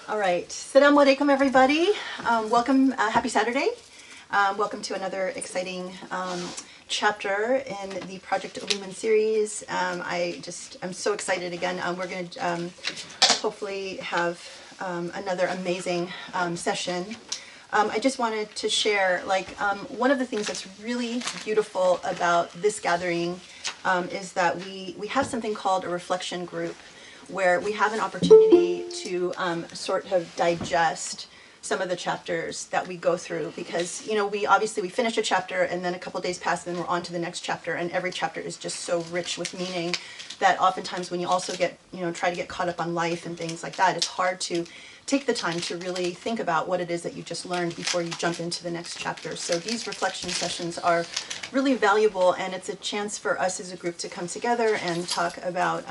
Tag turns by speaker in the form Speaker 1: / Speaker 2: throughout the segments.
Speaker 1: All right, Assalamu alaikum everybody. Welcome, happy Saturday. Welcome to another exciting chapter in the Project Illumine series. I'm so excited again. We're going to hopefully have another amazing session. I just wanted to share, one of the things that's really beautiful about this gathering is that we have something called a reflection group, where we have an opportunity to sort of digest some of the chapters that we go through, because we finish a chapter and then a couple days pass and then we're on to the next chapter, and every chapter is just so rich with meaning that oftentimes when you also get try to get caught up on life and things like that, it's hard to take the time to really think about what it is that you just learned before you jump into the next chapter. So these reflection sessions are really valuable, and it's a chance for us as a group to come together and talk about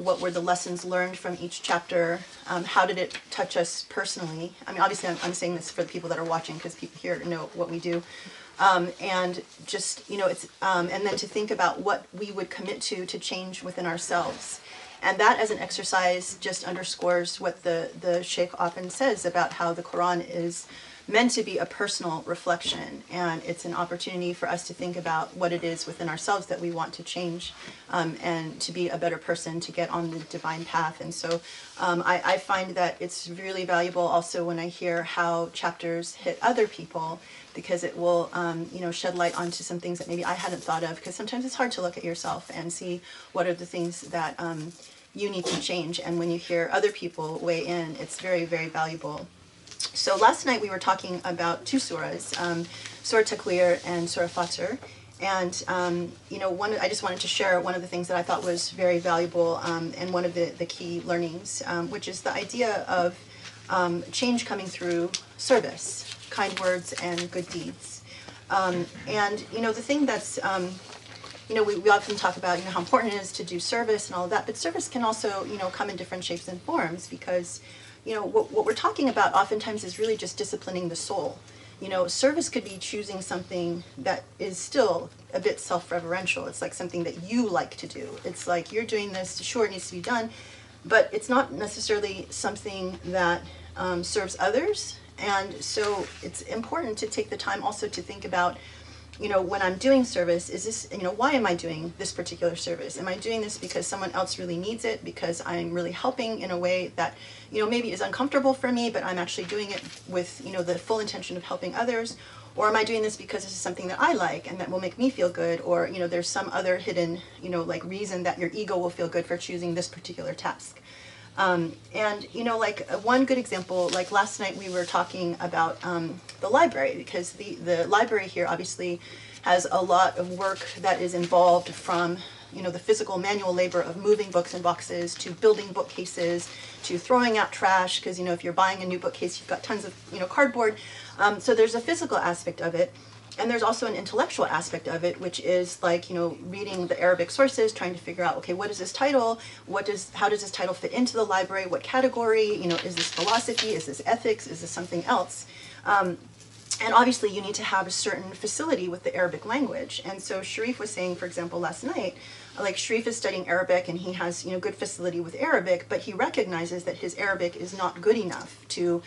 Speaker 1: what were the lessons learned from each chapter? How did it touch us personally? I mean, obviously I'm saying this for the people that are watching, because people here know what we do. And just, and then to think about what we would commit to change within ourselves. And that as an exercise just underscores what the Sheikh often says about how the Quran is meant to be a personal reflection, and it's an opportunity for us to think about what it is within ourselves that we want to change, and to be a better person, to get on the divine path. And so I find that it's really valuable also when I hear how chapters hit other people, because it will shed light onto some things that maybe I hadn't thought of, because sometimes it's hard to look at yourself and see what are the things that you need to change. And when you hear other people weigh in, it's very, very valuable. So last night we were talking about two surahs, Surah Takwir and Surah Fatir, and I just wanted to share one of the things that I thought was very valuable, and one of the key learnings, which is the idea of change coming through service, kind words and good deeds. And the thing that's we often talk about how important it is to do service and all of that, but service can also come in different shapes and forms, because what we're talking about oftentimes is really just disciplining the soul. Service could be choosing something that is still a bit self-referential. It's like something that you like to do. It's like you're doing this, sure, it needs to be done, but it's not necessarily something that serves others. And so it's important to take the time also to think about, when I'm doing service, is this, why am I doing this particular service? Am I doing this because someone else really needs it, because I'm really helping in a way that, maybe is uncomfortable for me, but I'm actually doing it with, the full intention of helping others? Or am I doing this because this is something that I like and that will make me feel good? Or, there's some other hidden, reason that your ego will feel good for choosing this particular task. And one good example, like last night we were talking about the library, because the library here obviously has a lot of work that is involved, from the physical manual labor of moving books in boxes, to building bookcases, to throwing out trash, because if you're buying a new bookcase, you've got tons of cardboard. So there's a physical aspect of it. And there's also an intellectual aspect of it, which is reading the Arabic sources, trying to figure out, okay, what is this title? How does this title fit into the library? What category? Is this philosophy? Is this ethics? Is this something else? And obviously you need to have a certain facility with the Arabic language. And so Sharif was saying, for example, last night, Sharif is studying Arabic and he has, good facility with Arabic, but he recognizes that his Arabic is not good enough to,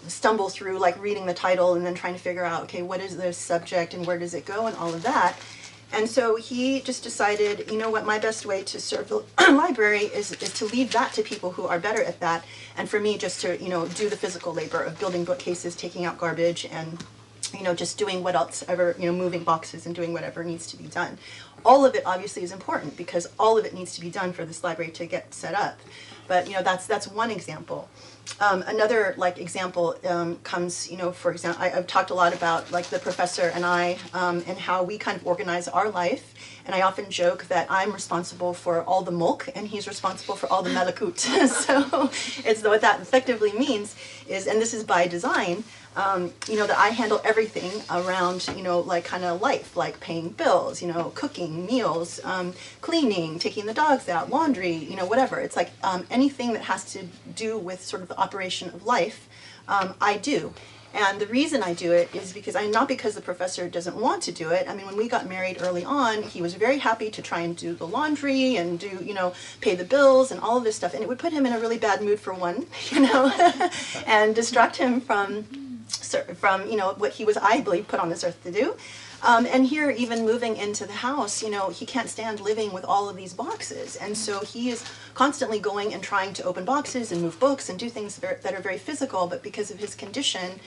Speaker 1: stumble through reading the title and then trying to figure out, okay, what is the subject and where does it go and all of that. And so he just decided, what, my best way to serve the library is to leave that to people who are better at that. And for me, just to, do the physical labor of building bookcases, taking out garbage, and, just doing what else ever, moving boxes and doing whatever needs to be done. All of it obviously is important, because all of it needs to be done for this library to get set up. But, that's one example. Another example comes, for example, I've talked a lot about the professor and I, and how we kind of organize our life. And I often joke that I'm responsible for all the mulk and he's responsible for all the malakut. So it's what that effectively means is, and this is by design, that I handle everything around, kind of life, like paying bills, cooking meals, cleaning, taking the dogs out, laundry, whatever. It's anything that has to do with sort of the operation of life, I do. And the reason I do it is because not because the professor doesn't want to do it. I mean, when we got married early on, he was very happy to try and do the laundry and do, pay the bills and all of this stuff. And it would put him in a really bad mood for one, and distract him from what he was, I believe, put on this earth to do. And here, even moving into the house, he can't stand living with all of these boxes. And so he is constantly going and trying to open boxes and move books and do things that are very physical, but because of his condition,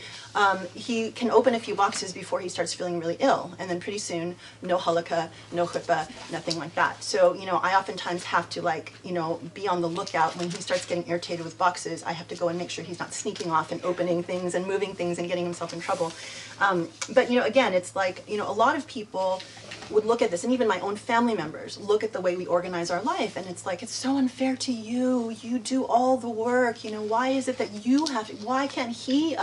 Speaker 1: he can open a few boxes before he starts feeling really ill. And then pretty soon, no halakha, no khutbah, nothing like that. So, I oftentimes have to be on the lookout when he starts getting irritated with boxes. I have to go and make sure he's not sneaking off and opening things and moving things and getting himself in trouble. But, again, it's like, a lot of people would look at this, and even my own family members look at the way we organize our life, and it's like, it's so unfair to you. You do all the work. Why is it that you have to, why can't he,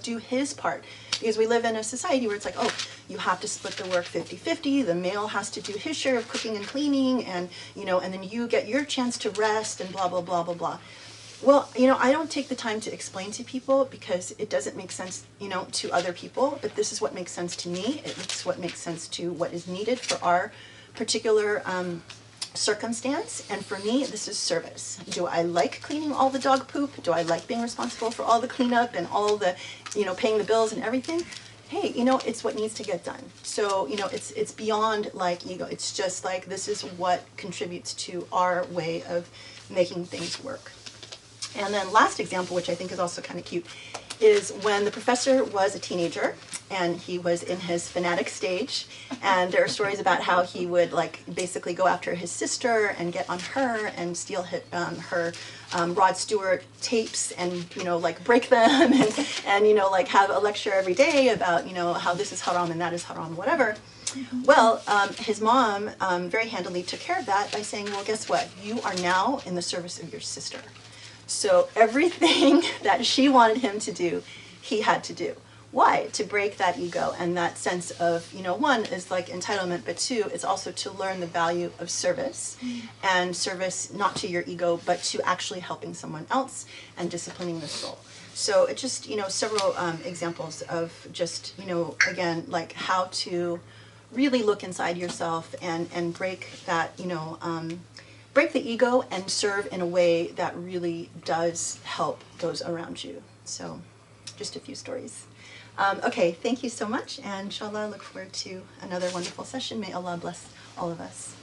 Speaker 1: do his part? Because we live in a society where it's like, oh, you have to split the work 50-50. The male has to do his share of cooking and cleaning, and, and then you get your chance to rest and blah, blah, blah, blah, blah. Well, I don't take the time to explain to people because it doesn't make sense, to other people, but this is what makes sense to me. It's what makes sense to what is needed for our particular circumstance. And for me, this is service. Do I like cleaning all the dog poop? Do I like being responsible for all the cleanup and all the, paying the bills and everything? Hey, it's what needs to get done. So, it's beyond like ego. It's just like, this is what contributes to our way of making things work. And then last example, which I think is also kind of cute, is when the professor was a teenager and he was in his fanatic stage, and there are stories about how he would basically go after his sister and get on her and steal her Rod Stewart tapes and break them and have a lecture every day about how this is haram and that is haram, whatever. Well, his mom very handily took care of that by saying, well, guess what? You are now in the service of your sister. So everything that she wanted him to do, he had to do. Why? To break that ego and that sense of, one is like entitlement, but two, it's also to learn the value of service, and service not to your ego, but to actually helping someone else and disciplining the soul. So it's just, several examples of just, again, like how to really look inside yourself and break that, break the ego and serve in a way that really does help those around you. So just a few stories. Okay, thank you so much, and inshallah, I look forward to another wonderful session. May Allah bless all of us.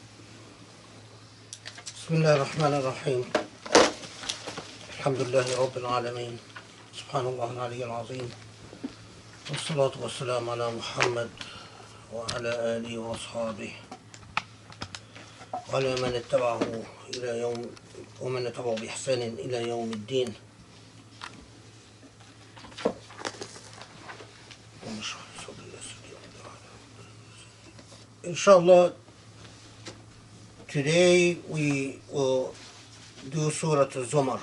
Speaker 2: Bismillah ar-Rahman ar-Rahim. Alhamdulillahi Rabbil Alameen. Subhanallah al-Ali al-Azim. Wassalatu wassalamu ala Muhammad wa ala alihi wa ashabihi. وعلى من اتبعه إلى يوم ومن اتبعه بإحسان إلى يوم الدين. Inshallah, today we will do Surah Al-Zumar.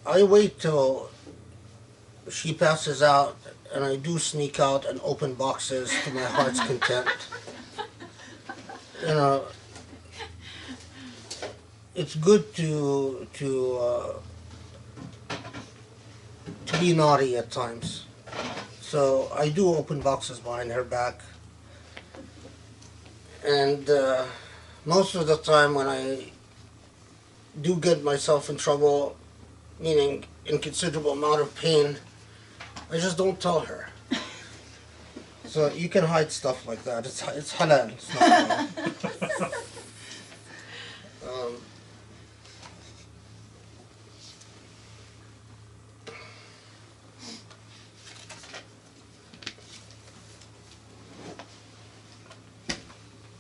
Speaker 2: I wait till she passes out and I do sneak out and open boxes to my heart's content. It's good to be naughty at times. So I do open boxes behind her back. And most of the time when I do get myself in trouble, meaning in considerable amount of pain, I just don't tell her. So you can hide stuff like that. It's halal. It's not halal.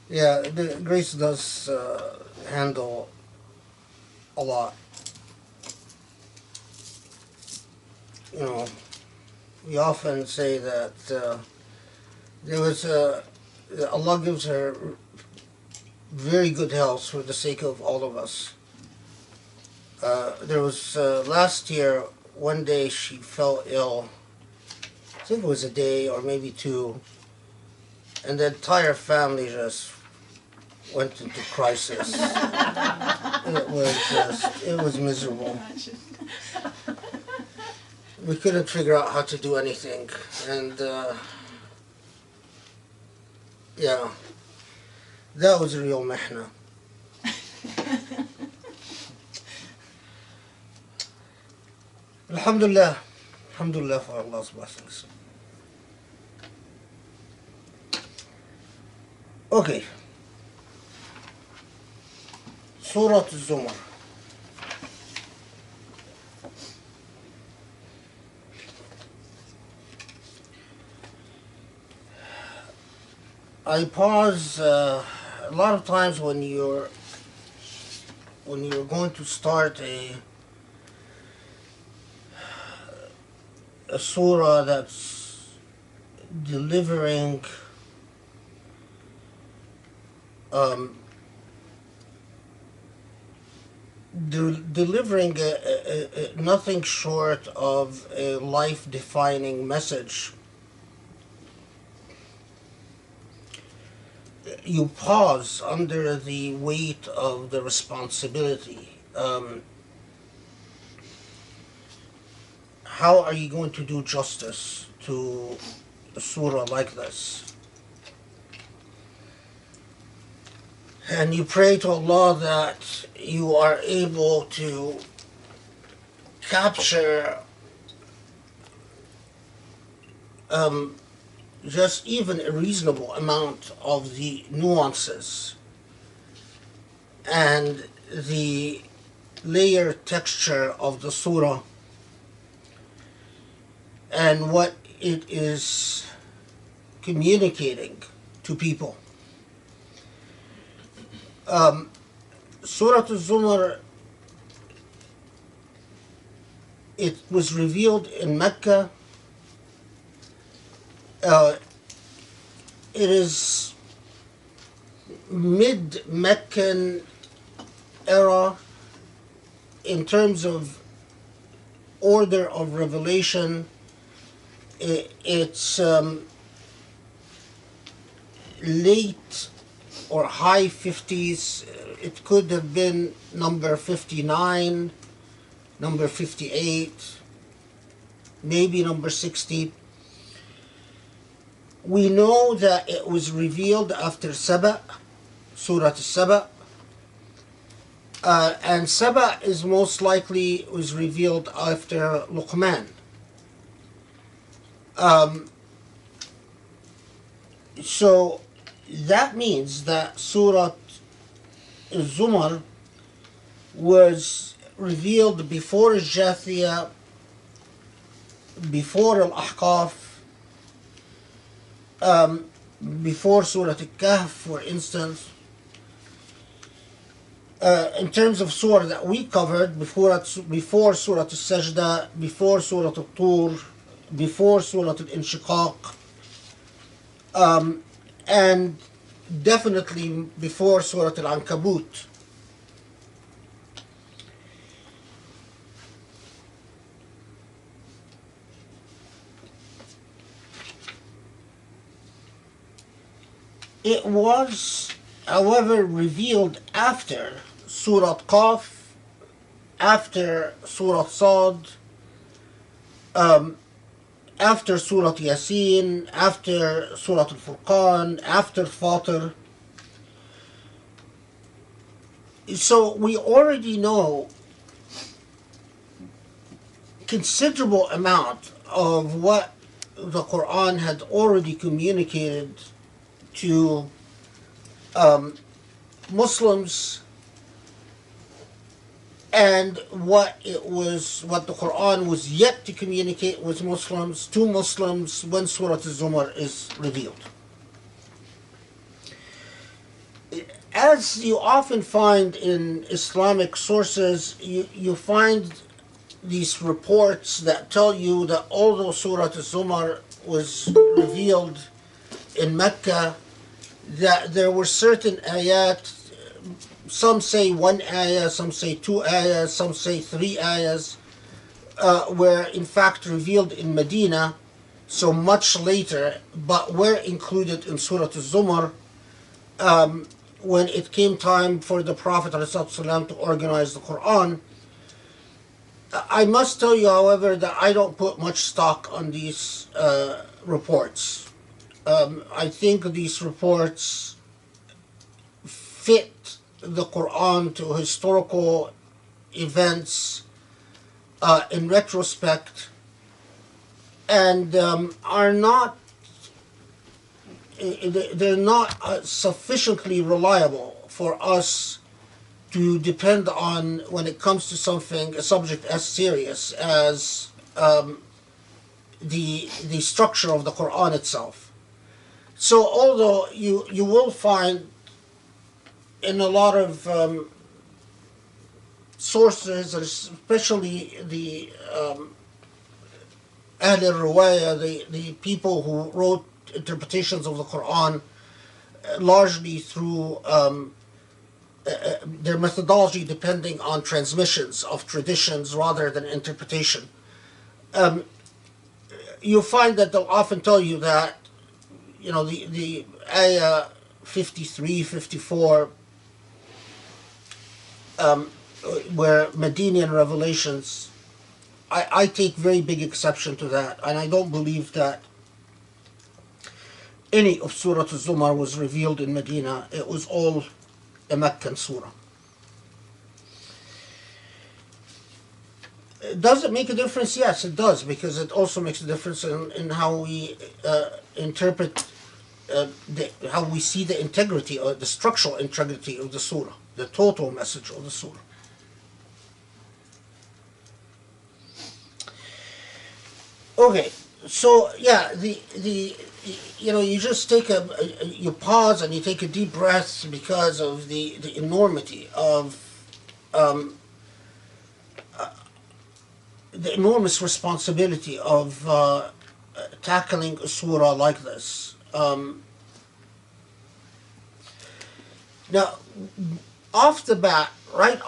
Speaker 2: Yeah, Grace does handle a lot. We often say that Allah gives her very good health for the sake of all of us. There was last year, one day she fell ill. I think it was a day or maybe two, and the entire family just went into crisis. It was miserable. We couldn't figure out how to do anything, and yeah, that was a real mihna. Alhamdulillah for Allah's blessings. Okay. Surah Al-Zumar. I pause a lot of times when you're going to start a surah that's delivering delivering nothing short of a life-defining message. You pause under the weight of the responsibility. How are you going to do justice to a surah like this? And you pray to Allah that you are able to capture just even a reasonable amount of the nuances and the layered texture of the surah and what it is communicating to people. Surah Al-Zumar, it was revealed in Mecca. It is mid-Meccan era in terms of order of revelation. It's late or high 50s. It could have been number 59, number 58, maybe number 60. We know that it was revealed after Saba, Surah Saba, and Saba is most likely was revealed after Luqman. So that means that Surah Al-Zumar was revealed before Al-Jathiyah, before Al-Ahqaf, before Surah Al-Kahf, for instance. In terms of surah that we covered, before Surah Al-Sajda, before Surah Al-Tur, before Surah Al-Inshiqaq, and definitely before Surah Al-Ankabut. It was, however, revealed after Surah Qaf, after Surah Sad, after Surah Yasin, after Surah Al-Furqan, after Fatir. So we already know considerable amount of what the Quran had already communicated to Muslims, and what the Quran was yet to communicate with Muslims, to Muslims, when Surah Al-Zumar is revealed. As you often find in Islamic sources, you find these reports that tell you that although Surah Al-Zumar was revealed in Mecca, that there were certain ayat, some say one ayah, some say two ayahs, some say three ayahs, were in fact revealed in Medina, so much later, but were included in Surah Al-Zumar when it came time for the Prophet ﷺ to organize the Quran. I must tell you, however, that I don't put much stock on these reports. I think these reports fit the Quran to historical events in retrospect, and are not, they're not sufficiently reliable for us to depend on when it comes to a subject as serious as the structure of the Quran itself. So although you will find in a lot of sources, especially the Ahl al-Riwaya, the people who wrote interpretations of the Quran largely through their methodology depending on transmissions of traditions rather than interpretation. You'll find that they'll often tell you that, you know, the ayah 53, 54, where Medinian revelations, I take very big exception to that, and I don't believe that any of Surah Al-Zumar was revealed in Medina. It was all a Meccan surah. Does it make a difference? Yes, it does, because it also makes a difference in how we interpret, how we see the integrity or the structural integrity of the surah, the total message of the surah. Okay, so yeah, you know, you just you pause and you take a deep breath because of the enormity of the enormous responsibility of tackling a surah like this. Now, off the bat, right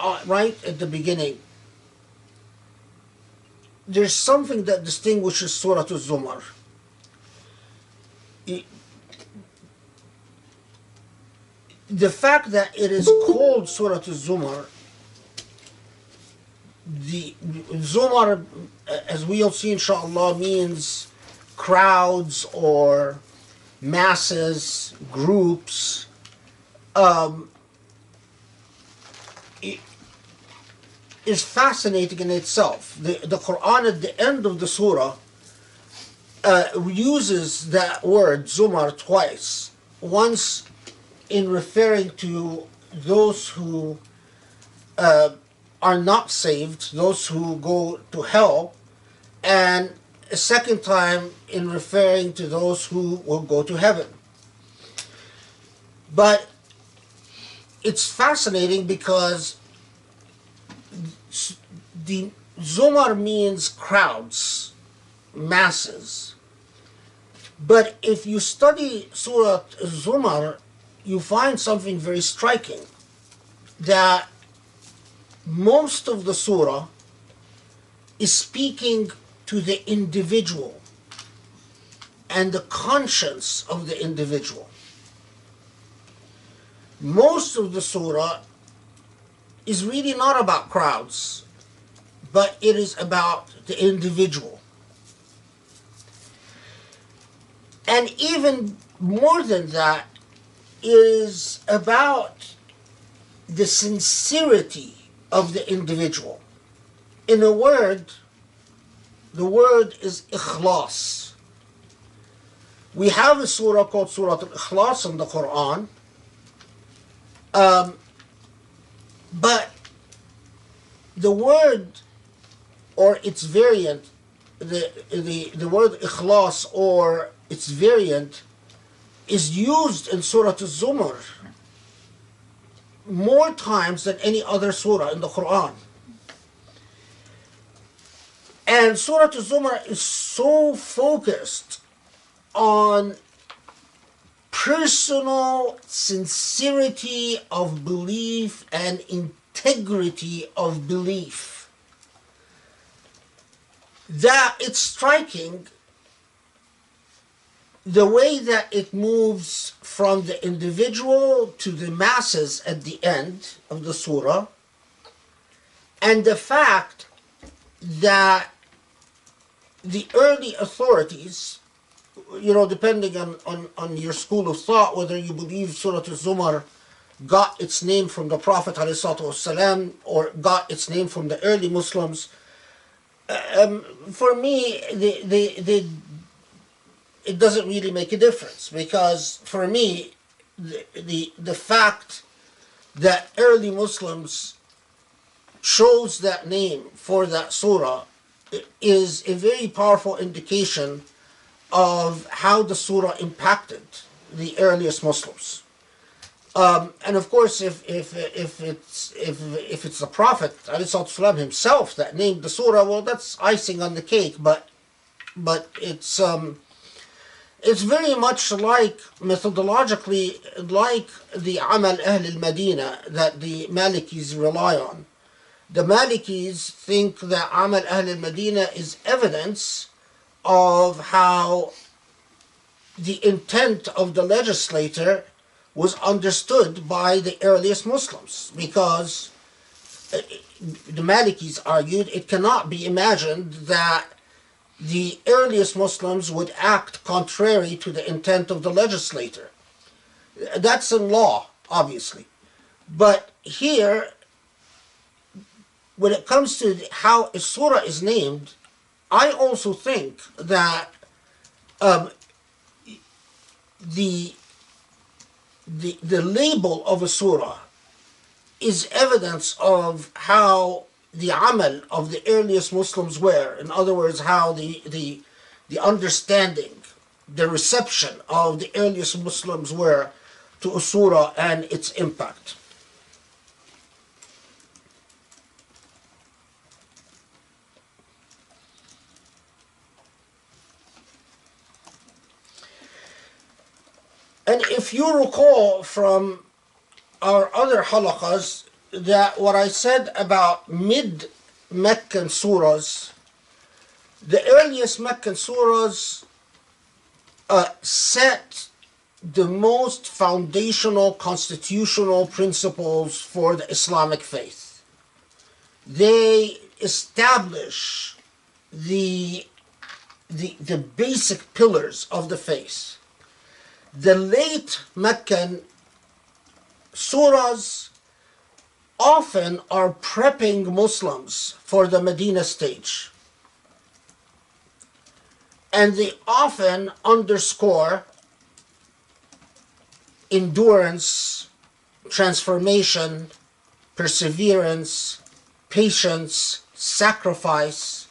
Speaker 2: at the beginning, there's something that distinguishes Surah Al-Zumar. The fact that it is called Surah Al-Zumar, the Zumar, as we'll see inshallah, means crowds or masses, groups. It is fascinating in itself. The Quran at the end of the surah uses that word Zumar twice. Once in referring to those who are not saved, those who go to hell, and a second time in referring to those who will go to heaven. But it's fascinating because the Zumar means crowds, masses. But if you study Surah Zumar, you find something very striking, that most of the surah is speaking to the individual and the conscience of the individual. Most of the surah is really not about crowds, but it is about the individual. And even more than that, is about the sincerity of the individual. In a word, the word is ikhlas. We have a surah called Surah Al-Ikhlas in the Quran, but the word or its variant, the word ikhlas or its variant is used in Surah Al-Zumar more times than any other surah in the Quran. And Surah Al-Zumar is so focused on personal sincerity of belief and integrity of belief that it's striking the way that it moves from the individual to the masses at the end of the surah, and the fact that the early authorities, depending on your school of thought, whether you believe Surah Al-Zumar got its name from the Prophet ﷺ or got its name from the early Muslims, for me, it doesn't really make a difference, because for me, the fact that early Muslims chose that name for that surah is a very powerful indication of how the surah impacted the earliest Muslims. And of course, if it's the Prophet ﷺ himself that named the surah, well, that's icing on the cake. But it's very much like, methodologically, like the Amal Ahl al-Madina that the Malikis rely on. The Malikis think that Amal Ahl al-Madina is evidence of how the intent of the legislator was understood by the earliest Muslims, because the Malikis argued it cannot be imagined that the earliest Muslims would act contrary to the intent of the legislator. That's in law, obviously. But here, when it comes to how a surah is named, I also think that the label of a surah is evidence of how the amal of the earliest Muslims were. In other words, how the understanding, the reception of the earliest Muslims were to a surah and its impact. And if you recall from our other halaqas, that what I said about mid-Meccan surahs, the earliest Meccan surahs set the most foundational constitutional principles for the Islamic faith. They establish the basic pillars of the faith. The late Meccan surahs often are prepping Muslims for the Medina stage. And they often underscore endurance, transformation, perseverance, patience, sacrifice,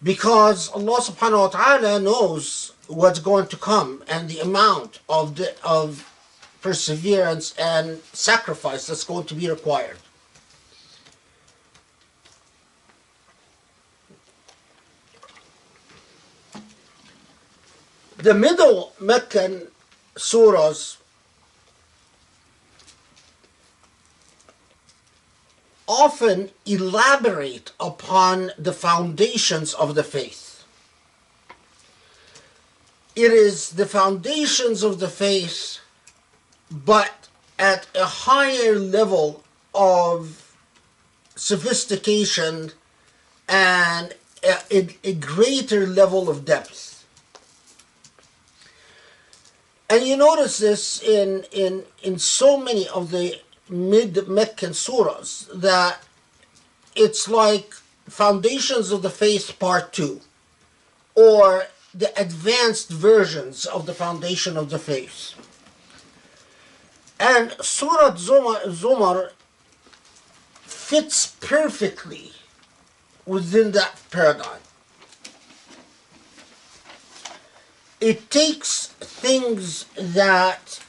Speaker 2: because Allah subhanahu wa ta'ala knows what's going to come and the amount of perseverance and sacrifice that's going to be required. The middle Meccan surahs often elaborate upon the foundations of the faith. It is the foundations of the faith, but at a higher level of sophistication and a greater level of depth. And you notice this in so many of the mid-Meccan surahs, that it's like Foundations of the Faith Part 2, or the advanced versions of the Foundation of the Faith. And Surah Al-Zumar fits perfectly within that paradigm. It takes things that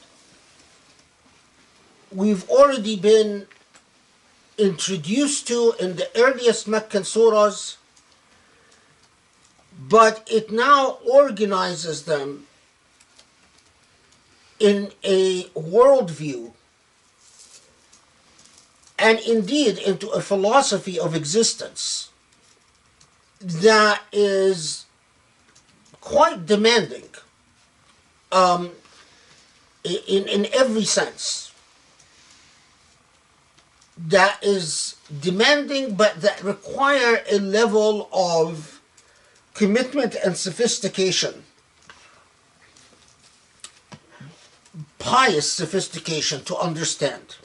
Speaker 2: we've already been introduced to in the earliest Meccan surahs, but it now organizes them in a worldview and indeed into a philosophy of existence that is quite demanding in every sense, that is demanding, but that require a level of commitment and sophistication, pious sophistication to understand.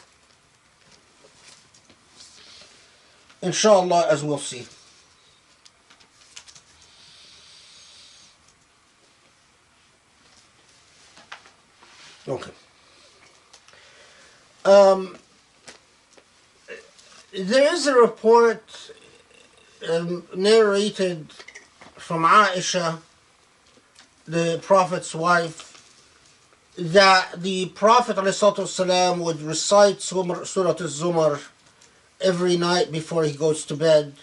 Speaker 2: Inshallah, as we'll see. Okay. There is a report narrated from Aisha, the Prophet's wife, that the Prophet ﷺ would recite Surah Al-Zumar every night before he goes to bed.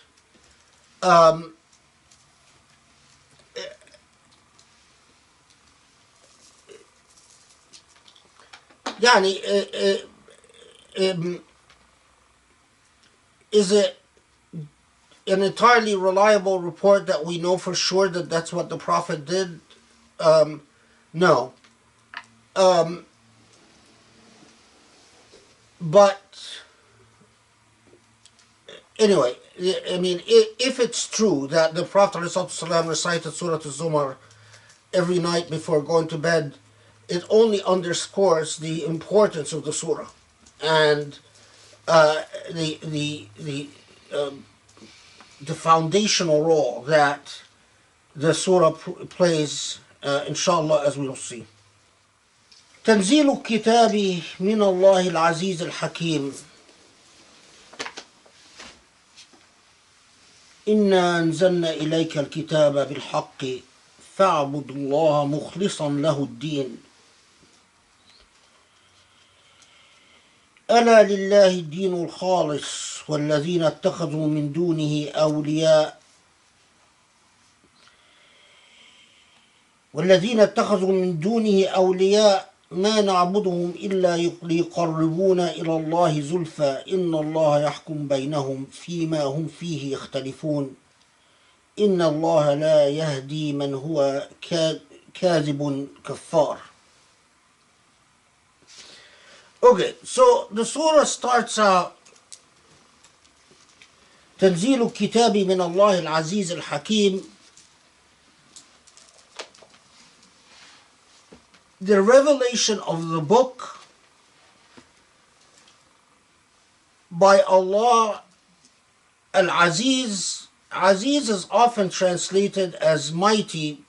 Speaker 2: يعني is it an entirely reliable report that we know for sure that that's what the Prophet did? No. But anyway, I mean, if it's true that the Prophet ﷺ recited Surah Al-Zumar every night before going to bed, it only underscores the importance of the surah and the foundational role that the surah plays, inshallah, as we'll see. تنزيل الكتاب من الله العزيز الحكيم إنا أنزلنا إليك الكتاب بالحق فاعبد الله مخلصا له الدين ألا لله الدين الخالص والذين اتخذوا من دونه أولياء ما نعبدهم إلا ليقربونا إلى الله زلفى إن الله يحكم بينهم فيما هم فيه يختلفون إن الله لا يهدي من هو كاذب كفار. Okay, so the surah starts out تنزيل الكتاب من الله العزيز الحكيم. The revelation of the book by Allah Al-Aziz. Aziz is often translated as mighty.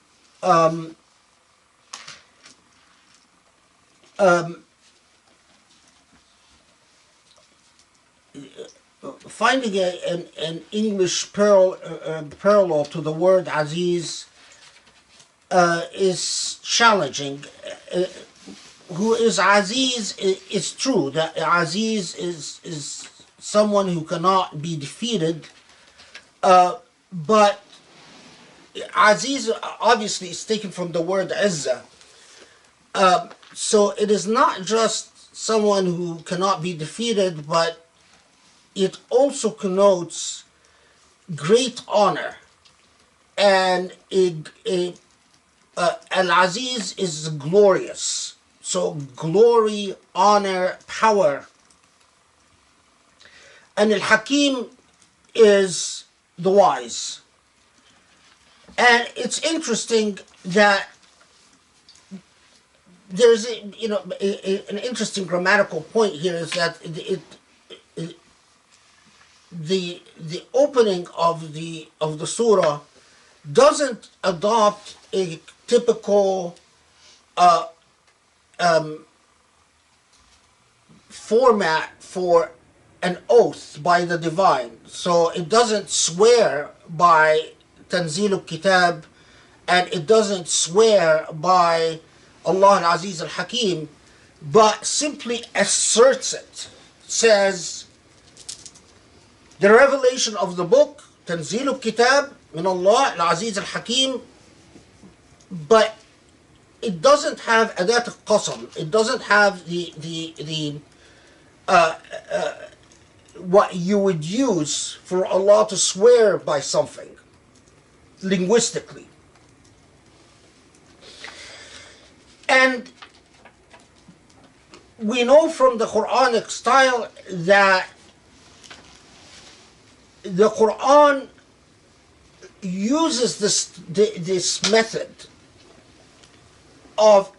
Speaker 2: Finding an English parallel to the word Aziz is challenging. Who is Aziz? It's true that Aziz is someone who cannot be defeated, but Aziz obviously is taken from the word Izzah. So it is not just someone who cannot be defeated, but it also connotes great honor, and Al-Aziz is glorious. So glory, honor, power. And Al-Hakim is the wise. And it's interesting that there's an interesting grammatical point here is that the opening of the surah doesn't adopt a typical format for an oath by the divine. So it doesn't swear by Tanzil al-Kitab, and it doesn't swear by Allah al-Aziz al-Hakim, but simply asserts it. Says, the revelation of the book, Tanzil al-Kitab, min Allah al-Aziz al-Hakim, but it doesn't have adat al-qasam. It doesn't have the what you would use for Allah to swear by something linguistically. And we know from the Quranic style that the Quran uses this method of,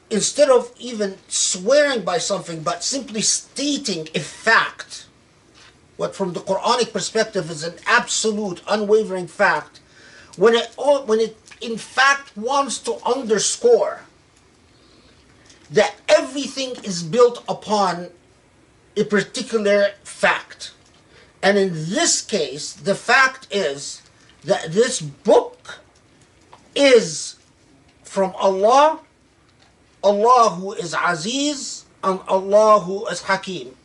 Speaker 2: instead of even swearing by something, but simply stating a fact, what from the Quranic perspective is an absolute, unwavering fact, when it in fact wants to underscore that everything is built upon a particular fact. And in this case, the fact is that this book is from Allah, Allah who is Aziz, and Allah who is Hakim.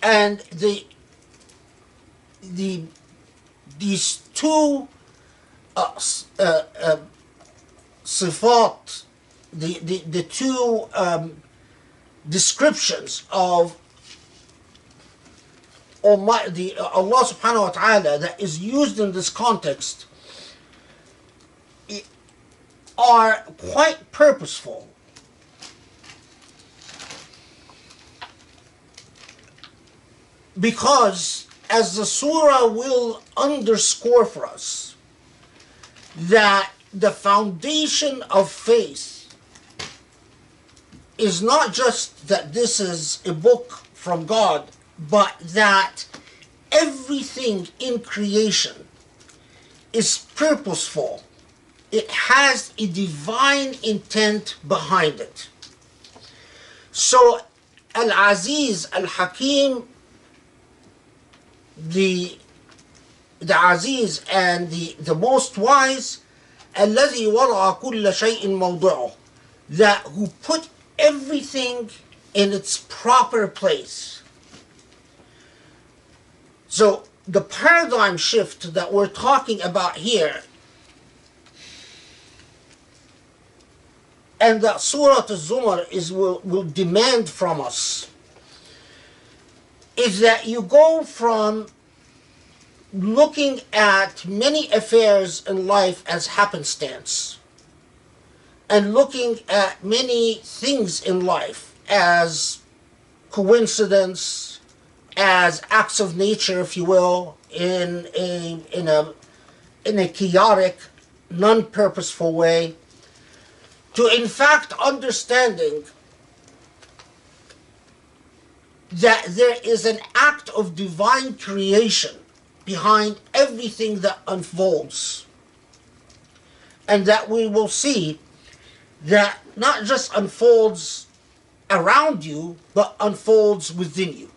Speaker 2: And these two sifat, the two descriptions of Almighty Allah subhanahu wa ta'ala that is used in this context are quite purposeful. Because, as the surah will underscore for us, that the foundation of faith is not just that this is a book from God, but that everything in creation is purposeful. It has a divine intent behind it. So, Al-Aziz, Al-Hakim, the Aziz and the most wise, الذي وضع كل شيء موضعه, that who put everything in its proper place. So the paradigm shift that we're talking about here, and that Surah Al-Zumar will demand from us, is that you go from looking at many affairs in life as happenstance, and looking at many things in life as coincidence, as acts of nature, if you will, in a chaotic, non-purposeful way, to in fact understanding that there is an act of divine creation behind everything that unfolds. And that we will see that not just unfolds around you, but unfolds within you.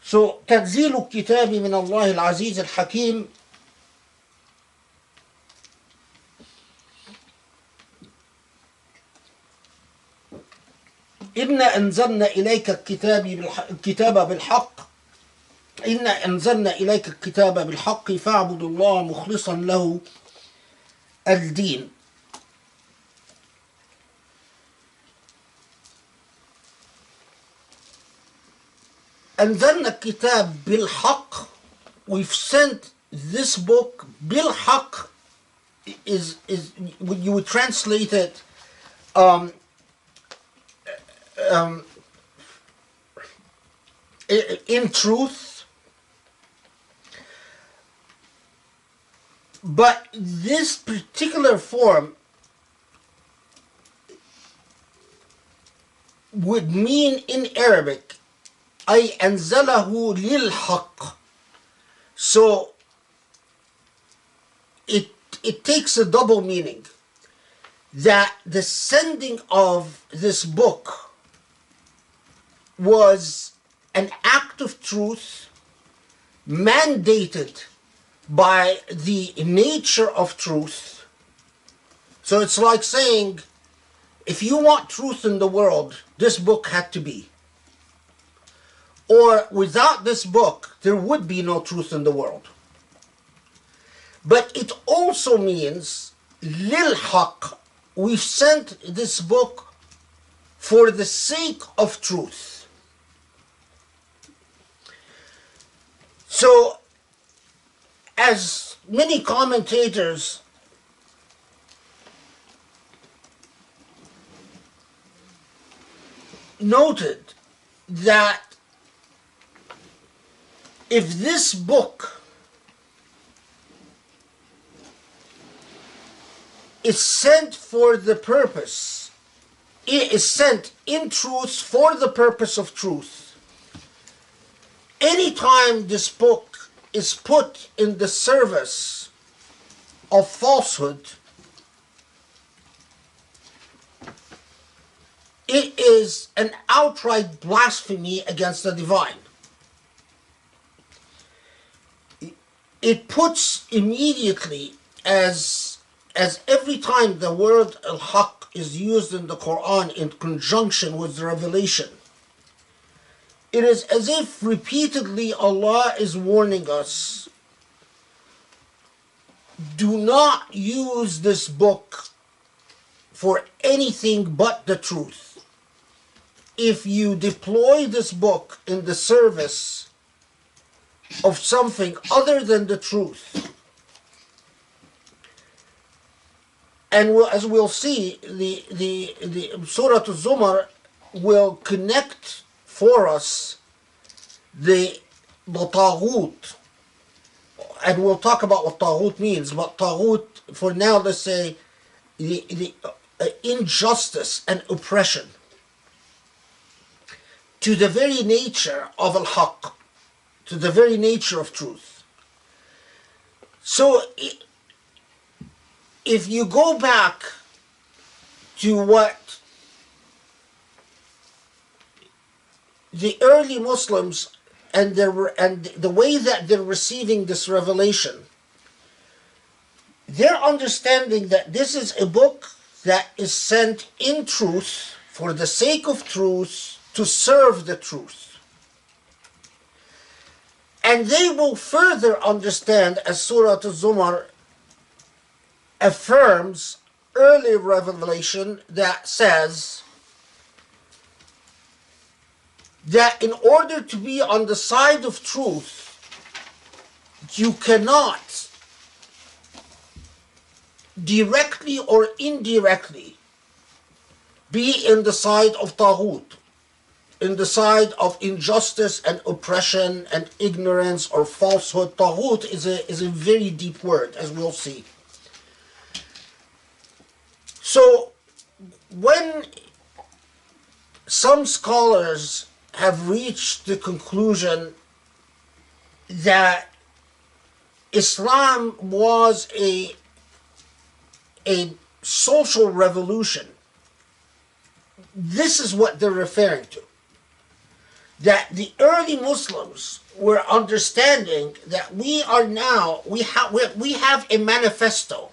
Speaker 2: So, تنزيل الكتاب من الله العزيز الحكيم. إنا أنزلنا إليك الكتاب بالحق. إنا أنزلنا إليك الكتاب بالحق فاعبدوا الله مخلصا له الدين. أنزلنا الكتاب بالحق. We've sent this book. بالحق is you would translate it in truth, but this particular form would mean in Arabic أي أنزله للحق. So it takes a double meaning, that the sending of this book was an act of truth mandated by the nature of truth. So it's like saying, if you want truth in the world, this book had to be. Or without this book, there would be no truth in the world. But it also means, lil haq, we've sent this book for the sake of truth. So, as many commentators noted, that if this book is sent for the purpose, it is sent in truth for the purpose of truth. Anytime this book is put in the service of falsehood, it is an outright blasphemy against the divine. It puts immediately, as every time the word al-haq is used in the Quran in conjunction with the revelation, it is as if repeatedly Allah is warning us, do not use this book for anything but the truth. If you deploy this book in the service of something other than the truth, and as we'll see, the Surah Al-Zumar will connect for us the taghut, and we'll talk about what taghut means, but taghut, for now, let's say, the injustice and oppression to the very nature of al-haq, to the very nature of truth. So, if you go back to what the early Muslims and the way that they're receiving this revelation, they're understanding that this is a book that is sent in truth for the sake of truth to serve the truth. And they will further understand, as Surah Al-Zumar affirms early revelation that says that in order to be on the side of truth, you cannot directly or indirectly be in the side of taghut, in the side of injustice and oppression and ignorance or falsehood. Taghut is a very deep word, as we'll see. So, when some scholars have reached the conclusion that Islam was a social revolution, this is what they're referring to. That the early Muslims were understanding that we have a manifesto.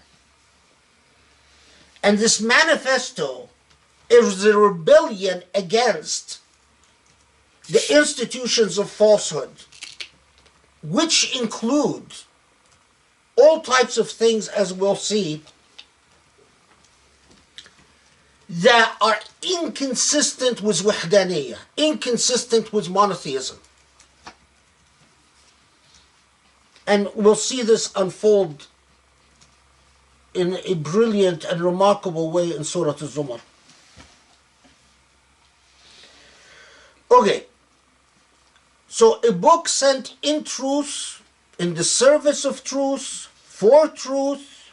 Speaker 2: And this manifesto is a rebellion against the institutions of falsehood, which include all types of things, as we'll see, that are inconsistent with wahdaniyah, inconsistent with monotheism. And we'll see this unfold in a brilliant and remarkable way in Surah Al-Zumar. Okay, so a book sent in truth, in the service of truth, for truth.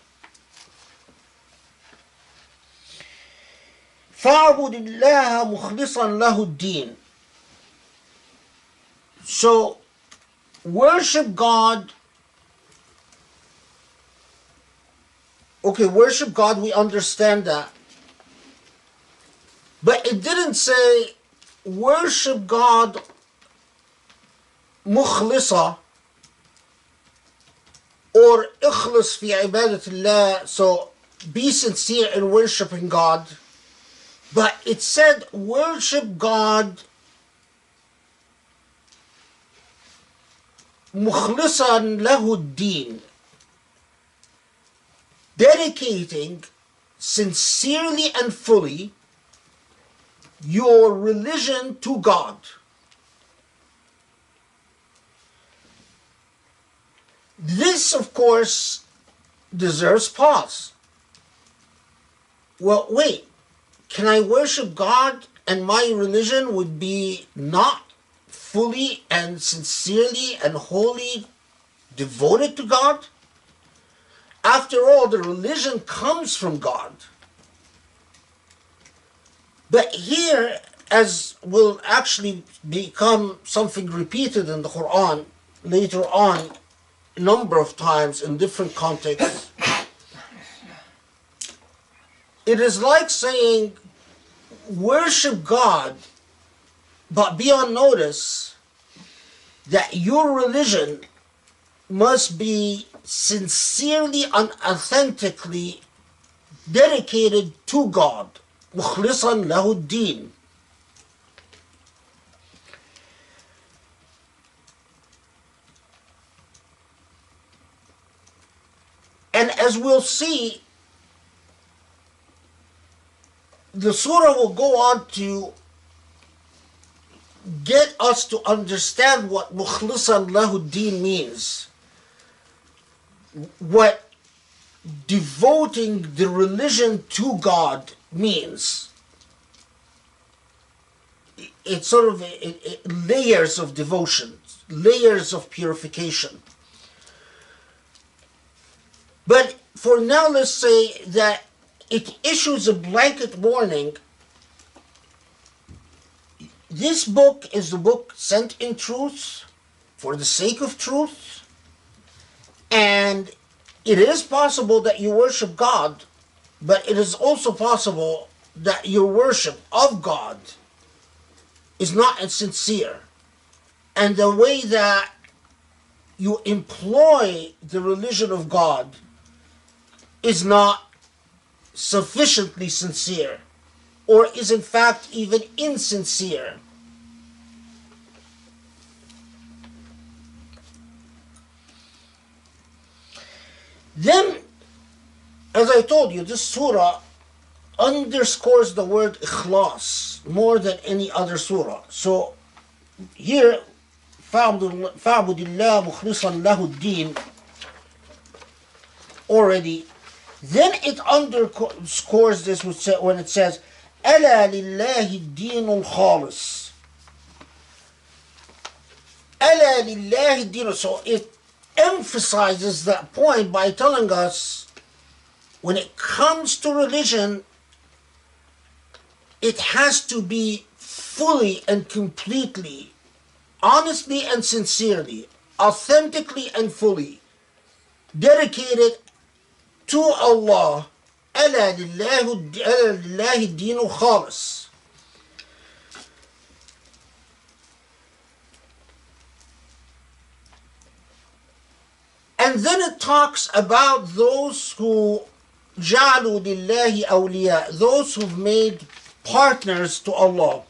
Speaker 2: فَاعْبُدِ اللَّهَ مُخْلِصًا لَهُ الدِّينَ. So, worship God. Okay, worship God, we understand that. But it didn't say worship God مخلصة or اخلص في عبادة الله, so be sincere in worshiping God. But it said worship God مخلصا له الدين, dedicating sincerely and fully your religion to God. This, of course, deserves pause. Well, wait, can I worship God and my religion would be not fully and sincerely and wholly devoted to God? After all, the religion comes from God. But here, as will actually become something repeated in the Quran later on, a number of times in different contexts, it is like saying, worship God, but be on notice that your religion must be sincerely and authentically dedicated to God. مخلصا له الدين. And as we'll see, the surah will go on to get us to understand what مخلصا له الدين means. What devoting the religion to God means. It's sort of layers of devotion, layers of purification. But for now, let's say that it issues a blanket warning. This book is the book sent in truth, for the sake of truth, and it is possible that you worship God, but it is also possible that your worship of God is not sincere. And the way that you employ the religion of God is not sufficiently sincere, or is in fact even insincere. Then, as I told you, this surah underscores the word ikhlas more than any other surah. So here, فَاعْبُدِ اللَّهَ مُخْلِصًا لَهُ الدِّينَ, already. Then it underscores this when it says, أَلَا لِلَّهِ الدِّينُ الْخَالِصِ. أَلَا لِلَّهِ الدِّينُ. So it emphasizes that point by telling us, when it comes to religion, it has to be fully and completely, honestly and sincerely, authentically and fully dedicated to Allah. ألا لله الدين الخالص. And then it talks about those who جعلوا لله أولياء, those who've made partners to Allah.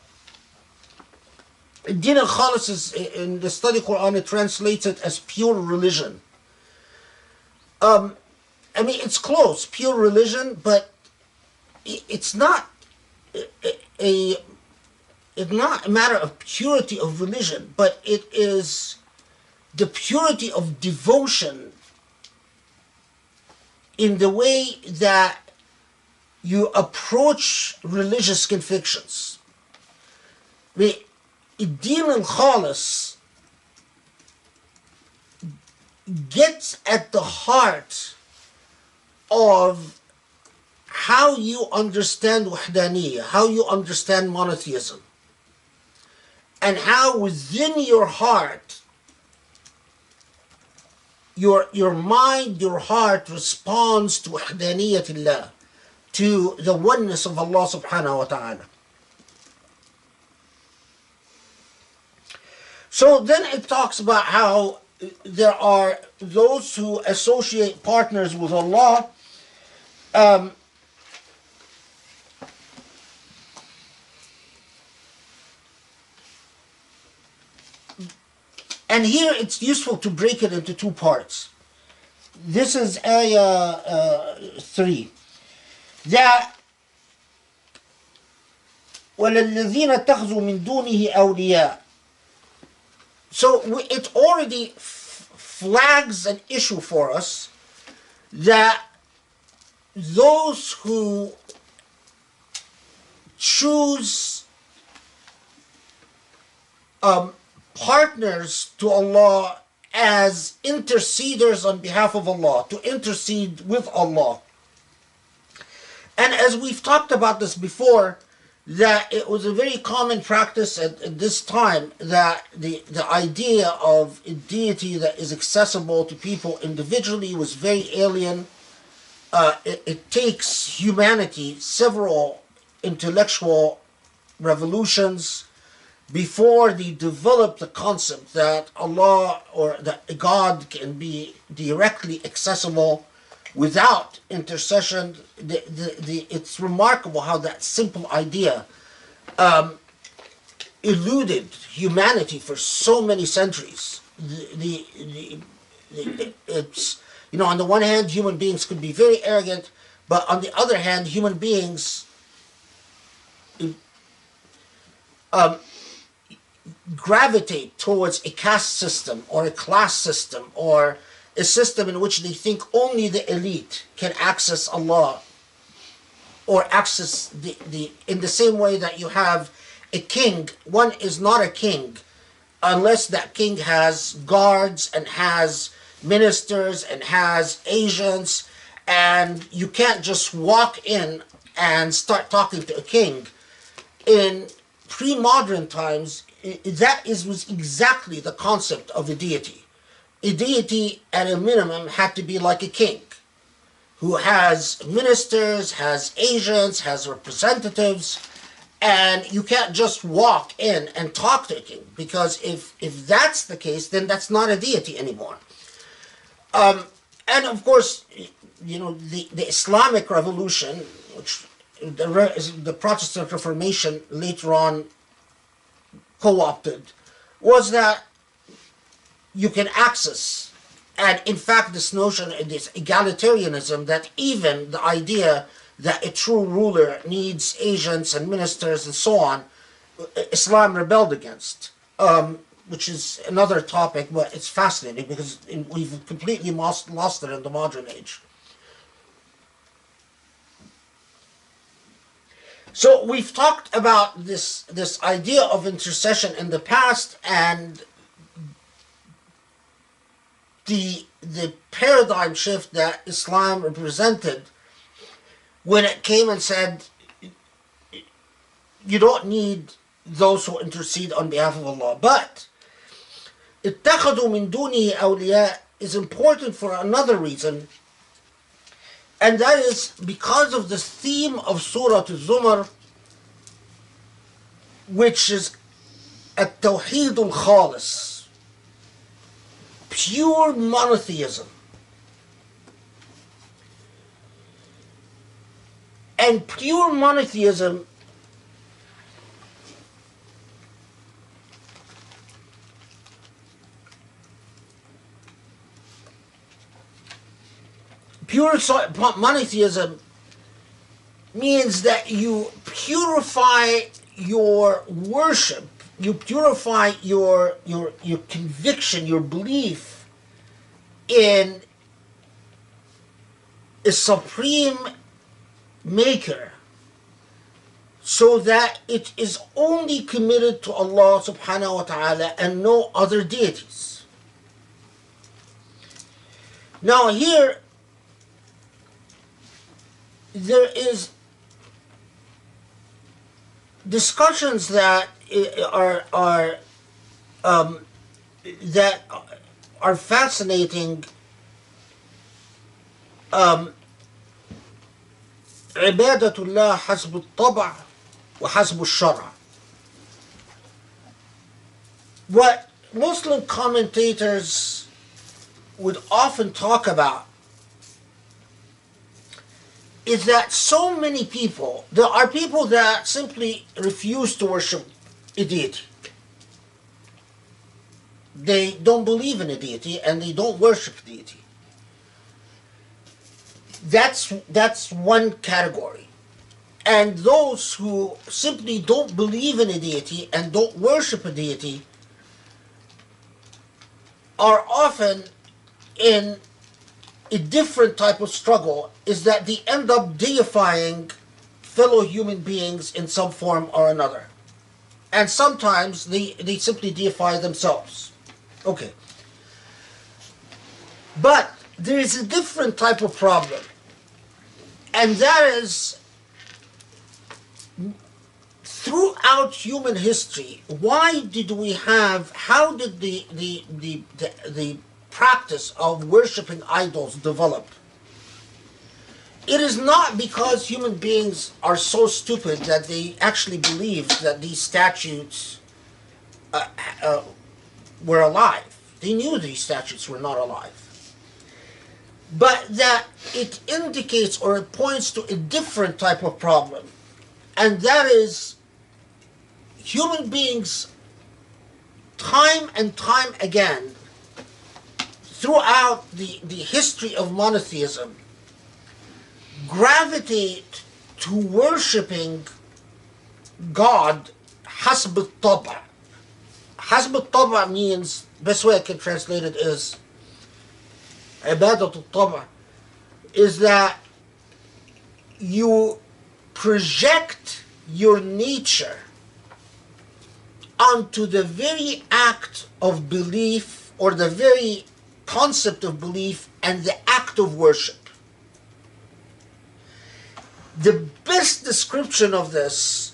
Speaker 2: Din al-Khalis is, in the study Quran, it translates it as pure religion. I mean, it's close, pure religion, but it's not it's not a matter of purity of religion, but it is the purity of devotion in the way that you approach religious convictions. Din al-Khalis gets at the heart of how you understand wahdaniyah, how you understand monotheism, and how within your heart, your mind, your heart responds to wahdaniyatillah, to the oneness of Allah subhanahu wa ta'ala. So then it talks about how there are those who associate partners with Allah. And here it's useful to break it into two parts. This is ayah 3. That وَلَلَّذِينَ اتَّخَذُوا مِن دُونِهِ أَوْلِيَاءَ. So it already flags an issue for us that those who choose partners to Allah as interceders on behalf of Allah, to intercede with Allah. And as we've talked about this before, that it was a very common practice at this time that the idea of a deity that is accessible to people individually was very alien. It takes humanity several intellectual revolutions before they develop the concept that Allah or that God can be directly accessible without intercession. It's remarkable how that simple idea eluded humanity for so many centuries. It's, you know, on the one hand, human beings could be very arrogant, but on the other hand, human beings gravitate towards a caste system or a class system or a system in which they think only the elite can access Allah or access in the same way that you have a king. One is not a king unless that king has guards and has ministers and has agents, and you can't just walk in and start talking to a king. In pre-modern times, that was exactly the concept of a deity. A deity, at a minimum, had to be like a king, who has ministers, has agents, has representatives, and you can't just walk in and talk to a king, because if that's the case, then that's not a deity anymore. And of course, you know, the Islamic Revolution, which the Protestant Reformation later on co-opted, was that you can access, and in fact this notion, this egalitarianism, that even the idea that a true ruler needs agents and ministers and so on, Islam rebelled against, which is another topic, but it's fascinating because we've completely lost it in the modern age. So we've talked about this idea of intercession in the past, and the paradigm shift that Islam represented when it came and said, you don't need those who intercede on behalf of Allah. But اتخذوا من دونه أولياء is important for another reason, and that is because of the theme of Surah Al-Zumar, which is التوحيد الخالص, pure monotheism. And pure monotheism means that you purify your worship, you purify your conviction, your belief in a supreme maker, so that it is only committed to Allah subhanahu wa ta'ala and no other deities. Now here, there is discussions that are fascinating. عبادة الله حسب الطبع وحسب الشرع. What Muslim commentators would often talk about is that so many people, there are people that simply refuse to worship a deity. They don't believe in a deity and they don't worship a deity. That's one category. And those who simply don't believe in a deity and don't worship a deity are often in a different type of struggle is that they end up deifying fellow human beings in some form or another. And sometimes they simply deify themselves. Okay. But there is a different type of problem. And that is, throughout human history, how did the practice of worshiping idols develop? It is not because human beings are so stupid that they actually believed that these statues were alive. They knew these statues were not alive. But that it indicates or it points to a different type of problem. And that is, human beings, time and time again, throughout the history of monotheism, gravitate to worshipping God hasb al-taba. Hasb al-taba means, best way I can translate it is, ibadat al-taba, is that you project your nature onto the very act of belief, or the very concept of belief and the act of worship. The best description of this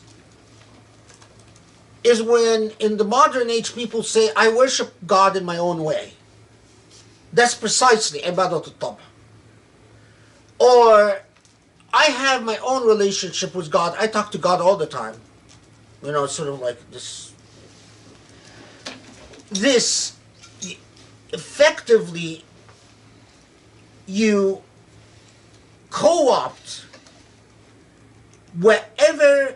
Speaker 2: is when in the modern age people say, I worship God in my own way. That's precisely ibadat al-taba. Or, I have my own relationship with God. I talk to God all the time. You know, it's sort of like this. This, effectively, you co-opt whatever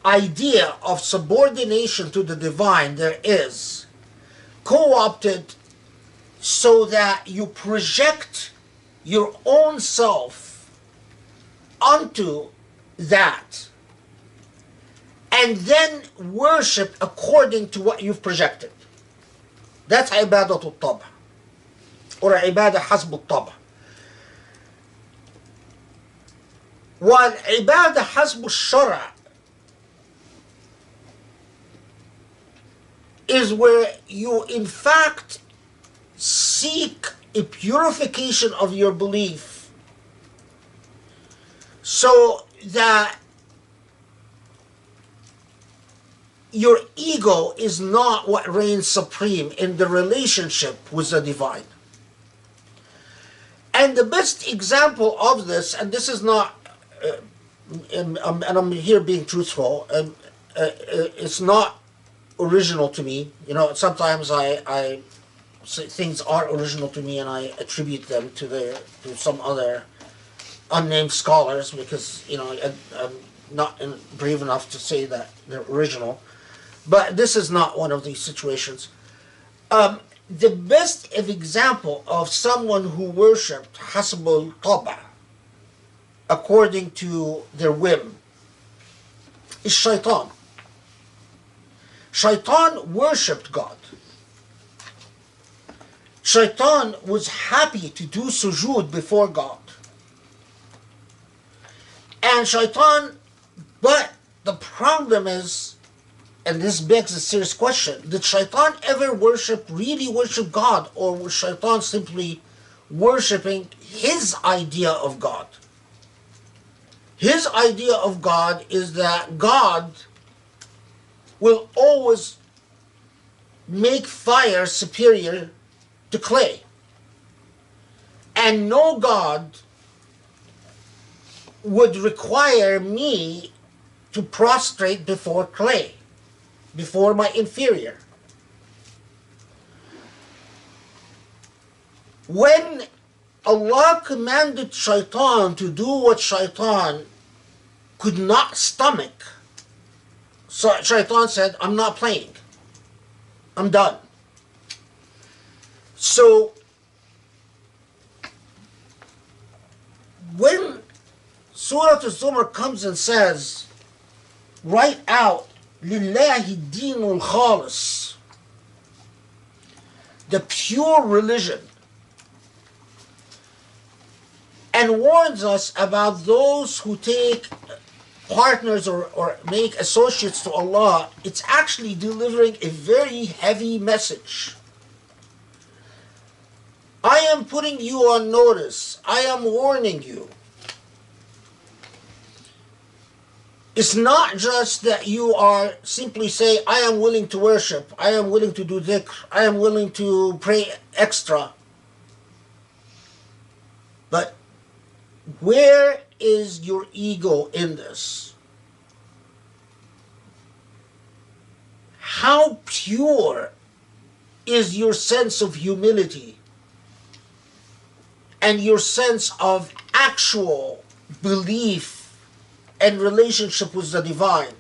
Speaker 2: idea of subordination to the divine there is, co-opted so that you project your own self onto that, and then worship according to what you've projected. That's ibadat al-taba, or ibadah hasb al-taba. While ibadah hasb al-shara is where you in fact seek a purification of your belief so that your ego is not what reigns supreme in the relationship with the divine. And the best example of this, and this is not, and I'm here being truthful, it's not original to me. You know, sometimes I things are original to me and I attribute them to some other unnamed scholars because, you know, I'm not brave enough to say that they're original. But this is not one of these situations. The best example of someone who worshipped hasb al-taba according to their whim is Shaitan. Shaitan worshipped God. Shaitan was happy to do sujood before God. And Shaitan, but the problem is, and this begs a serious question, did Shaitan ever really worship God, or was Shaitan simply worshipping his idea of God? His idea of God is that God will always make fire superior to clay. And no God would require me to prostrate before clay, before my inferior. When Allah commanded Shaitan to do what Shaitan could not stomach, so Shaitan said, I'm not playing. I'm done. So, when Surah Al-Zumar comes and says, write out, لِلَّهِ الدِّينُ الْخَالِصِ, the pure religion, and warns us about those who take partners or make associates to Allah, it's actually delivering a very heavy message. I am putting you on notice. I am warning you. It's not just that you are simply say, I am willing to worship, I am willing to do dhikr, I am willing to pray extra. But where is your ego in this? How pure is your sense of humility and your sense of actual belief and relationship with the divine?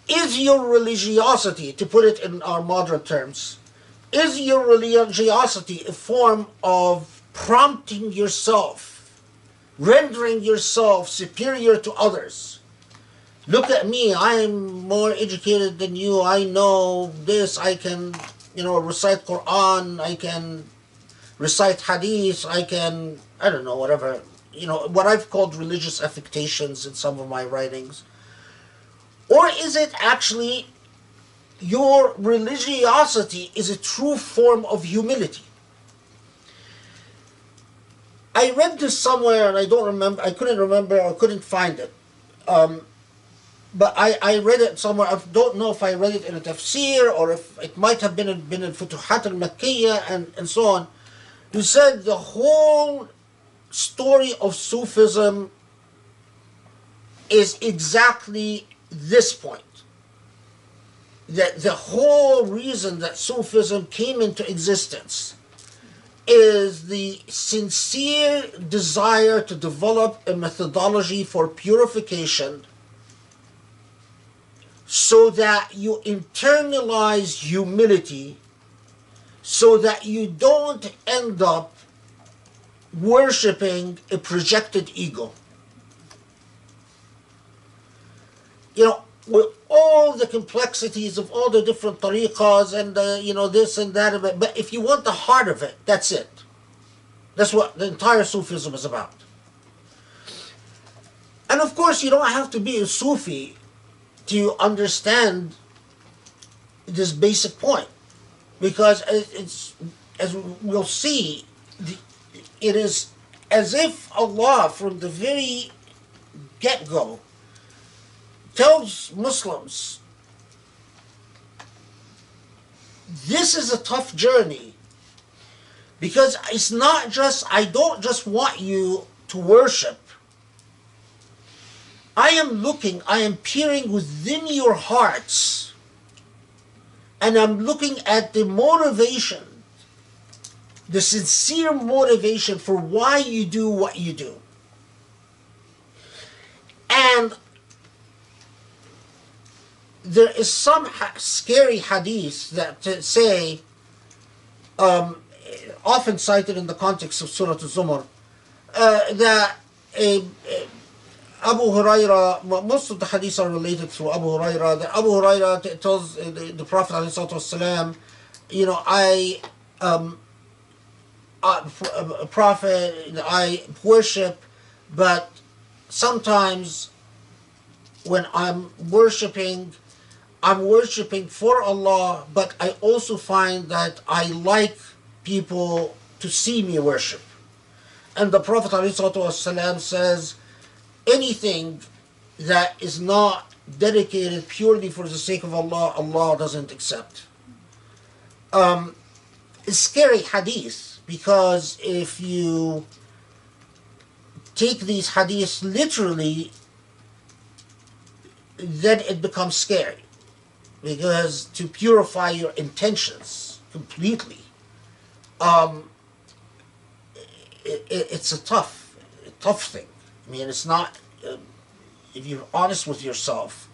Speaker 2: Is your religiosity, to put it in our modern terms, is your religiosity a form of prompting yourself, rendering yourself superior to others? Look at me, I am more educated than you, I know this, I can, recite Quran, I can recite hadith, I can, I don't know, whatever, what I've called religious affectations in some of my writings? Or is it actually your religiosity is a true form of humility? I read this somewhere and I couldn't remember or couldn't find it. But I read it somewhere. I don't know if I read it in a tafsir or if it might have been in Futuhat al-Makkiyah and so on. Who said the whole story of Sufism is exactly this point. That the whole reason that Sufism came into existence is the sincere desire to develop a methodology for purification so that you internalize humility, so that you don't end up worshipping a projected ego. With all the complexities of all the different tariqas and this and that, but if you want the heart of it, that's it. That's what the entire Sufism is about. And of course, you don't have to be a Sufi to understand this basic point, because it's, as we'll see, it is as if Allah from the very get-go tells Muslims, this is a tough journey, because it's not just, I don't just want you to worship. I am peering within your hearts, and I'm looking at the motivation, the sincere motivation for why you do what you do. And there is some scary hadith that say, often cited in the context of Surah Al-Zumar, that Abu Huraira, most of the hadiths are related through Abu Huraira, that Abu Huraira tells the Prophet ﷺ, Prophet, I worship, but sometimes when I'm worshiping for Allah, but I also find that I like people to see me worship. And the Prophet ﷺ says, anything that is not dedicated purely for the sake of Allah, Allah doesn't accept. It's scary hadith, because if you take these hadiths literally, then it becomes scary. Because to purify your intentions completely, it's a tough thing. I mean, it's not, if you're honest with yourself,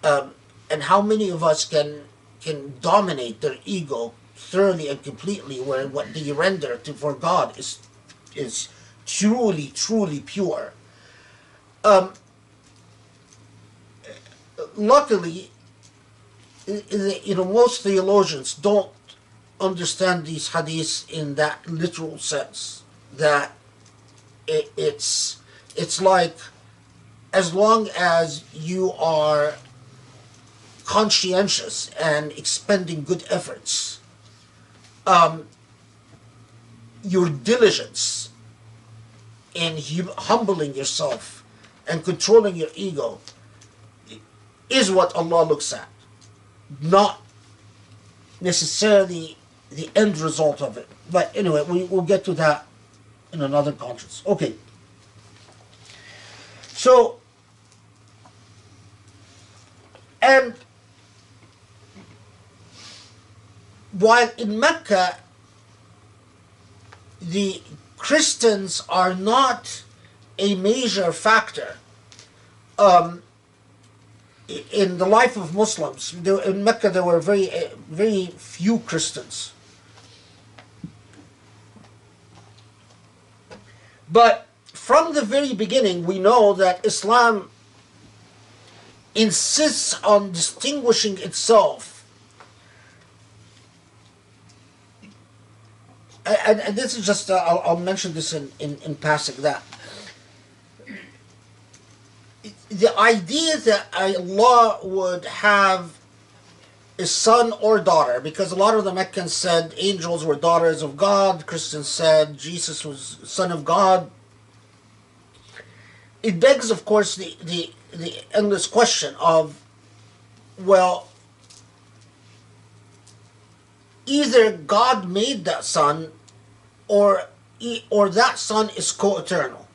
Speaker 2: and how many of us can dominate their ego thoroughly and completely, where what they render for God is truly, truly pure. Luckily, most theologians don't understand these hadiths in that literal sense. That it's like, as long as you are conscientious and expending good efforts, your diligence in humbling yourself and controlling your ego is what Allah looks at, not necessarily the end result of it. But anyway, we'll get to that in another conference. Okay. So, and while in Mecca, the Christians are not a major factor in the life of Muslims. In Mecca, there were very few Christians. But from the very beginning, we know that Islam insists on distinguishing itself. And this is just, I'll mention this in passing, that the idea that Allah would have a son or daughter, because a lot of the Meccans said angels were daughters of God, Christians said Jesus was son of God. It begs, of course, the endless question of, well, either God made that son, or that son is co-eternal.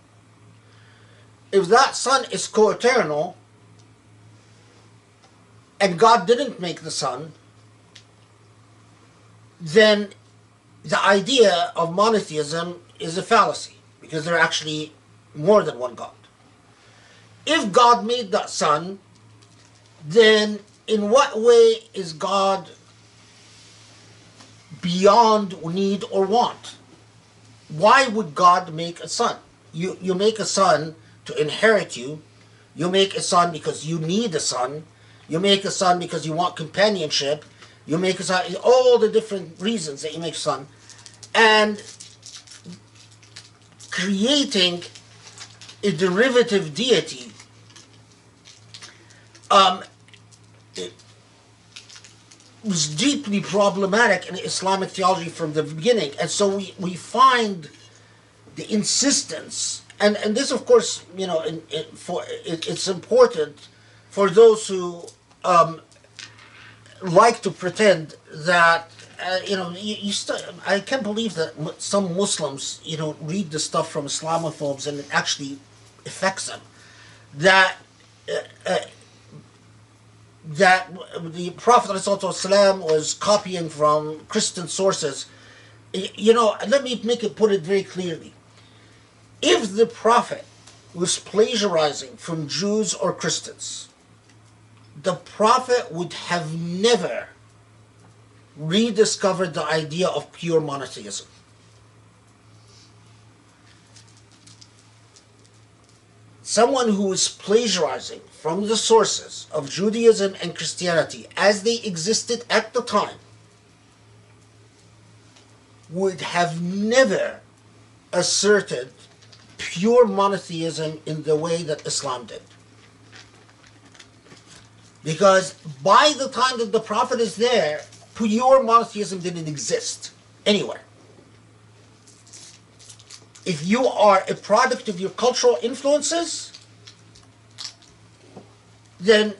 Speaker 2: If that son is co-eternal, and God didn't make the son, then the idea of monotheism is a fallacy, because there are actually more than one God. If God made that son, then in what way is God beyond need or want? Why would God make a son? You make a son to inherit you. You make a son because you need a son. You make a son because you want companionship. You make a son, all the different reasons that you make a son. And creating a derivative deity, it was deeply problematic in Islamic theology from the beginning. And so we find the insistence, and this, of course, you know, it's important for those who like to pretend that, you know, I can't believe that some Muslims, you know, read the stuff from Islamophobes and it actually affects them. That the Prophet ﷺ was copying from Christian sources. You know, let me put it very clearly. If the Prophet was plagiarizing from Jews or Christians, the Prophet would have never rediscovered the idea of pure monotheism. Someone who is plagiarizing from the sources of Judaism and Christianity as they existed at the time would have never asserted pure monotheism in the way that Islam did. Because by the time that the Prophet is there, pure monotheism didn't exist anywhere. If you are a product of your cultural influences, then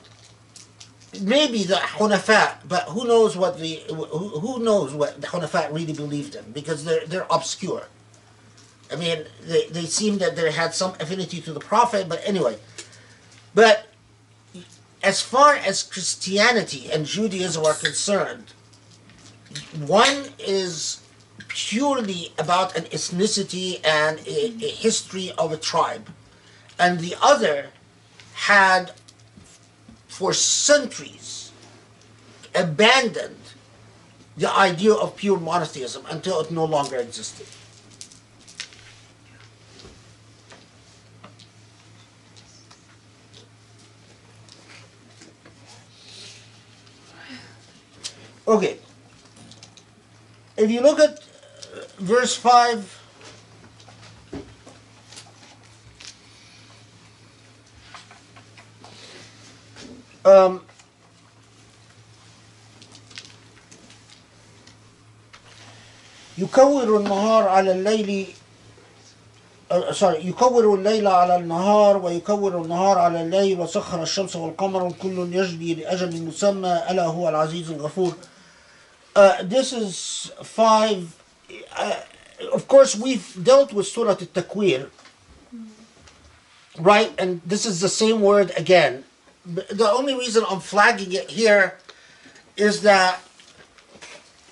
Speaker 2: maybe the Hunafa, but who knows what the Hunafa really believed in, because they're obscure. I mean, they seem that they had some affinity to the Prophet, but anyway. But as far as Christianity and Judaism are concerned, one is purely about an ethnicity and a history of a tribe, and the other had for centuries abandoned the idea of pure monotheism until it no longer existed. Okay. if you look at verse 5, يكور النهار على الليل يكور الليل على النهار ويكور النهار على الليل وسخر الشمس والقمر كل يجري لأجل مسمى ألا هو العزيز الغفور. This is 5. Of course, we've dealt with Surah Al-Takwir, right? And this is the same word again. The only reason I'm flagging it here is that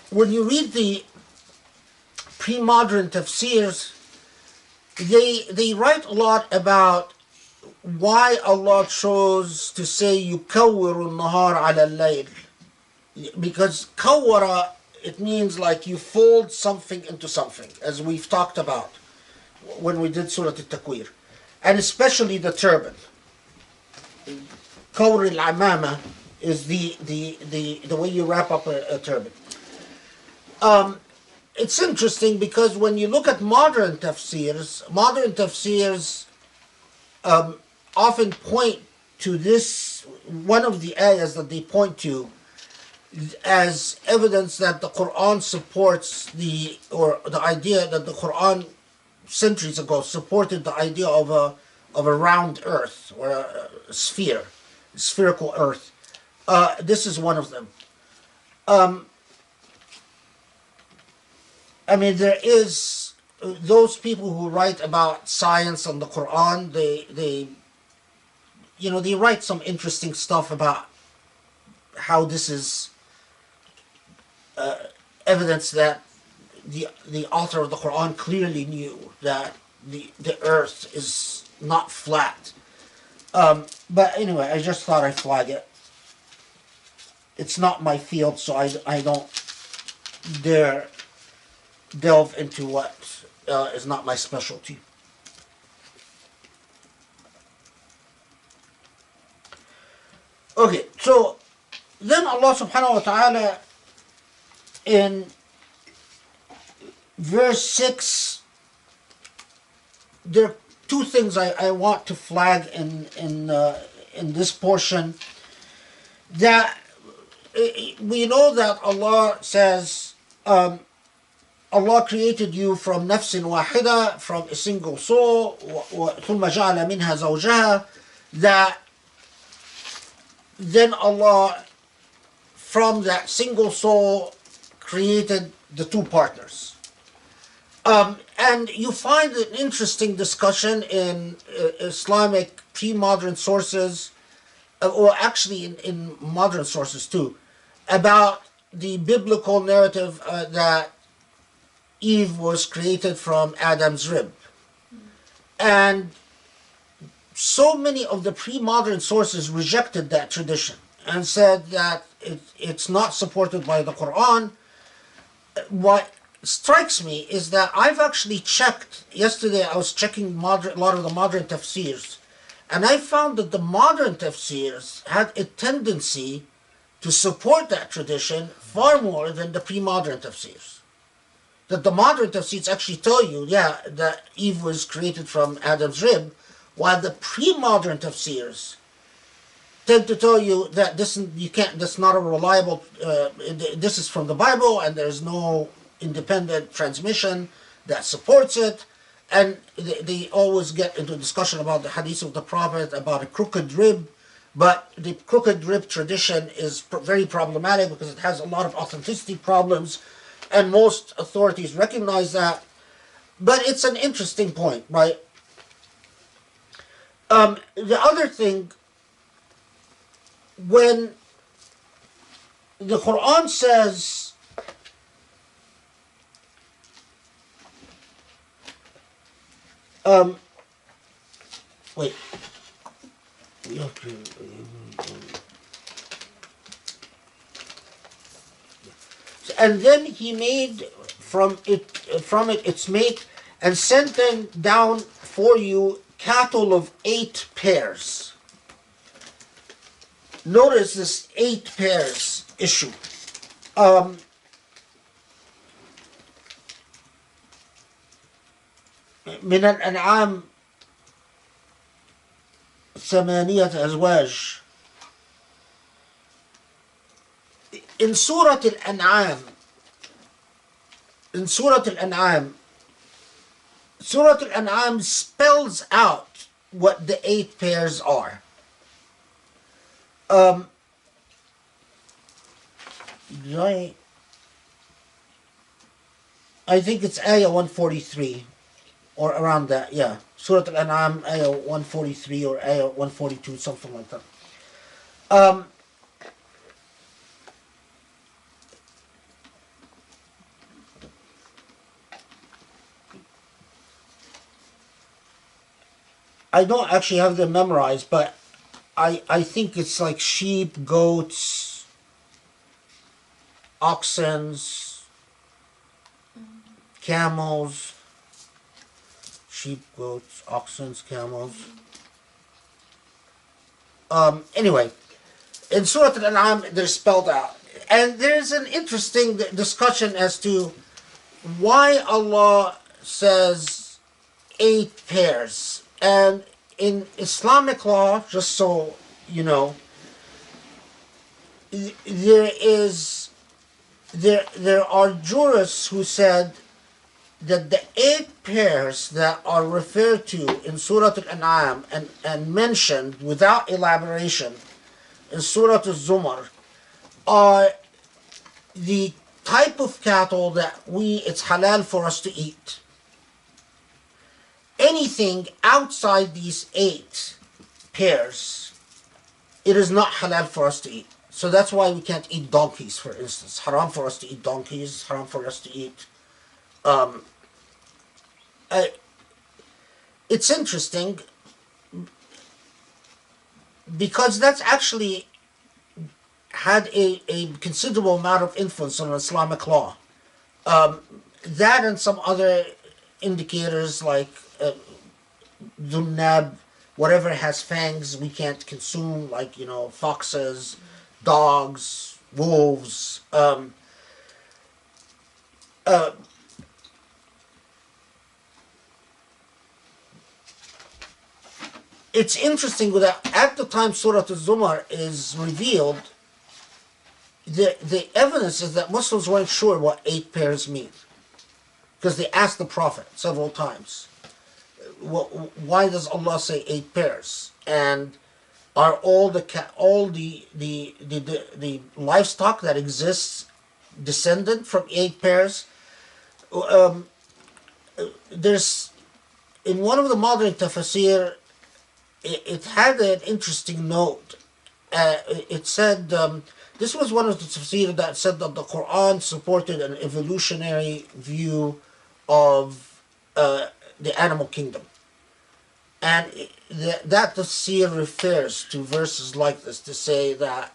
Speaker 2: when you read the pre-modern tafsirs, they write a lot about why Allah chose to say يكور النهار على الليل, because kawara, it means like you fold something into something, as we've talked about when we did Surah Al-Takwir, and especially the turban. Kawr al-amama is the way you wrap up a turban. It's interesting because when you look at modern tafsirs often point to this, one of the ayahs that they point to as evidence that the Quran supports the idea that the Quran centuries ago supported the idea of a round earth or a spherical earth. This is one of them. I mean, there is those people who write about science and the Quran. They write some interesting stuff about how this is evidence that the author of the Quran clearly knew that the earth is not flat. But anyway, I just thought I'd flag it. It's not my field, so I don't dare delve into what is not my specialty. Okay, so then Allah subhanahu wa ta'ala in verse 6, there are two things I want to flag in this portion. That we know that Allah says, Allah created you from nafsin wahida, from a single soul, ثم جعل منها زوجها, that then Allah from that single soul created the two partners. And you find an interesting discussion in Islamic pre-modern sources, or actually in modern sources too, about the biblical narrative that Eve was created from Adam's rib. And so many of the pre-modern sources rejected that tradition and said that it's not supported by the Quran. What strikes me is that I've actually checked, yesterday I was checking a lot of the modern tafsirs, and I found that the modern tafsirs had a tendency to support that tradition far more than the pre-modern tafsirs. That the modern tafsirs actually tell you, that Eve was created from Adam's rib, while the pre-modern tafsirs tend to tell you that that's not a reliable, this is from the Bible and there's no independent transmission that supports it. And they always get into a discussion about the hadith of the Prophet about a crooked rib, but the crooked rib tradition is very problematic because it has a lot of authenticity problems, and most authorities recognize that. But it's an interesting point, right? The other thing, when the Quran says wait, and then he made from it its mate, and sent them down for you cattle of 8 pairs. Notice this 8 pairs issue. من الأنعام ثمانية أزواج. In Surah Al-An'am, Surah Al-An'am spells out what the 8 pairs are. I think it's Ayah 143 or around that, yeah. Surah Al-An'am, Ayah 143 or Ayah 142, something like that. I don't actually have them memorized, but I think it's like sheep, goats, oxens, camels, sheep, goats, oxens, camels. Anyway, in Surah Al-An'am, they're spelled out. And there's an interesting discussion as to why Allah says 8 pairs. And in Islamic law, just so you know, there are jurists who said that the 8 pairs that are referred to in Surah Al-An'am and mentioned without elaboration in Surah Al-Zumar are the type of cattle that it's halal for us to eat. Anything outside these 8 pairs, it is not halal for us to eat. So that's why we can't eat donkeys, for instance. Haram for us to eat donkeys, haram for us to eat. It's interesting because that's actually had a considerable amount of influence on Islamic law. That and some other indicators like Dunnab, whatever has fangs we can't consume, like, foxes, dogs, wolves. It's interesting that at the time Surah Al-Zumar is revealed, the evidence is that Muslims weren't sure what 8 pairs mean. Because they asked the Prophet several times, why does Allah say 8 pairs? And are all the livestock that exists descendant from 8 pairs? There's, in one of the modern tafsir, it had an interesting note. It said, this was one of the tafsir that said that the Quran supported an evolutionary view of the animal kingdom. And that tafsir refers to verses like this to say that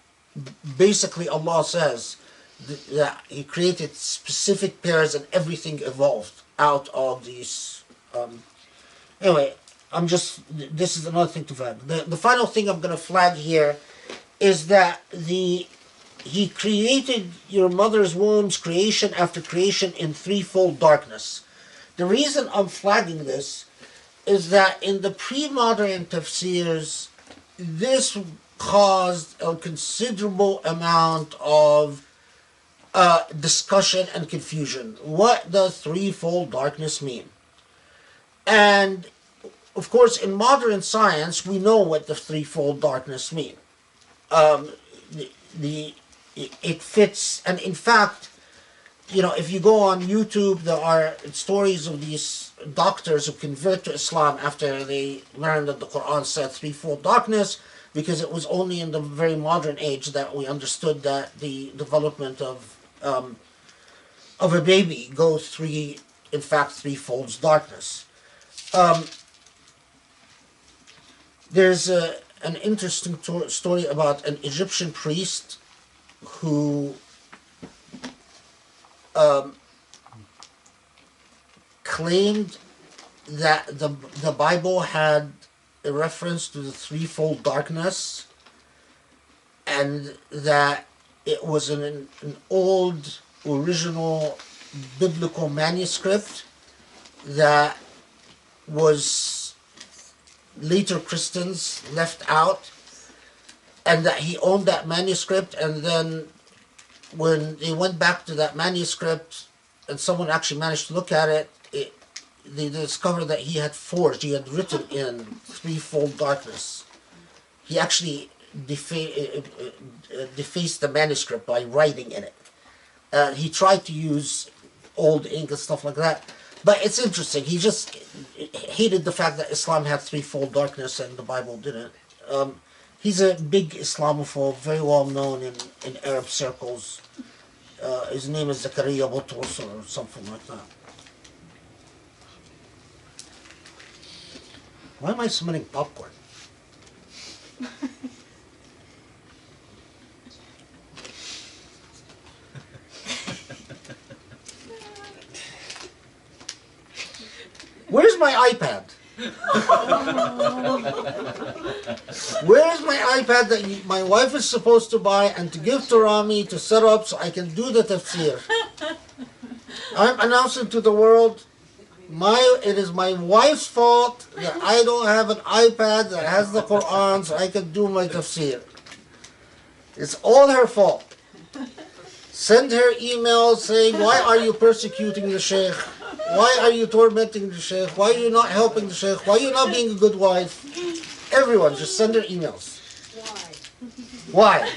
Speaker 2: basically Allah says that He created specific pairs and everything evolved out of these. Anyway, this is another thing to flag. The final thing I'm going to flag here is that He created your mother's womb's creation after creation in threefold darkness. The reason I'm flagging this is that in the pre-modern tafsirs, this caused a considerable amount of discussion and confusion. What does threefold darkness mean? And of course, in modern science, we know what the threefold darkness mean. It fits, and in fact, if you go on YouTube, there are stories of these doctors who convert to Islam after they learned that the Quran said threefold darkness, because it was only in the very modern age that we understood that the development of a baby goes threefold darkness. There's an interesting story about an Egyptian priest who claimed that the Bible had a reference to the threefold darkness, and that it was an old original biblical manuscript that was later Christians left out, and that he owned that manuscript, and then when they went back to that manuscript and someone actually managed to look at it, they discovered that he had written in threefold darkness. He actually defaced the manuscript by writing in it. He tried to use old ink and stuff like that. But it's interesting. He just hated the fact that Islam had threefold darkness and the Bible didn't. He's a big Islamophobe, very well known in Arab circles. His name is Zakaria Butros or something like that. Why am I smelling popcorn? Where's my iPad? Where's my iPad that my wife is supposed to buy and to give to Rami to set up so I can do the tafsir? I'm announcing to the world, it is my wife's fault that I don't have an iPad that has the Quran so I can do my tafsir. It's all her fault. Send her emails saying, why are you persecuting the Sheikh? Why are you tormenting the Sheikh? Why are you not helping the Sheikh? Why are you not being a good wife? Everyone, just send her emails. Why?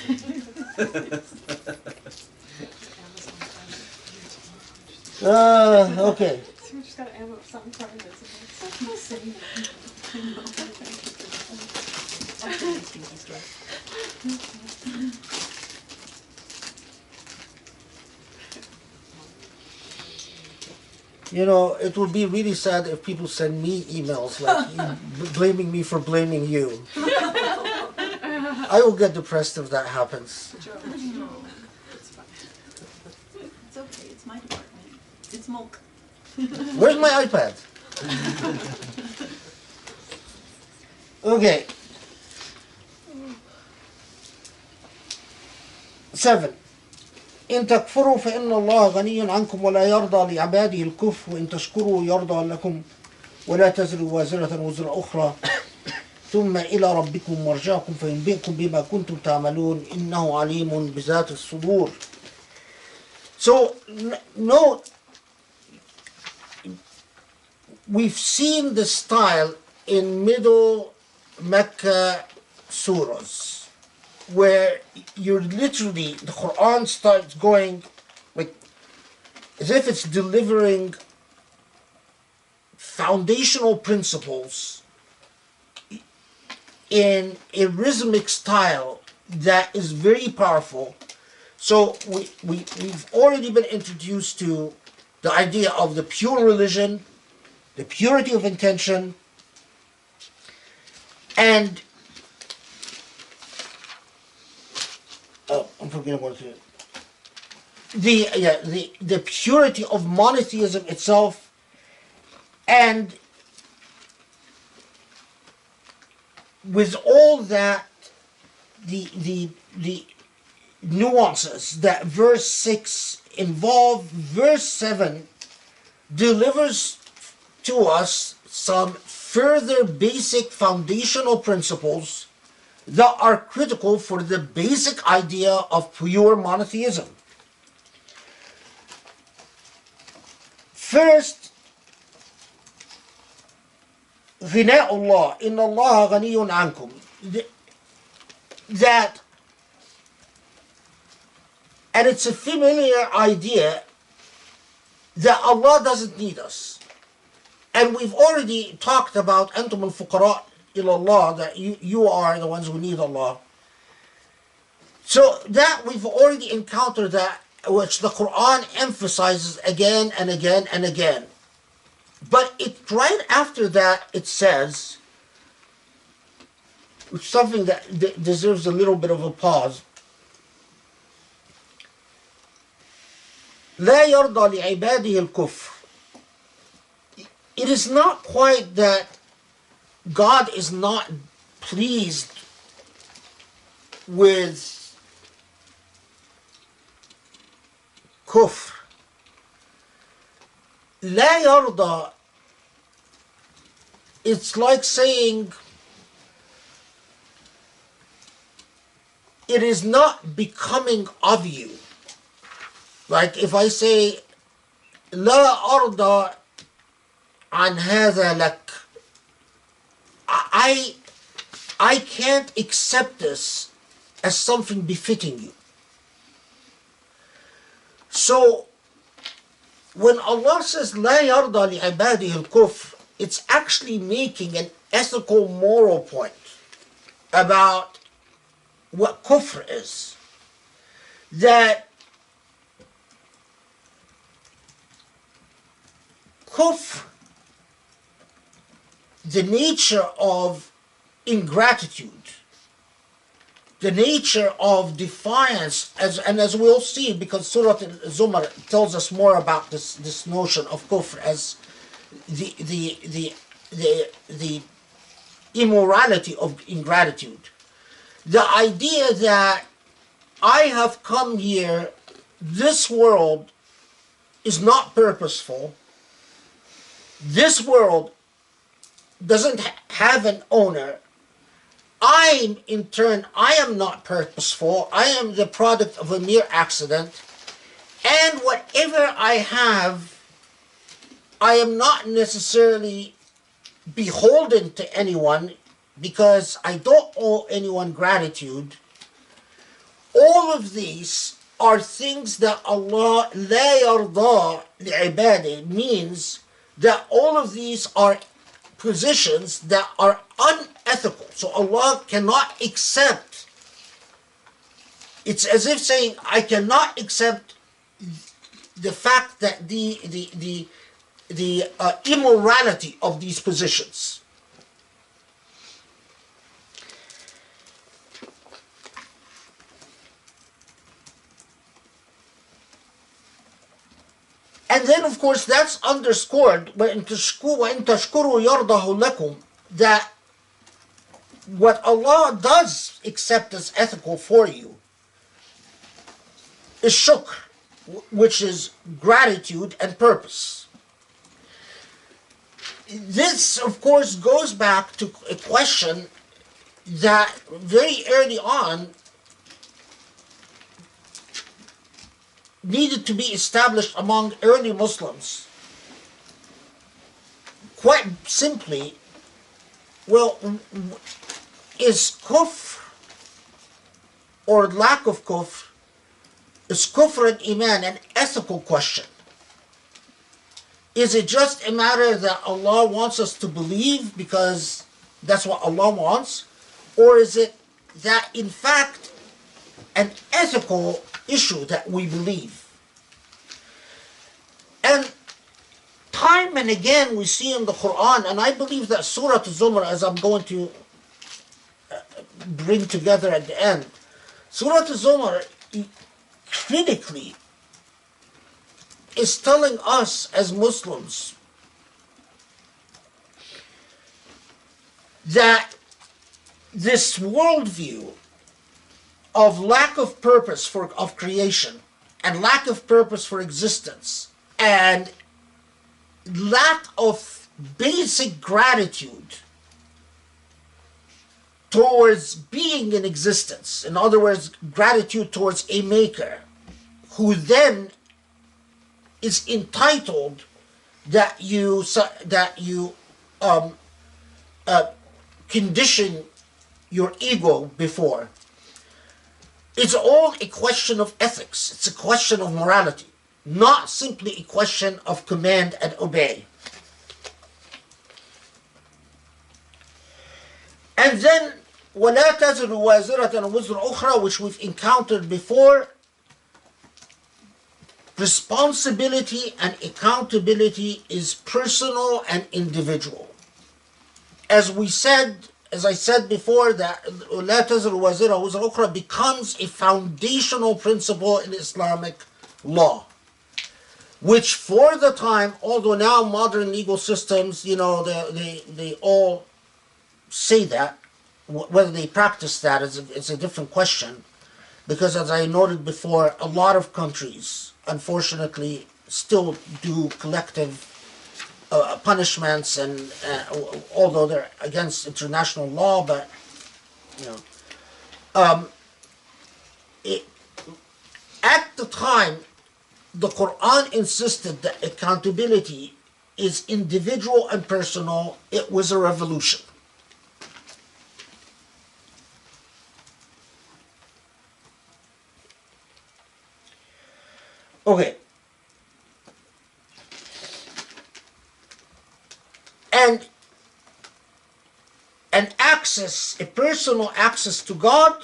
Speaker 2: Okay.
Speaker 3: We just got to amp up something private.
Speaker 2: You know, it would be really sad if people send me emails like blaming me for blaming you. I will get depressed if that happens.
Speaker 1: It's okay, it's my department. It's Mulk.
Speaker 2: Where's my iPad? Okay. 7. إن تكفروا فإن الله غني عنكم ولا يرضى لعباده الكفر وإن تشكروا يرضى لكم ولا تزر وازرة وزر أخرى ثم إلى ربكم مرجعكم فينبئكم بما كنتم تعملون إنه عليم بذات الصدور. So note, we've seen the style in middle Mecca surahs, where you're literally, the Quran starts going like as if it's delivering foundational principles in a rhythmic style that is very powerful. So we've already been introduced to the idea of the pure religion, the purity of intention, and I'm forgetting what it is. The purity of monotheism itself, and with all that, the nuances that verse 6 involve, verse 7 delivers to us some further basic foundational principles that are critical for the basic idea of pure monotheism. First, غناء الله إن الله غني عنكم, that, and it's a familiar idea that Allah doesn't need us. And we've already talked about أنتم الفقراء إلى الله, that you are the ones who need Allah. So that we've already encountered that, which the Quran emphasizes again and again and again. But right after that it says, which is something that deserves a little bit of a pause. لا يرضى لعباده الكفر. It is not quite that God is not pleased with kufr. لا يرضى it's like saying it is not becoming of you. Like if I say, لا أرضى عن هذا لك, I can't accept this as something befitting you. So when Allah says لا يرضى لعباده الكفر, it's actually making an ethical moral point about what kufr is. That kufr, the nature of ingratitude, the nature of defiance, as we'll see, because Surah Al-Zumar tells us more about this notion of kufr as the immorality of ingratitude. The idea that I have come here, this world is not purposeful, this world doesn't have an owner, in turn, I am not purposeful, I am the product of a mere accident, and whatever I have, I am not necessarily beholden to anyone because I don't owe anyone gratitude. All of these are things that Allah لا يرضى لعباده means that all of these are positions that are unethical. So Allah cannot accept. It's as if saying, I cannot accept the fact that the immorality of these positions. And then, of course, that's underscored وَإِن تَشْكُرُوا يَرْضَهُ لَكُمْ, that what Allah does accept as ethical for you is shukr, which is gratitude and purpose. This, of course, goes back to a question that very early on needed to be established among early Muslims. Quite simply, well, is kufr or lack of kufr, is kufr and iman an ethical question? Is it just a matter that Allah wants us to believe because that's what Allah wants? Or is it that in fact an ethical issue that we believe? And time and again we see in the Quran, and I believe that Surah Al-Zumar, as I'm going to bring together at the end, Surah Al-Zumar critically is telling us as Muslims that this worldview of lack of purpose of creation and lack of purpose for existence and lack of basic gratitude towards being in existence, in other words, gratitude towards a maker who then is entitled that you condition your ego before. It's all a question of ethics. It's a question of morality, not simply a question of command and obey. And then وَلَا تَزِرُ وَازِرَةً وِزْرَ أُخْرَى, which we've encountered before. Responsibility and accountability is personal and individual. As I said before, that لا تزر وازرة وزر أخرى becomes a foundational principle in Islamic law, which for the time, although now modern legal systems, they all say that, whether they practice that is a different question, because as I noted before, a lot of countries unfortunately still do collective punishments, and although they're against international law, but you know, at the time, the Quran insisted that accountability is individual and personal. It was a revolution. Okay. And an access, a personal access to God,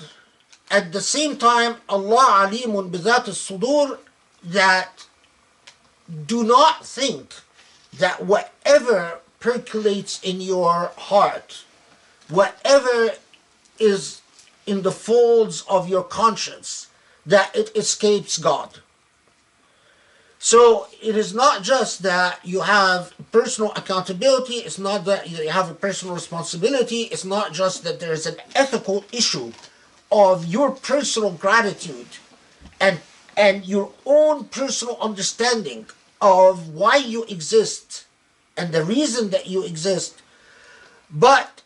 Speaker 2: at the same time, Allah alimun bidat al-sudur, that do not think that whatever percolates in your heart, whatever is in the folds of your conscience, that it escapes God. So it is not just that you have personal accountability, it's not that you have a personal responsibility, it's not just that there is an ethical issue of your personal gratitude and your own personal understanding of why you exist and the reason that you exist, but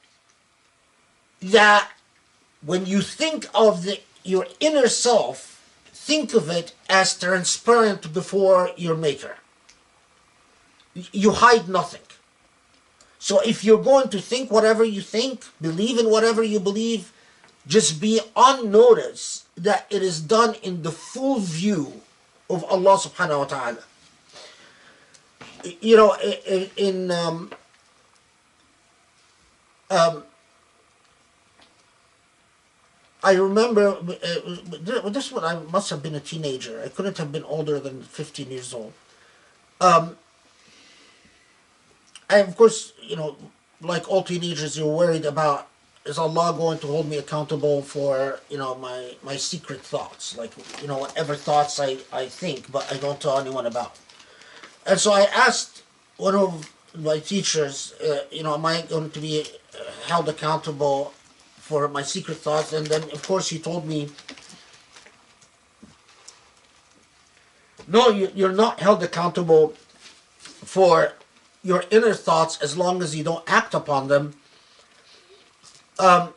Speaker 2: that when you think of your inner self, think of it as transparent before your maker. You hide nothing. So if you're going to think whatever you think, believe in whatever you believe, just be on notice that it is done in the full view of Allah subhanahu wa ta'ala. You know, I remember, this one, I must have been a teenager. I couldn't have been older than 15 years old. I, of course, you know, like all teenagers, you're worried about, is Allah going to hold me accountable for, you know, my secret thoughts? Like, you know, whatever thoughts I think, but I don't tell anyone about. And so I asked one of my teachers, you know, am I going to be held accountable for my secret thoughts? And then, of course, he told me, no, you're not held accountable for your inner thoughts as long as you don't act upon them. But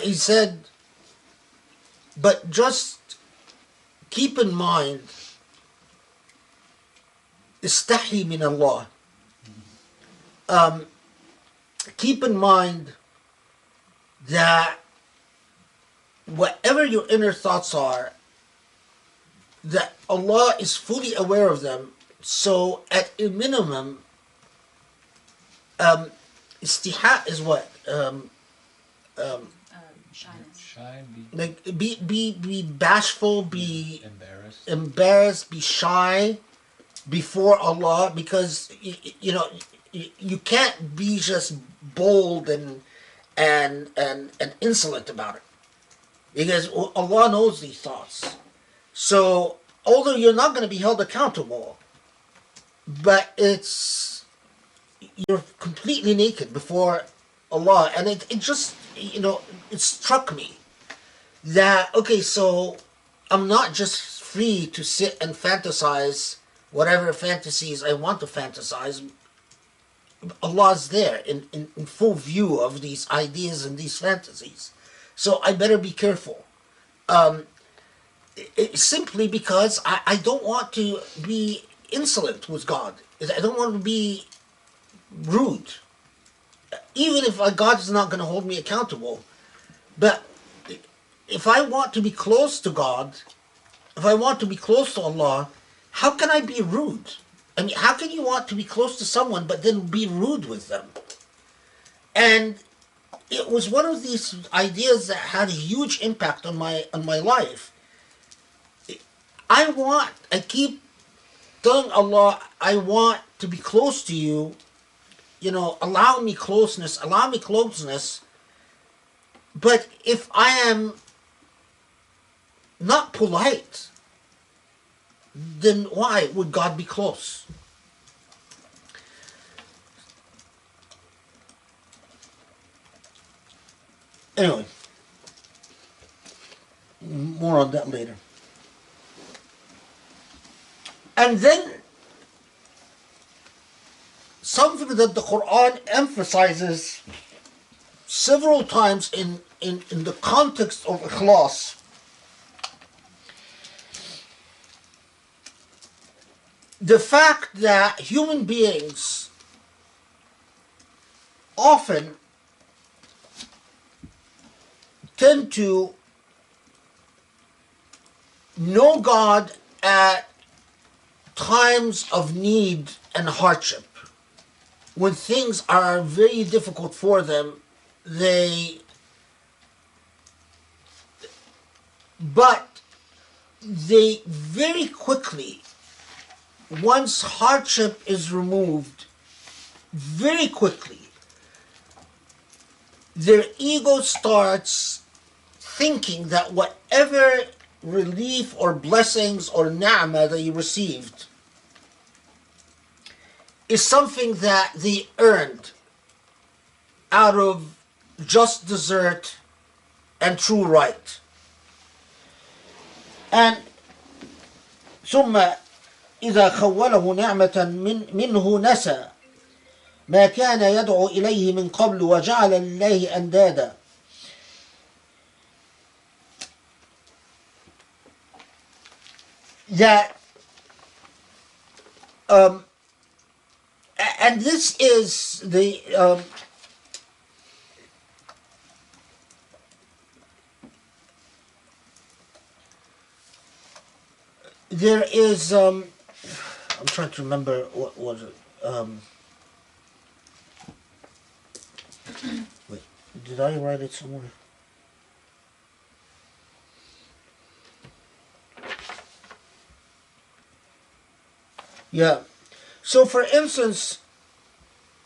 Speaker 2: he said, but just keep in mind, istahi min Allah. Keep in mind that whatever your inner thoughts are, that Allah is fully aware of them. So at a minimum, istiha is what?
Speaker 4: Shy,
Speaker 2: Like be bashful, be
Speaker 4: embarrassed.
Speaker 2: embarrassed, be shy before Allah, because you know you can't be just bold and insolent about it, because Allah knows these thoughts. So although you're not going to be held accountable, but you're completely naked before Allah. And it just, you know, it struck me that, okay, so I'm not just free to sit and fantasize whatever fantasies I want to fantasize. Allah's there in full view of these ideas and these fantasies. So I better be careful. Simply because I don't want to be insolent with God. I don't want to be rude. Even if God is not going to hold me accountable. But if I want to be close to God, if I want to be close to Allah, how can I be rude? I mean, how can you want to be close to someone but then be rude with them? And it was one of these ideas that had a huge impact on my life. I keep telling Allah, I want to be close to you. You know, allow me closeness. But if I am not polite, then why would God be close? Anyway, more on that later. And then something that the Quran emphasizes several times in the context of ikhlas. The fact that human beings often tend to know God at times of need and hardship. When things are very difficult for them, but they very quickly, once hardship is removed, very quickly, their ego starts thinking that whatever relief or blessings or ni'mah that you received is something that they earned out of just desert and true right. And ثم إذا خوله نعمة منه نسى ما كان يدعو إليه من قبل وجعل لله أندادا. That and this is the there is I'm trying to remember what was it. Wait, did I write it somewhere? Yeah. So, for instance,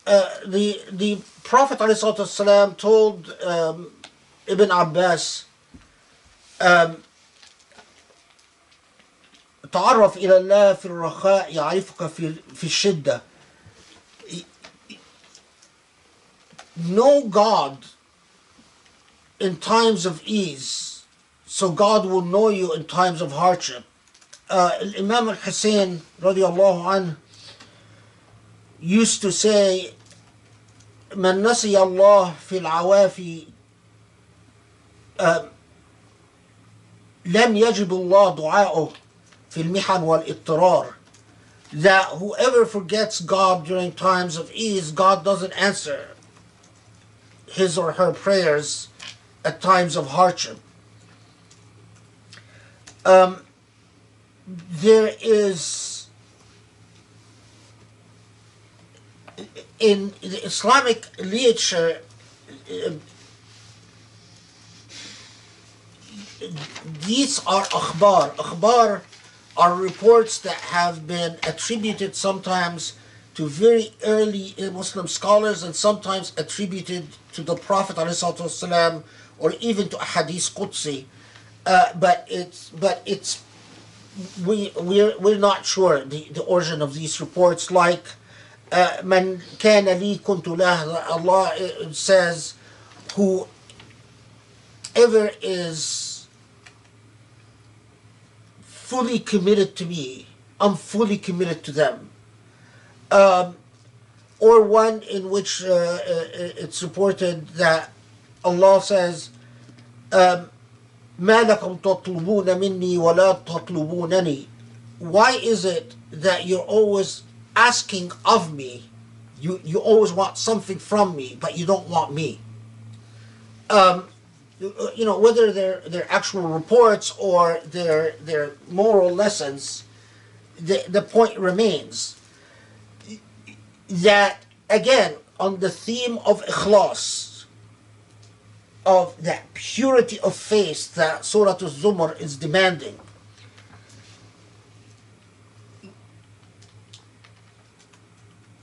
Speaker 2: the Prophet ﷺ told Ibn Abbas, تعرف إلى الله في الرخاء يعرفك في الشدة. Know God in times of ease, so God will know you in times of hardship. Imam al-Hussein radiallahu anhu used to say, من نسي الله في العوافي لم يجب الله دعاءه في المحن والاضطرار. That whoever forgets God during times of ease, God doesn't answer his or her prayers at times of hardship. There is, in the Islamic literature, these are akhbar. Akhbar are reports that have been attributed sometimes to very early Muslim scholars and sometimes attributed to the Prophet ﷺ or even to a hadith Qudsi. But we're not sure the origin of these reports. Like من كان لي كنت له, Allah says, whoever is fully committed to me, I'm fully committed to them. Or one in which it's reported that Allah says, ما لكم تطلبون مني ولا تطلبونني. Why is it that you're always asking of me? You always want something from me, but you don't want me. Whether they're actual reports or they're moral lessons, the point remains that, again, on the theme of ikhlas, of that purity of faith that Surah Al-Zumar is demanding,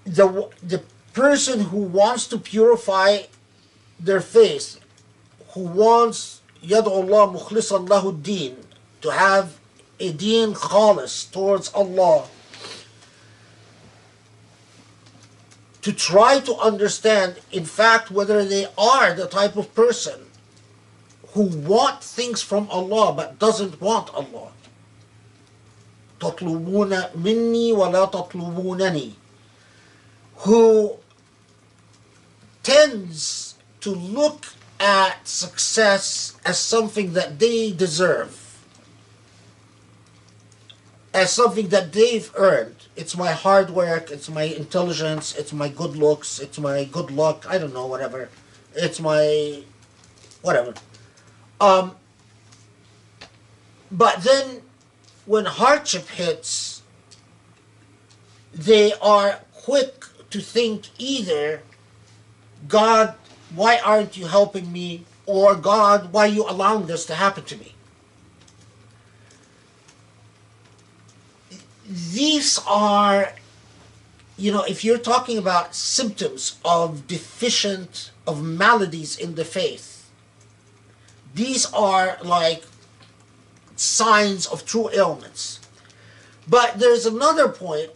Speaker 2: the person who wants to purify their faith, who wants يدعو الله مخلصا له الدين, to have a deen khalis towards Allah, to try to understand, in fact, whether they are the type of person who want things from Allah but doesn't want Allah. تطلبون مني ولا تطلبونني. who tends to look at success as something that they deserve, as something that they've earned. It's my hard work, it's my intelligence, it's my good looks, it's my good luck, I don't know, whatever. It's my whatever. But then when hardship hits, they are quick to think either, God, why aren't you helping me? Or God, why are you allowing this to happen to me? These are, if you're talking about symptoms of maladies in the faith, these are like signs of true ailments. But there's another point,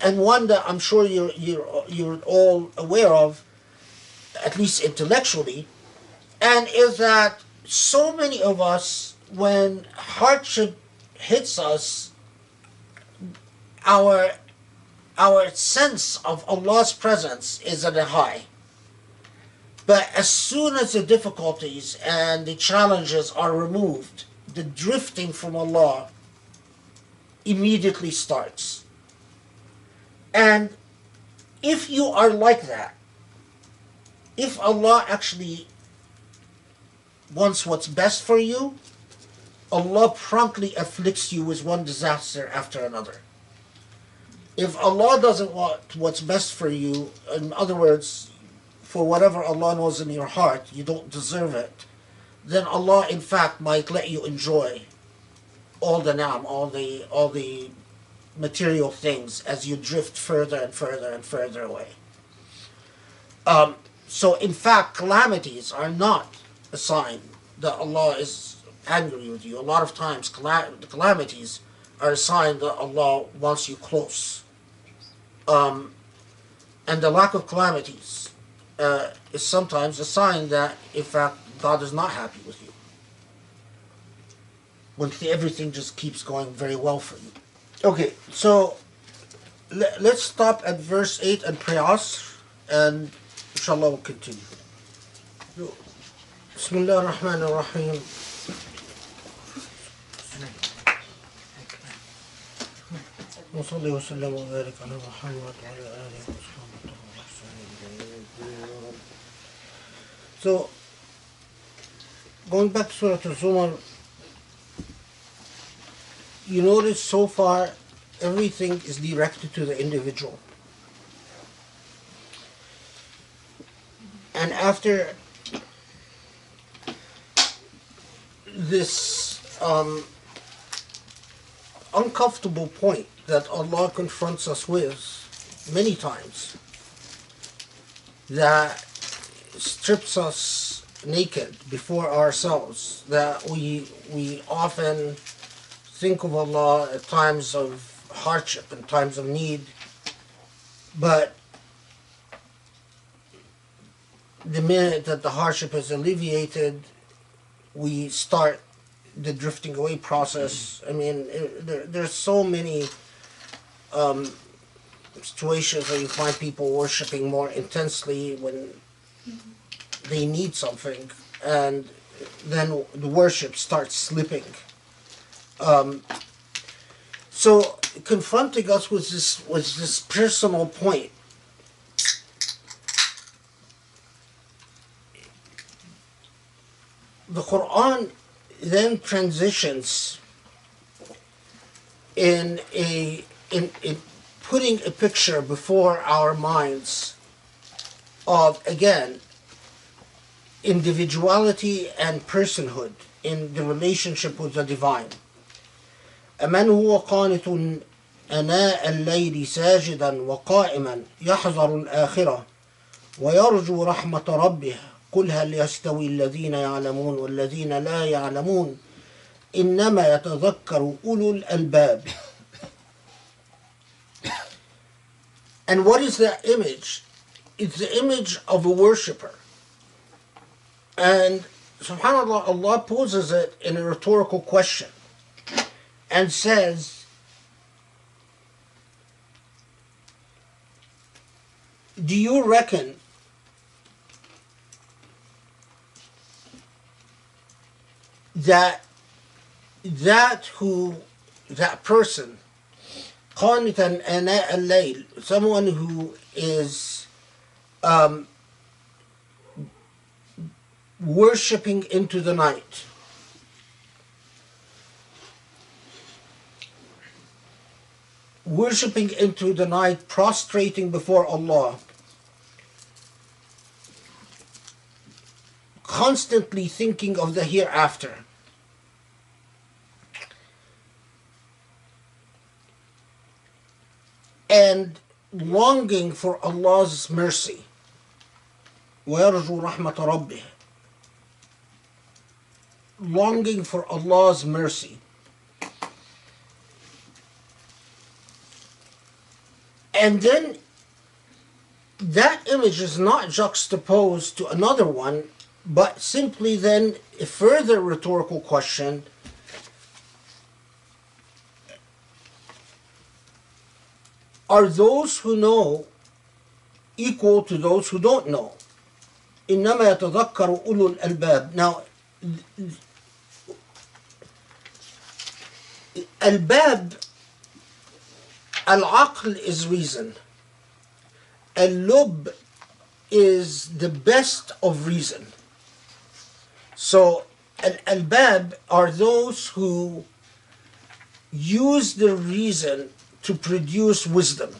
Speaker 2: and one that I'm sure you're all aware of, at least intellectually, and is that so many of us, when hardship hits us, our sense of Allah's presence is at a high. But as soon as the difficulties and the challenges are removed, the drifting from Allah immediately starts. And if you are like that, if Allah actually wants what's best for you, Allah promptly afflicts you with one disaster after another. If Allah doesn't want what's best for you, in other words, for whatever Allah knows in your heart, you don't deserve it, then Allah in fact might let you enjoy all the ni'am, all the material things as you drift further and further and further away. So in fact, calamities are not a sign that Allah is angry with you. A lot of times the calamities are a sign that Allah wants you close. And the lack of calamities is sometimes a sign that in fact God is not happy with you, when everything just keeps going very well for you. Okay, so let's stop at verse 8 and pray Asr, and inshallah we'll continue. Bismillah ar-Rahman ar-Rahim. وصلي وسلم وبارك على محمد وعلى آله وصحبه وسلم. So, going back to Surah Al-Zumar, you notice so far everything is directed to the individual. And after this uncomfortable point that Allah confronts us with many times, that strips us naked before ourselves, that we often think of Allah at times of hardship and times of need, but the minute that the hardship is alleviated, we start the drifting away process. I mean, there's so many situations where you find people worshiping more intensely when they need something, and then the worship starts slipping. So confronting us with this personal point, the Quran then transitions in putting a picture before our minds of, again, individuality and personhood in the relationship with the divine. أَمَنْ هُوَ قَانِتٌ أَنَاءَ اللَّيْلِ سَاجِدًا وَقَائِمًا يَحْذَرُ الْآخِرَةَ وَيَرْجُو رَحْمَةَ رَبِّهِ قُلْ هَلْ يَسْتَوِي الَّذِينَ يَعْلَمُونَ وَالَّذِينَ لَا يَعْلَمُونَ إِنَّمَا يَتَذَكَّرُ أُولُو الْأَلْبَابِ. And what is that image? It's the image of a worshipper. And subhanAllah, Allah poses it in a rhetorical question and says, do you reckon that that person, قانتا آناء الليل, someone who is worshipping into the night, prostrating before Allah, constantly thinking of the hereafter, and longing for Allah's mercy, وَيَرْجُو رَحْمَةَ رَبِّهِ, longing for Allah's mercy, and then that image is not juxtaposed to another one, but simply then a further rhetorical question: are those who know equal to those who don't know? إنما يتذكر أولو الألباب. Now, الباب, al-aql is reason. Al-lub is the best of reason. So, al-albab are those who use the reason to produce wisdom.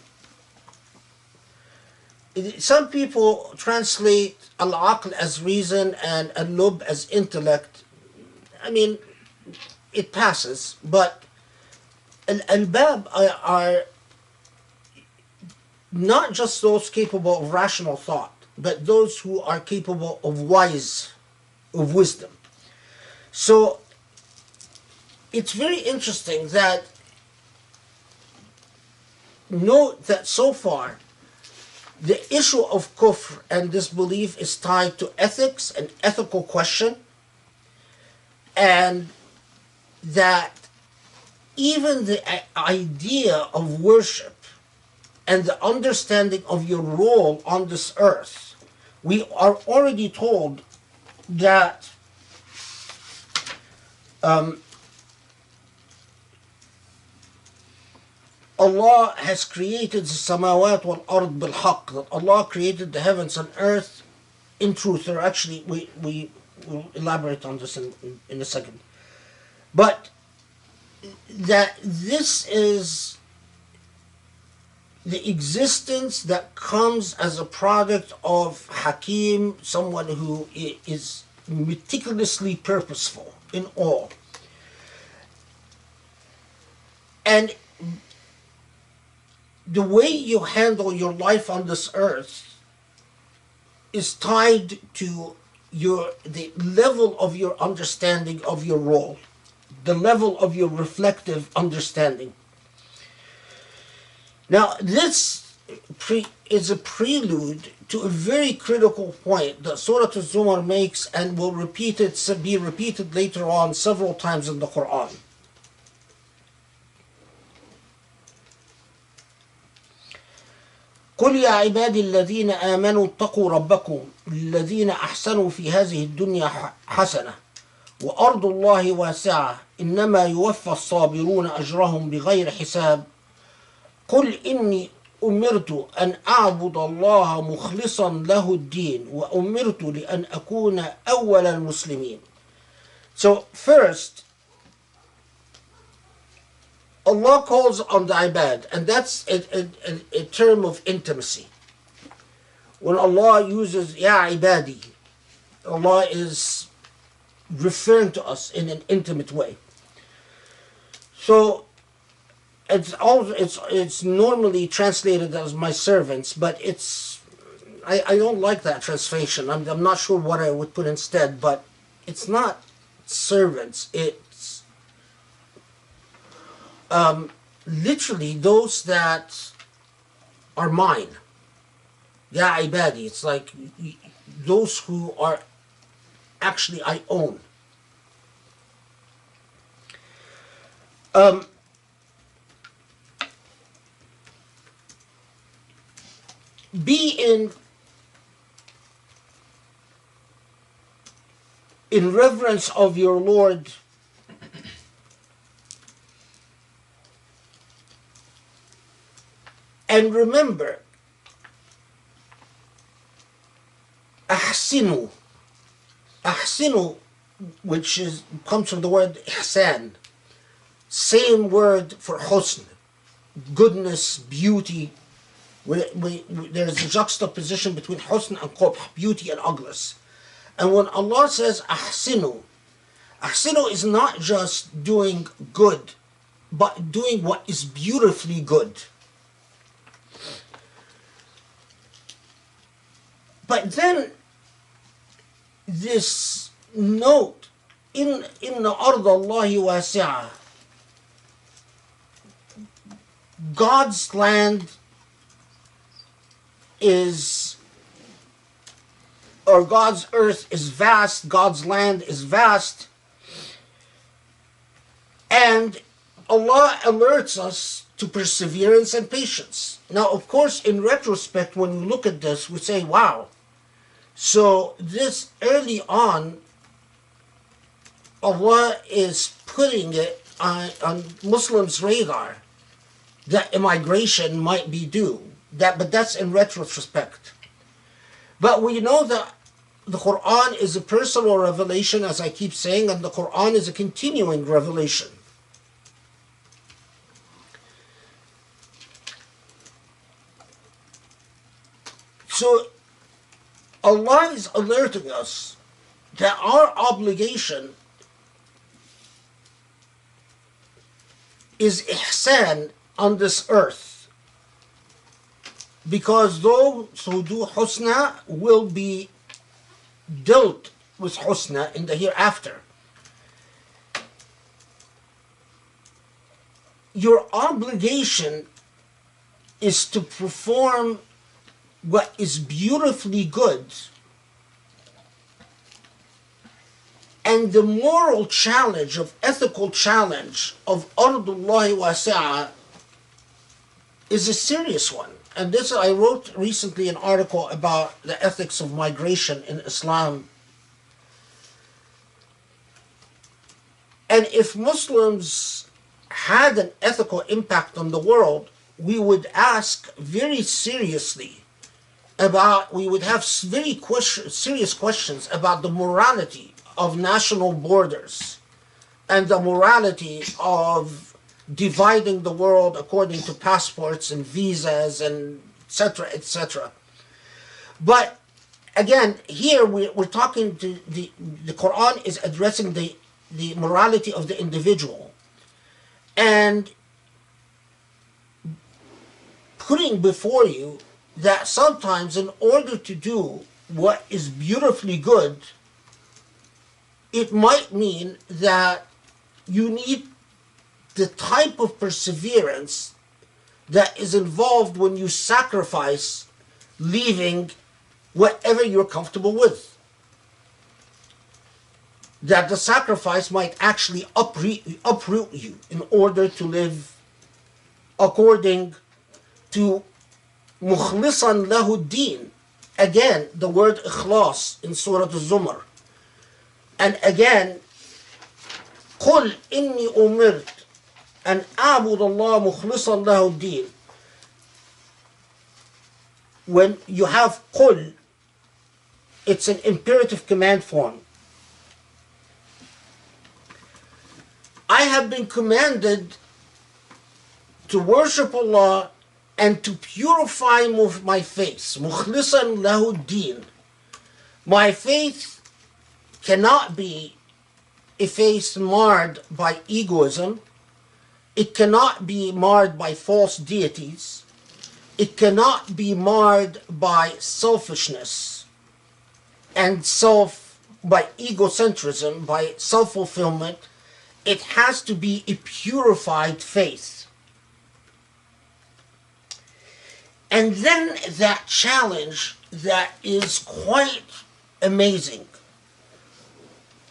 Speaker 2: Some people translate al-aql as reason and al-lub as intellect. I mean, it passes, but al-albab are not just those capable of rational thought, but those who are capable of wisdom. So it's very interesting that note that so far the issue of kufr and disbelief is tied to ethics, an ethical question, and that even the idea of worship and the understanding of your role on this earth, we are already told that Allah has created the samawat wal ard bil haqq, that Allah created the heavens and earth in truth. Or actually, we will elaborate on this in a second. But that this is the existence that comes as a product of Hakim, someone who is meticulously purposeful in all. And the way you handle your life on this earth is tied to the level of your understanding of your role, the level of your reflective understanding. Now, this is a prelude to a very critical point that Surah Al-Zumar makes, and will be repeated later on several times in the Quran. قل يا عبادي الذين آمنوا اتقوا ربكم الذين أحسنوا في هذه الدنيا حسنة وأرض الله واسعة إنما يوفى الصابرون أجرهم بغير حساب قل إني أمرت أن أعبد الله مخلصا له الدين وأمرت لأن أكون أول المسلمين. So first, Allah calls on the ibad, and that's a term of intimacy. When Allah uses Ya ibadi, Allah is referring to us in an intimate way. So it's normally translated as my servants, but I don't like that translation. I'm not sure what I would put instead, but it's not servants. It's literally those that are mine. Ya ibadi. It's like those who are actually I own. be in reverence of your Lord, and remember, ahsinu, ahsinu, which comes from the word ihsan, same word for husn, goodness, beauty. There's a juxtaposition between husn and qubh, beauty and ugliness. And when Allah says ahsinu, ahsinu is not just doing good, but doing what is beautifully good. But then this note, in ard Allahi wasi'ah, God's land is, or God's earth is vast, God's land is vast, and Allah alerts us to perseverance and patience. Now, of course, in retrospect, when we look at this, we say, wow, so this early on, Allah is putting it on Muslims' radar that immigration might be due. But that's in retrospect. But we know that the Quran is a personal revelation, as I keep saying, and the Quran is a continuing revelation. So Allah is alerting us that our obligation is ihsan on this earth, because those who do husna will be dealt with husna in the hereafter. Your obligation is to perform what is beautifully good, and the moral challenge, of ethical challenge of Ardullahi Wasi'ah is a serious one. And this, I wrote recently an article about the ethics of migration in Islam. And if Muslims had an ethical impact on the world, we would ask very seriously about, we would have very serious questions about the morality of national borders and the morality of dividing the world according to passports and visas and etc., etc. But again, here we're talking to the Quran is addressing the morality of the individual and putting before you that sometimes in order to do what is beautifully good, it might mean that you need the type of perseverance that is involved when you sacrifice leaving whatever you're comfortable with. That the sacrifice might actually uproot you in order to live according to mukhlisan lahu din. Again, the word ikhlas in Surah Al-Zumar. And again, قُلْ إِنِّي أُمِرْتُ أَنْ أَعْبُدَ اللَّهَ مُخْلِصًا لَهُ الدِّينَ. When you have قُلْ, it's an imperative command form. I have been commanded to worship Allah and to purify my faith. مُخْلِصًا لَهُ الدِّينَ. My faith cannot be a faith marred by egoism. It cannot be marred by false deities. It cannot be marred by selfishness and by egocentrism, by self-fulfillment. It has to be a purified faith. And then that challenge that is quite amazing.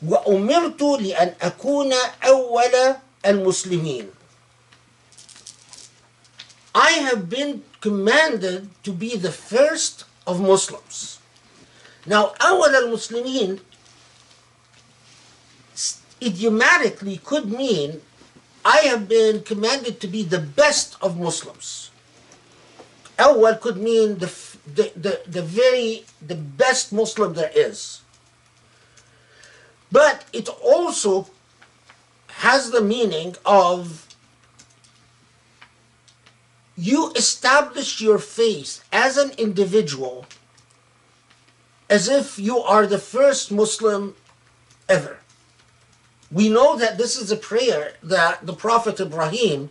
Speaker 2: وَأُمِرْتُ لِأَنْ أَكُونَ أَوَّلَ الْمُسْلِمِينَ. I have been commanded to be the first of Muslims. Now, أول المسلمين idiomatically could mean I have been commanded to be the best of Muslims. أول could mean the best Muslim there is. But it also has the meaning of you establish your faith as an individual as if you are the first Muslim ever. We know that this is a prayer that the Prophet Ibrahim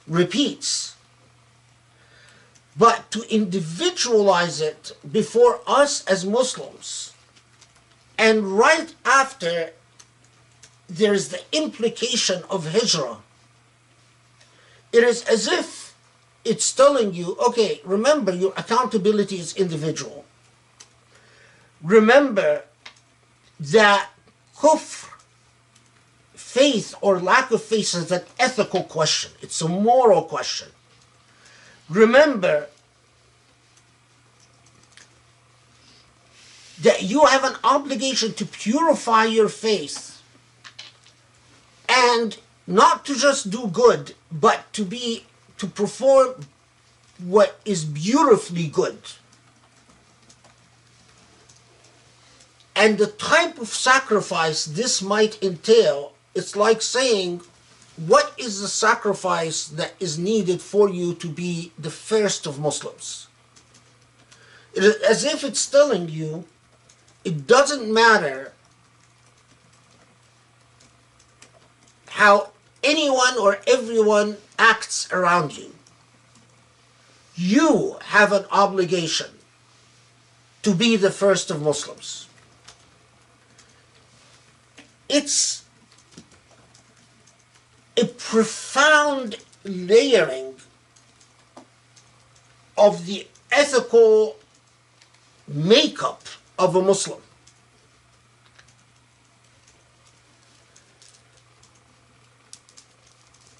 Speaker 2: repeats. But to individualize it before us as Muslims, and right after there's the implication of hijrah, it is as if it's telling you, okay, remember your accountability is individual. Remember that kufr, faith or lack of faith, is an ethical question. It's a moral question. Remember that you have an obligation to purify your faith and not to just do good, but to perform what is beautifully good. And the type of sacrifice this might entail, it's like saying, what is the sacrifice that is needed for you to be the first of Muslims? It is as if it's telling you, it doesn't matter how anyone or everyone acts around you. You have an obligation to be the first of Muslims. It's a profound layering of the ethical makeup of a Muslim.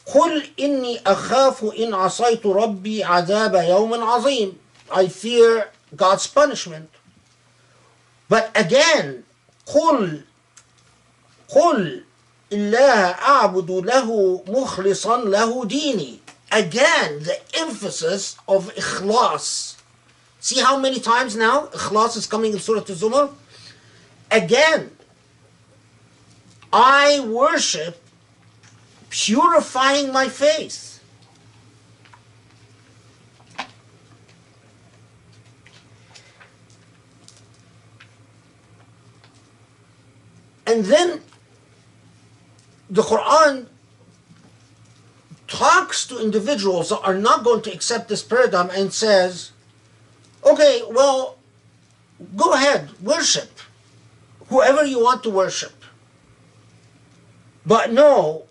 Speaker 2: قُلْ إِنِّي أَخَافُ إِنْ عَصَيْتُ رَبِّي عَذَابَ يَوْمٍ عَظِيمٍ. I fear God's punishment. But again, قُلْ إِلَّهَ أَعْبُدُ لَهُ مُخْلِصًا لَهُ دِينِي. Again, the emphasis of ikhlas. See how many times now ikhlas is coming in Surah Al-Zumar? Again, I worship purifying my faith. And then the Quran talks to individuals that are not going to accept this paradigm and says, okay, well, go ahead, worship whoever you want to worship. But know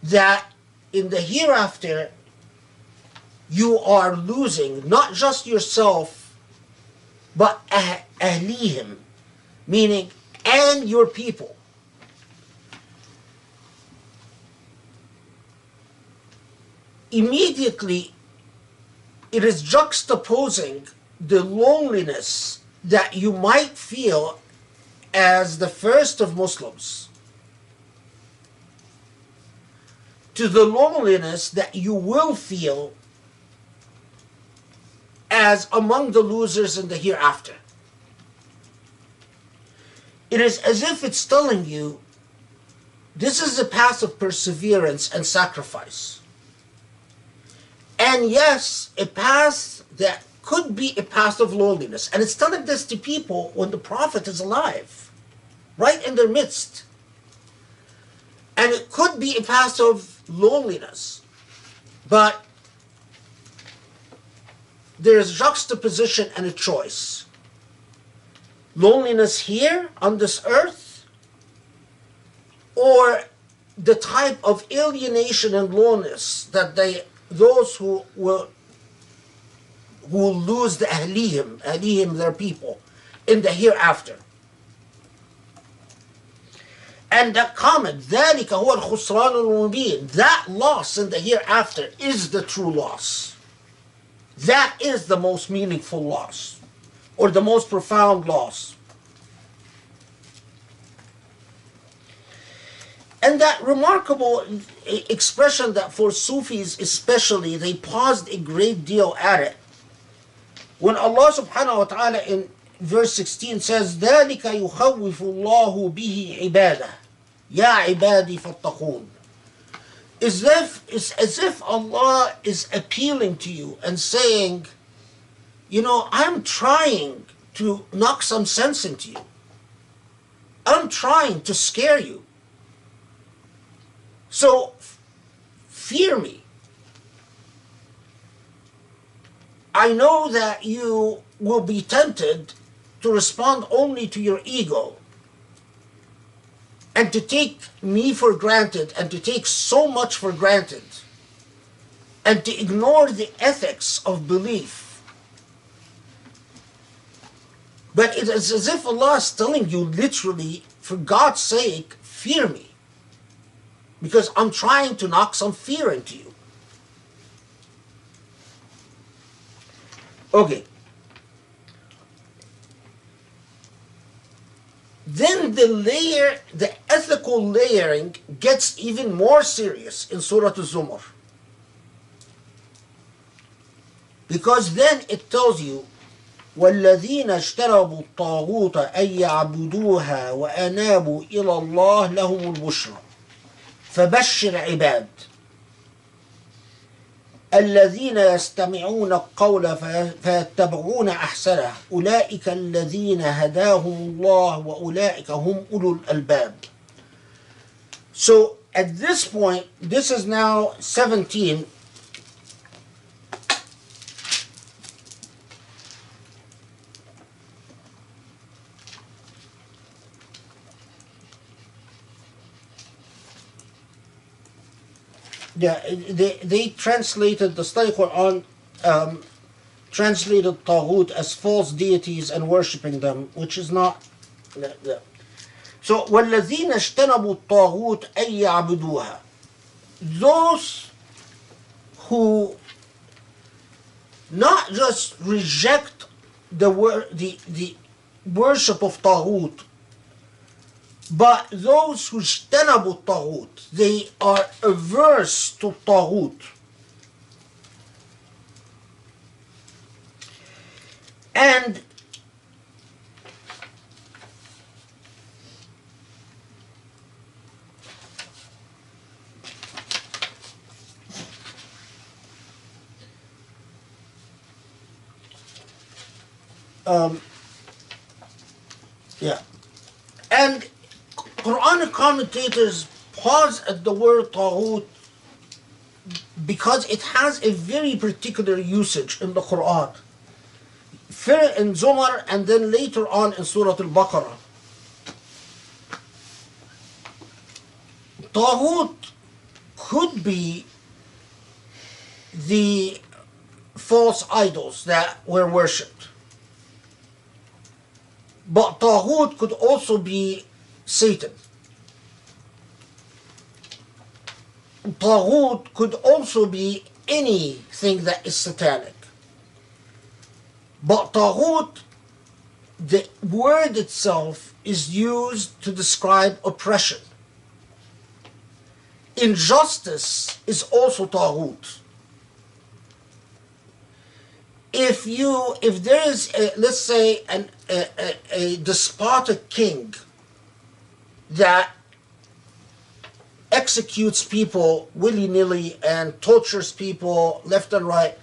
Speaker 2: that in the hereafter, you are losing not just yourself, but ahlihim, meaning, and your people. Immediately, it is juxtaposing the loneliness that you might feel as the first of Muslims to the loneliness that you will feel as among the losers in the hereafter. It is as if it's telling you, this is a path of perseverance and sacrifice. And yes, a path that could be a path of loneliness. And it's telling this to people when the Prophet is alive, right in their midst. And it could be a path of loneliness. But there's juxtaposition and a choice. Loneliness here on this earth, or the type of alienation and loneliness that those who will lose the ahlihim, their people, in the hereafter. And that comment, ذَلِكَ هُوَ الْخُسْرَانُ الْمُبِينُ, that loss in the hereafter is the true loss. That is the most meaningful loss, or the most profound loss. And that remarkable expression that for Sufis especially, they paused a great deal at it. When Allah subhanahu wa ta'ala in verse 16 says, ذَلِكَ يُخَوِّفُ اللَّهُ بِهِ عِبَادَهُ يَا عِبَادِي فَاتَّقُونَ. It's as if Allah is appealing to you and saying, you know, I'm trying to knock some sense into you. I'm trying to scare you. So, fear me. I know that you will be tempted to respond only to your ego and to take me for granted and to take so much for granted and to ignore the ethics of belief. But it is as if Allah is telling you literally, for God's sake, fear me. Because I'm trying to knock some fear into you. Okay. Then the ethical layering gets even more serious in Surah Al-Zumar. Because then it tells you, وَالَّذِينَ اجْتَنَبُوا الطَّاغُوتَ أَن يَعْبُدُوهَا وَأَنَابُوا إِلَى اللَّهِ لَهُمُ الْبُشْرَى فَبَشِّرْ عِبَادِ الذين يستمعون القول فيتبعون أحسنه أولئك الذين هداهم الله وأولئك هم أولو الألباب. So at this point, this is now 17. Yeah, they translated the study Quran, translated Taghut as false deities and worshipping them, which is not. So, وَالَّذِينَ اجْتَنَبُوا الطَّاغُوتَ أَن يَعْبُدُوهَا. Those who not just reject the worship of Taghut, but those who اجتنبوا الطاغوت, they are averse to Taghut. And yeah. And Quranic commentators pause at the word Taghut because it has a very particular usage in the Quran. First in Zumar and then later on in Surah Al-Baqarah. Taghut could be the false idols that were worshipped. But Taghut could also be Satan. Taghut could also be anything that is satanic. But Taghut, the word itself, is used to describe oppression. Injustice is also Taghut. If there is, let's say, a despotic king that executes people willy-nilly and tortures people left and right,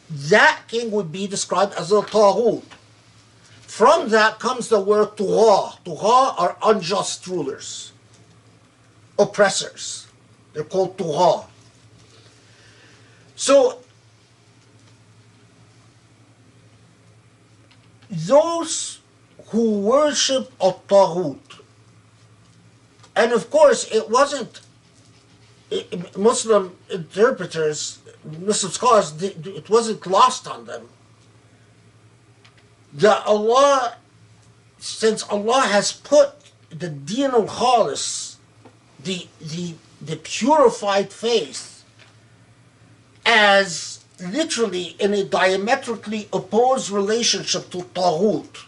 Speaker 2: that king would be described as a Taghut. From that comes the word Tugha. Tugha are unjust rulers, oppressors. They're called Tugha. So, those who worship a Taghut, and of course it wasn't Muslim interpreters, Muslim scholars, it wasn't lost on them that Allah, since Allah has put the Deen al-Khalis, the purified faith, as literally in a diametrically opposed relationship to Taghut.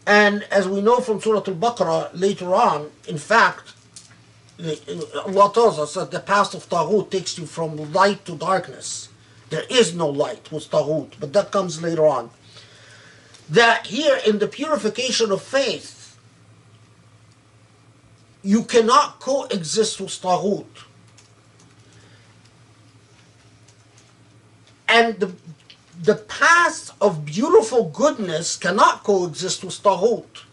Speaker 2: And as we know from Surah Al-Baqarah later on, in fact, Allah tells us that the path of Taghut takes you from light to darkness. There is no light with Taghut, but that comes later on. That here in the purification of faith, you cannot coexist with Taghut. And the path of beautiful goodness cannot coexist with Taghut.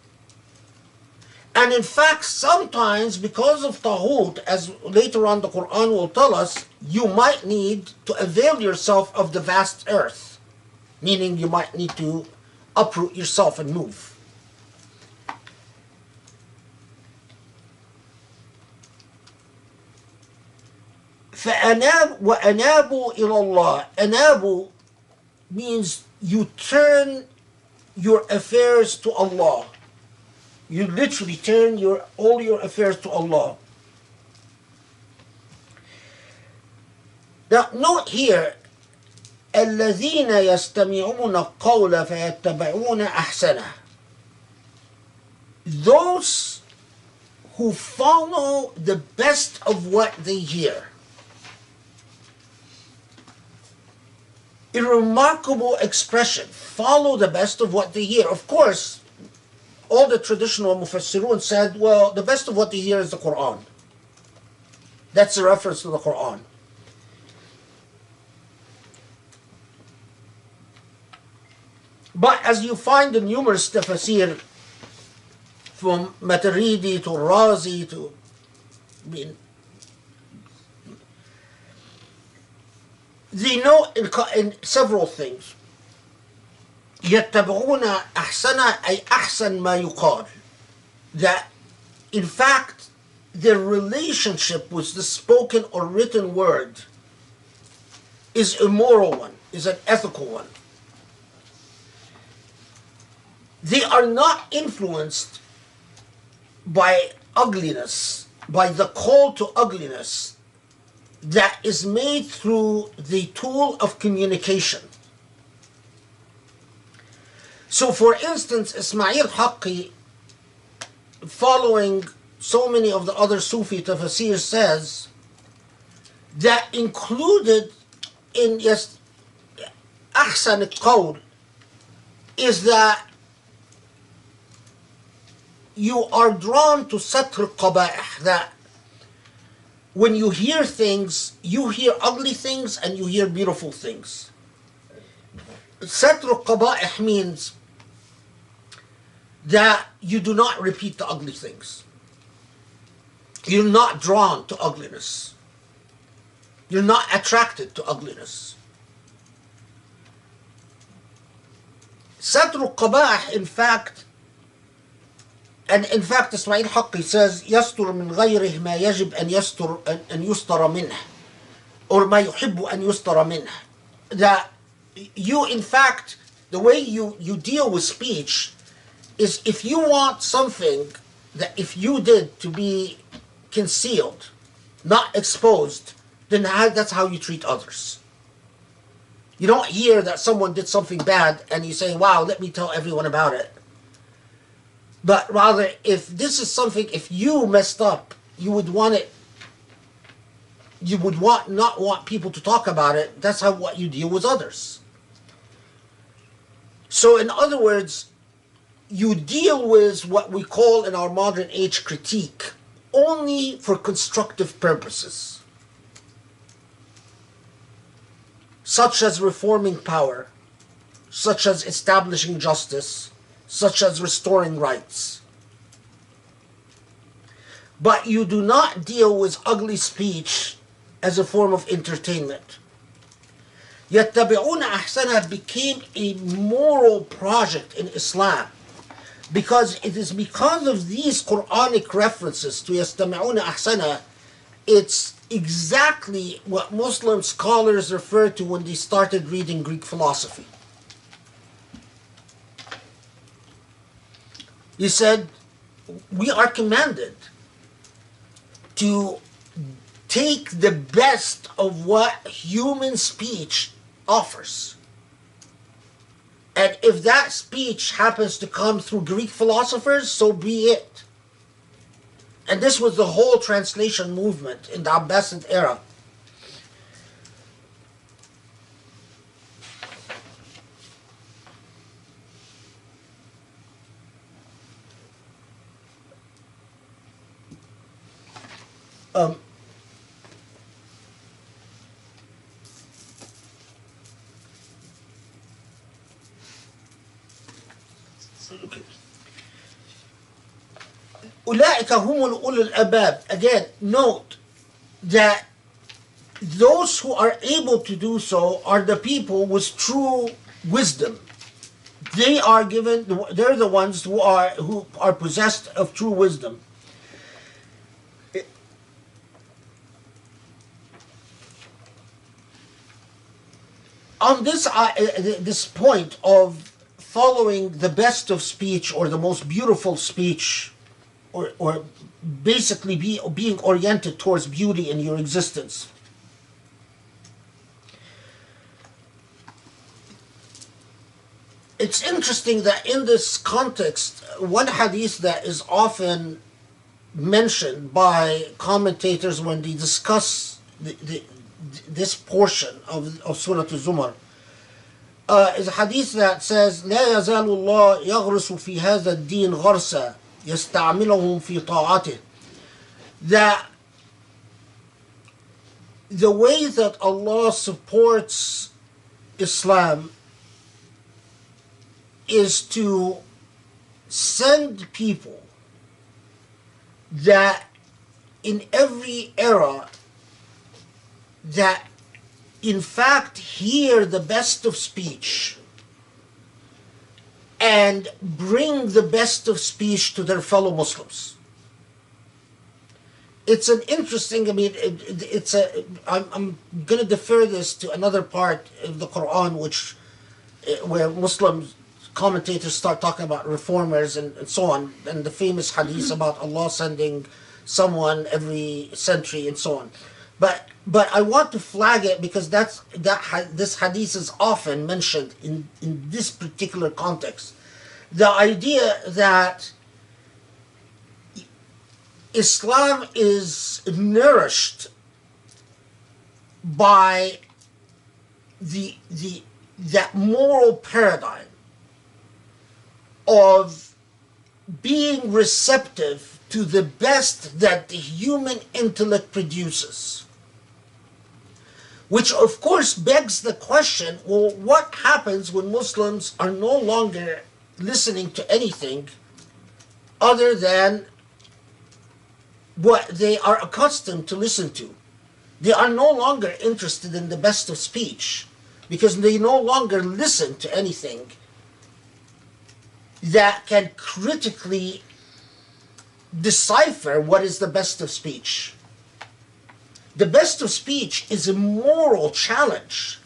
Speaker 2: And in fact, sometimes because of Taghut, as later on the Quran will tell us, you might need to avail yourself of the vast earth. Meaning you might need to uproot yourself and move. وَأَنَابُوا إِلَى اللَّهِ. Anabu means you turn your affairs to Allah. You literally turn all your affairs to Allah. Now note here, الَّذِينَ يَسْتَمِعُونَ القَّوْلَ فَيَتَّبِعُونَ أَحْسَنَهُ. Those who follow the best of what they hear. A remarkable expression. Follow the best of what they hear. Of course, all the traditional Mufassirun said, well, the best of what they hear is the Quran. That's a reference to the Quran. But as you find in numerous tafsir, from Maturidi to Razi to they know in several things. يتبعون أحسن أي أحسن ما يقال. That in fact their relationship with the spoken or written word is a moral one, is an ethical one. They are not influenced by ugliness, by the call to ugliness that is made through the tool of communication. So for instance, Ismail Haqqi, following so many of the other Sufi tafsir, says that included in Ahsan al-Qawl is that you are drawn to Satr al-Qaba'ih, that when you hear things, you hear ugly things and you hear beautiful things. Satr al-Qaba'ih means that you do not repeat the ugly things. You're not drawn to ugliness. You're not attracted to ugliness. Satr al-Qaba'ih, in fact, Ismail Haqqi says, يستر من غيره ما يجب أن يستر منه, or ما يحب أن يستر منه. That you, in fact, the way you deal with speech is if you want something that if you did to be concealed, not exposed, then that's how you treat others. You don't hear that someone did something bad and you say, wow, let me tell everyone about it. But rather, if this is something, if you messed up, you would want it, you would not want people to talk about it. That's what you deal with others. So in other words, you deal with what we call in our modern age critique only for constructive purposes, such as reforming power, such as establishing justice, such as restoring rights. But you do not deal with ugly speech as a form of entertainment. يَتَّبِعُونَ أَحْسَنَهُ became a moral project in Islam, because it is because of these Quranic references to يَسْتَمِعُونَ أَحْسَنَهُ, it's exactly what Muslim scholars refer to when they started reading Greek philosophy. He said, we are commanded to take the best of what human speech offers. And if that speech happens to come through Greek philosophers, so be it. And this was the whole translation movement in the Abbasid era. أولئك هم أولو الألباب. Again, note that those who are able to do so are the people with true wisdom. They're the ones who are possessed of true wisdom. On this point of following the best of speech or the most beautiful speech, or basically being oriented towards beauty in your existence, it's interesting that in this context, one hadith that is often mentioned by commentators when they discuss this portion of Surah Al-Zumar is a hadith that says لا يزال الله يغرس في هذا الدين غرسا يستعملهم في طاعته. That the way that Allah supports Islam is to send people that in every era that in fact hear the best of speech and bring the best of speech to their fellow Muslims. It's an interesting, I'm going to defer this to another part of the Quran where Muslim commentators start talking about reformers and so on, and the famous hadith about Allah sending someone every century and so on. But I want to flag it because this hadith is often mentioned in this particular context. The idea that Islam is nourished by that moral paradigm of being receptive to the best that the human intellect produces. Which of course begs the question, well, what happens when Muslims are no longer listening to anything other than what they are accustomed to listen to? They are no longer interested in the best of speech because they no longer listen to anything that can critically decipher what is the best of speech. The best of speech is a moral challenge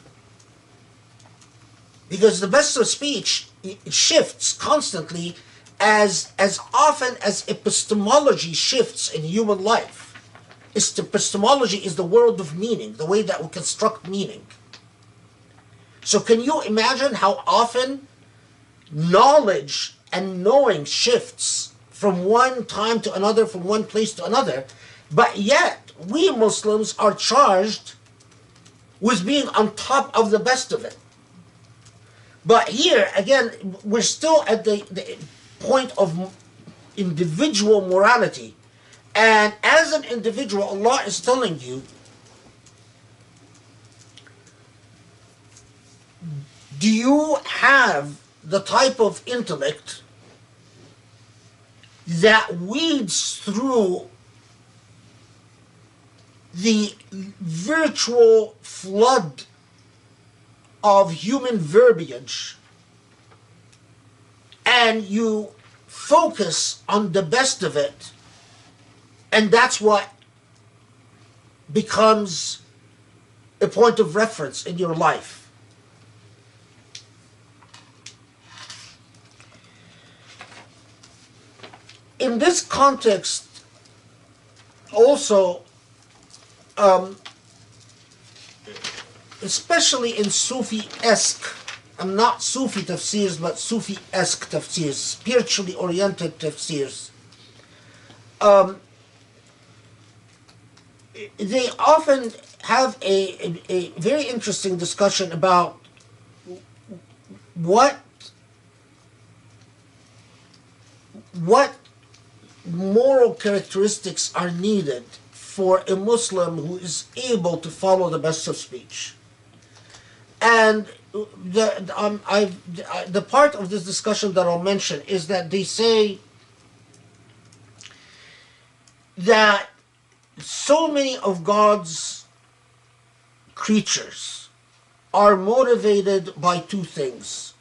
Speaker 2: because the best of speech it shifts constantly as often as epistemology shifts in human life. Epistemology is the world of meaning, the way that we construct meaning. So can you imagine how often knowledge and knowing shifts from one time to another, from one place to another, but yet we Muslims are charged with being on top of the best of it. But here, again, we're still at the point of individual morality. And as an individual, Allah is telling you, do you have the type of intellect that weeds through the virtual flood of human verbiage and you focus on the best of it, and that's what becomes a point of reference in your life? In this context, also, especially in Sufi-esque, not Sufi tafsirs, but Sufi-esque tafsirs, spiritually oriented tafsirs, they often have a very interesting discussion about what moral characteristics are needed for a Muslim who is able to follow the best of speech. And the part of this discussion that I'll mention is that they say that so many of God's creatures are motivated by two things.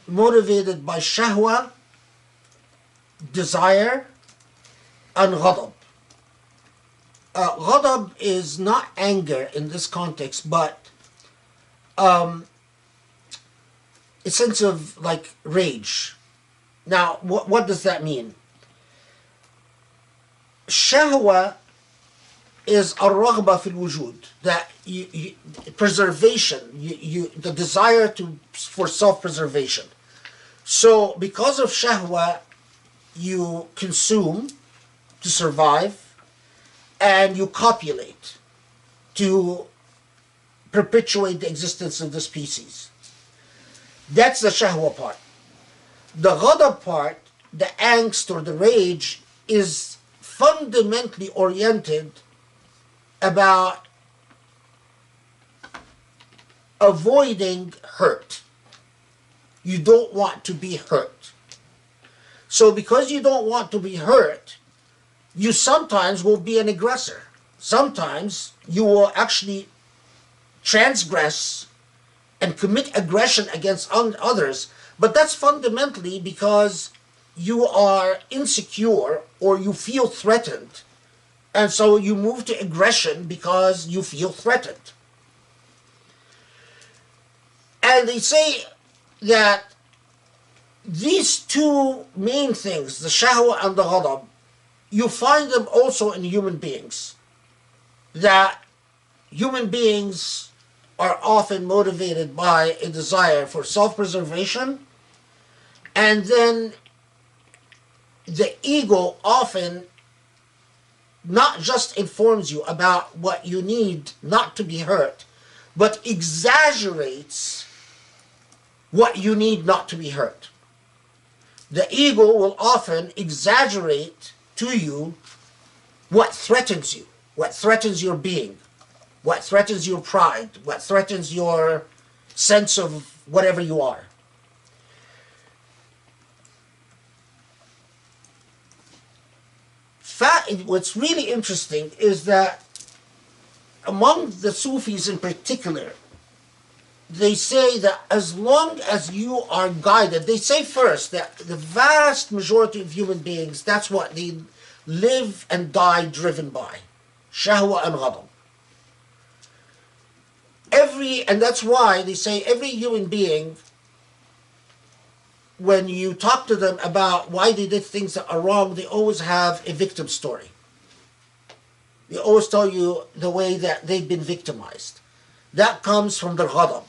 Speaker 2: Motivated by shahwa, desire, and ghadab. Ghadab is not anger in this context, but a sense of like rage. Now, what does that mean? Shahwa is ar-raghba fil wujud, that preservation, the desire for self-preservation. So because of shahwa, you consume to survive, and you copulate to perpetuate the existence of the species. That's the shahwa part. The ghadab part, the angst or the rage, is fundamentally oriented about avoiding hurt. You don't want to be hurt. So because you don't want to be hurt, you sometimes will be an aggressor. Sometimes you will actually transgress and commit aggression against others, but that's fundamentally because you are insecure or you feel threatened, and so you move to aggression because you feel threatened. And they say that these two main things, the shahwa and the ghadab, you find them also in human beings. That human beings are often motivated by a desire for self-preservation, and then the ego often not just informs you about what you need not to be hurt, but exaggerates what you need not to be hurt. The ego will often exaggerate to you what threatens you, what threatens your being, what threatens your pride, what threatens your sense of whatever you are. What's really interesting is that among the Sufis in particular, they say that as long as you are guided, they say first that the vast majority of human beings, that's what they live and die driven by, shahwa and ghadab. And that's why they say every human being, when you talk to them about why they did things that are wrong, they always have a victim story. They always tell you the way that they've been victimized. That comes from their ghadab.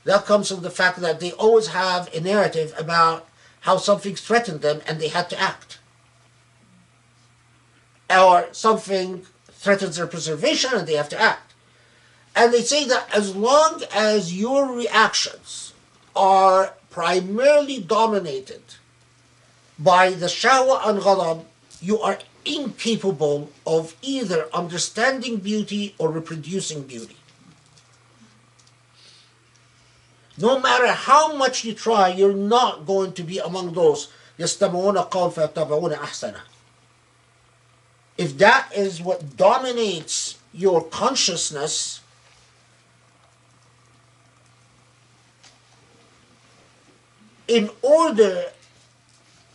Speaker 2: That comes from the fact that they always have a narrative about how something threatened them and they had to act. Or something threatens their preservation and they have to act. And they say that as long as your reactions are primarily dominated by the shahwa and ghadab, you are incapable of either understanding beauty or reproducing beauty. No matter how much you try, you're not going to be among those يَسْتَمِعُونَ قَوْلَ فَيَتَّبِعُونَ أَحْسَنَهُ. If that is what dominates your consciousness, in order,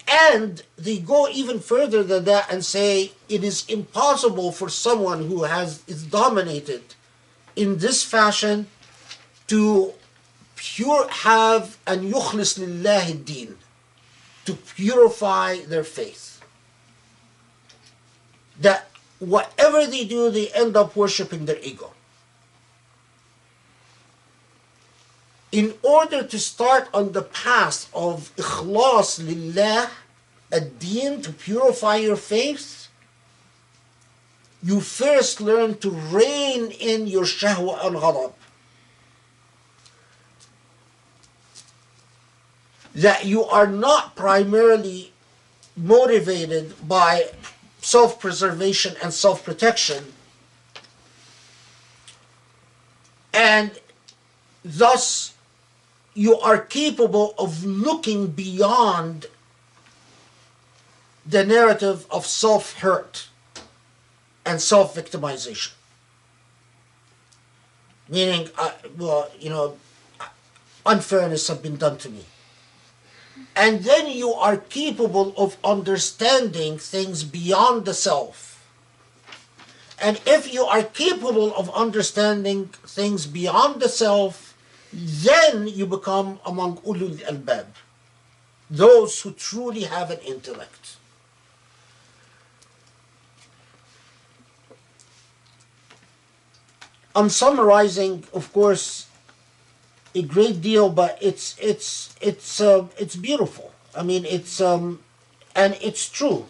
Speaker 2: and they go even further than that and say it is impossible for someone who is dominated in this fashion to have an yukhlis lillahi din, to purify their faith. That whatever they do, they end up worshipping their ego. In order to start on the path of ikhlas lillah, ad-deen, to purify your faith, you first learn to rein in your shahwa al-ghadab. That you are not primarily motivated by self-preservation and self-protection, and thus you are capable of looking beyond the narrative of self-hurt and self-victimization. Meaning, unfairness have been done to me. And then you are capable of understanding things beyond the self. And if you are capable of understanding things beyond the self, then you become among ulul albab, those who truly have an intellect. I'm summarizing, of course, a great deal, but it's beautiful. I mean, it's and it's true.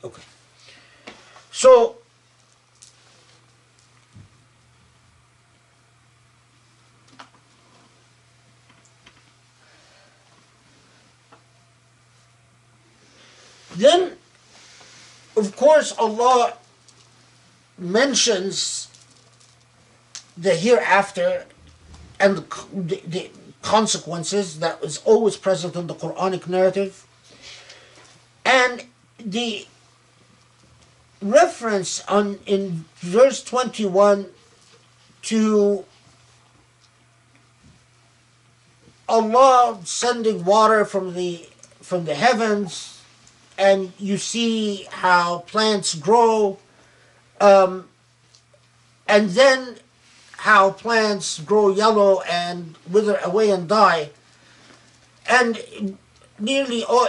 Speaker 2: Okay. So then, of course, Allah mentions the hereafter and the consequences that is always present in the Quranic narrative. And the reference in verse 21 to Allah sending water from the heavens, and you see how plants grow, and then how plants grow yellow and wither away and die. And nearly all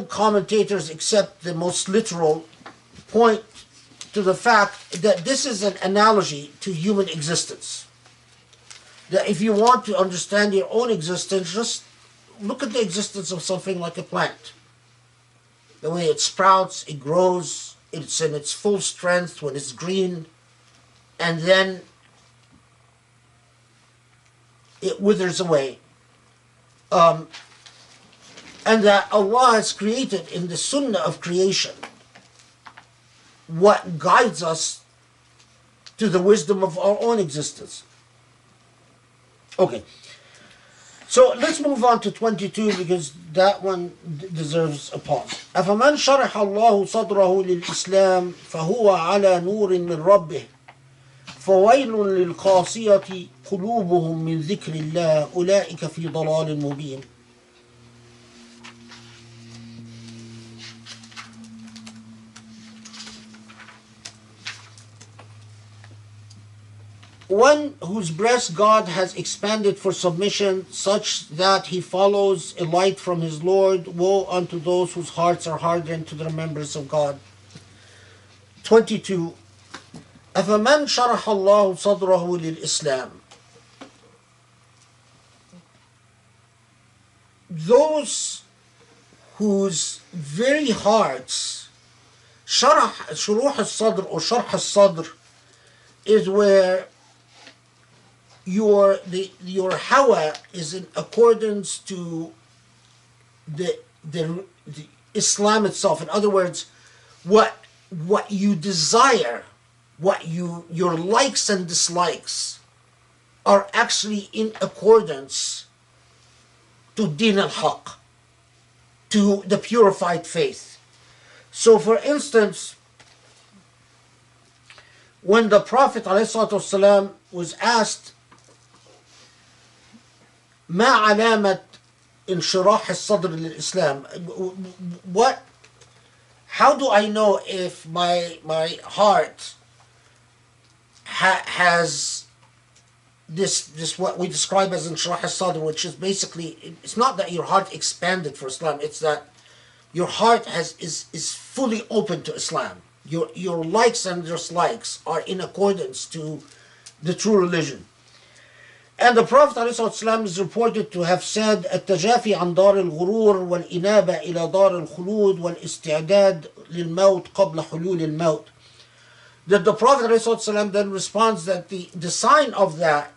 Speaker 2: commentators, except the most literal, point to the fact that this is an analogy to human existence. That if you want to understand your own existence, just look at the existence of something like a plant. The way it sprouts, it grows, it's in its full strength when it's green, and then it withers away. And that Allah has created in the sunnah of creation what guides us to the wisdom of our own existence. Okay. So let's move on to 22, because that one deserves a pause. أَفَمَنْ شَرَحَ اللَّهُ صَدْرَهُ لِلْإِسْلَامِ فَهُوَ عَلَى نُورٍ مِّن رَبِّهِ فَوَيْلٌ لِلْقَاسِيَةِ قُلُوبُهُم مِّن ذِكْرِ اللَّهِ أُولَئِكَ فِي ضَلَالٍ مُبِينٍ. One whose breast God has expanded for submission, such that he follows a light from his Lord. Woe unto those whose hearts are hardened to the remembrance of God. 22. أَفَمَنْ شَرَحَ اللَّهُ صَدْرَهُ لِلْإِسْلَامِ. Those whose very hearts, شروح الصدر or شرح الصدر, is where your hawa is in accordance to the Islam itself. In other words, what you desire, your likes and dislikes are actually in accordance to Din al-Haq, to the purified faith. So for instance, when the Prophet ﷺ was asked, ما علامة انشراح الصدر للإسلام, how do I know if my heart has this what we describe as inshirah sadr, which is basically, it's not that your heart expanded for Islam, it's that your heart is fully open to Islam. Your likes and dislikes are in accordance to the true religion. And the Prophet ﷺ is reported to have said, التجافي عن دار الغرور والإنابة إلى دار الخلود والاستعداد للموت قبل حلول الموت. That the Prophet ﷺ then responds that the sign of that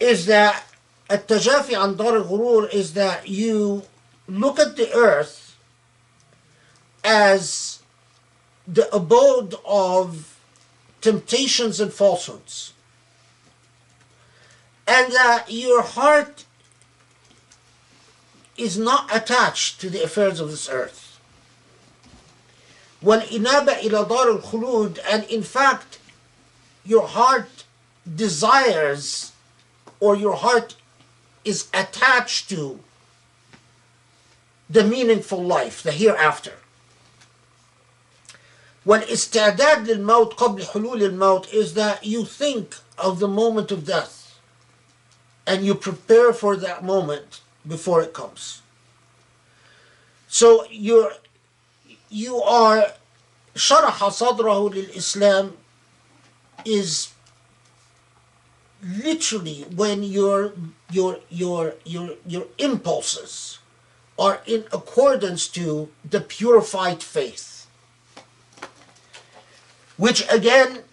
Speaker 2: is that التجافي عن دار الغرور is that you look at the earth as the abode of temptations and falsehoods, and that your heart is not attached to the affairs of this earth. وَالْإِنَابَةِ إِلَى دَارِ الْخُلُودِ, and in fact, your heart desires, or your heart is attached to the meaningful life, the hereafter. وَالْإِسْتِعْدَادِ لِلْمَوْتِ قَبْلِ حُلُولِ الْمَوْتِ is that you think of the moment of death and you prepare for that moment before it comes. So you are شرح صدره للإسلام is literally when your impulses are in accordance to the purified faith. Which again,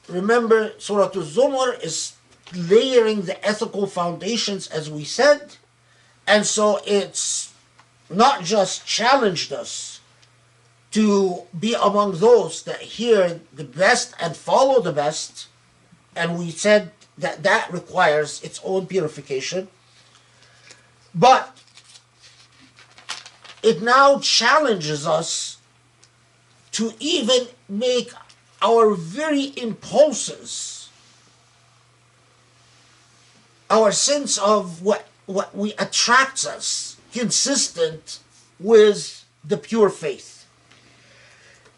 Speaker 2: remember, Surah Al-Zumar is layering the ethical foundations, as we said, and so it's not just challenged us to be among those that hear the best and follow the best, and we said that that requires its own purification, but it now challenges us to even make our very impulses, our sense of what we attracts us, consistent with the pure faith.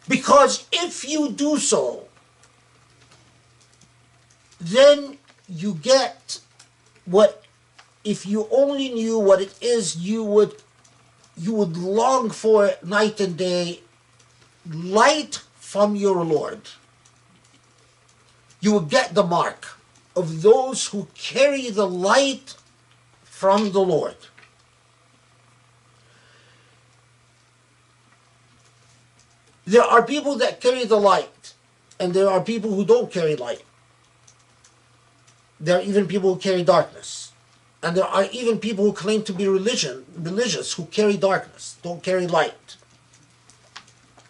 Speaker 2: Because if you do so, then you get what, if you only knew what it is, you would long for it night and day, light from your Lord. You will get the mark of those who carry the light from the Lord. There are people that carry the light, and there are people who don't carry light. There are even people who carry darkness. And there are even people who claim to be religious, who carry darkness, don't carry light.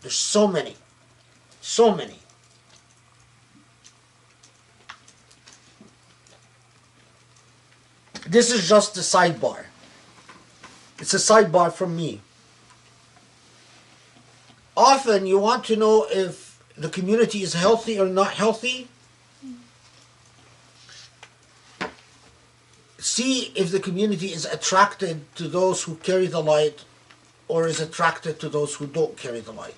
Speaker 2: There's so many. So many. This is just a sidebar. It's a sidebar from me. Often you want to know if the community is healthy or not healthy. See if the community is attracted to those who carry the light or is attracted to those who don't carry the light.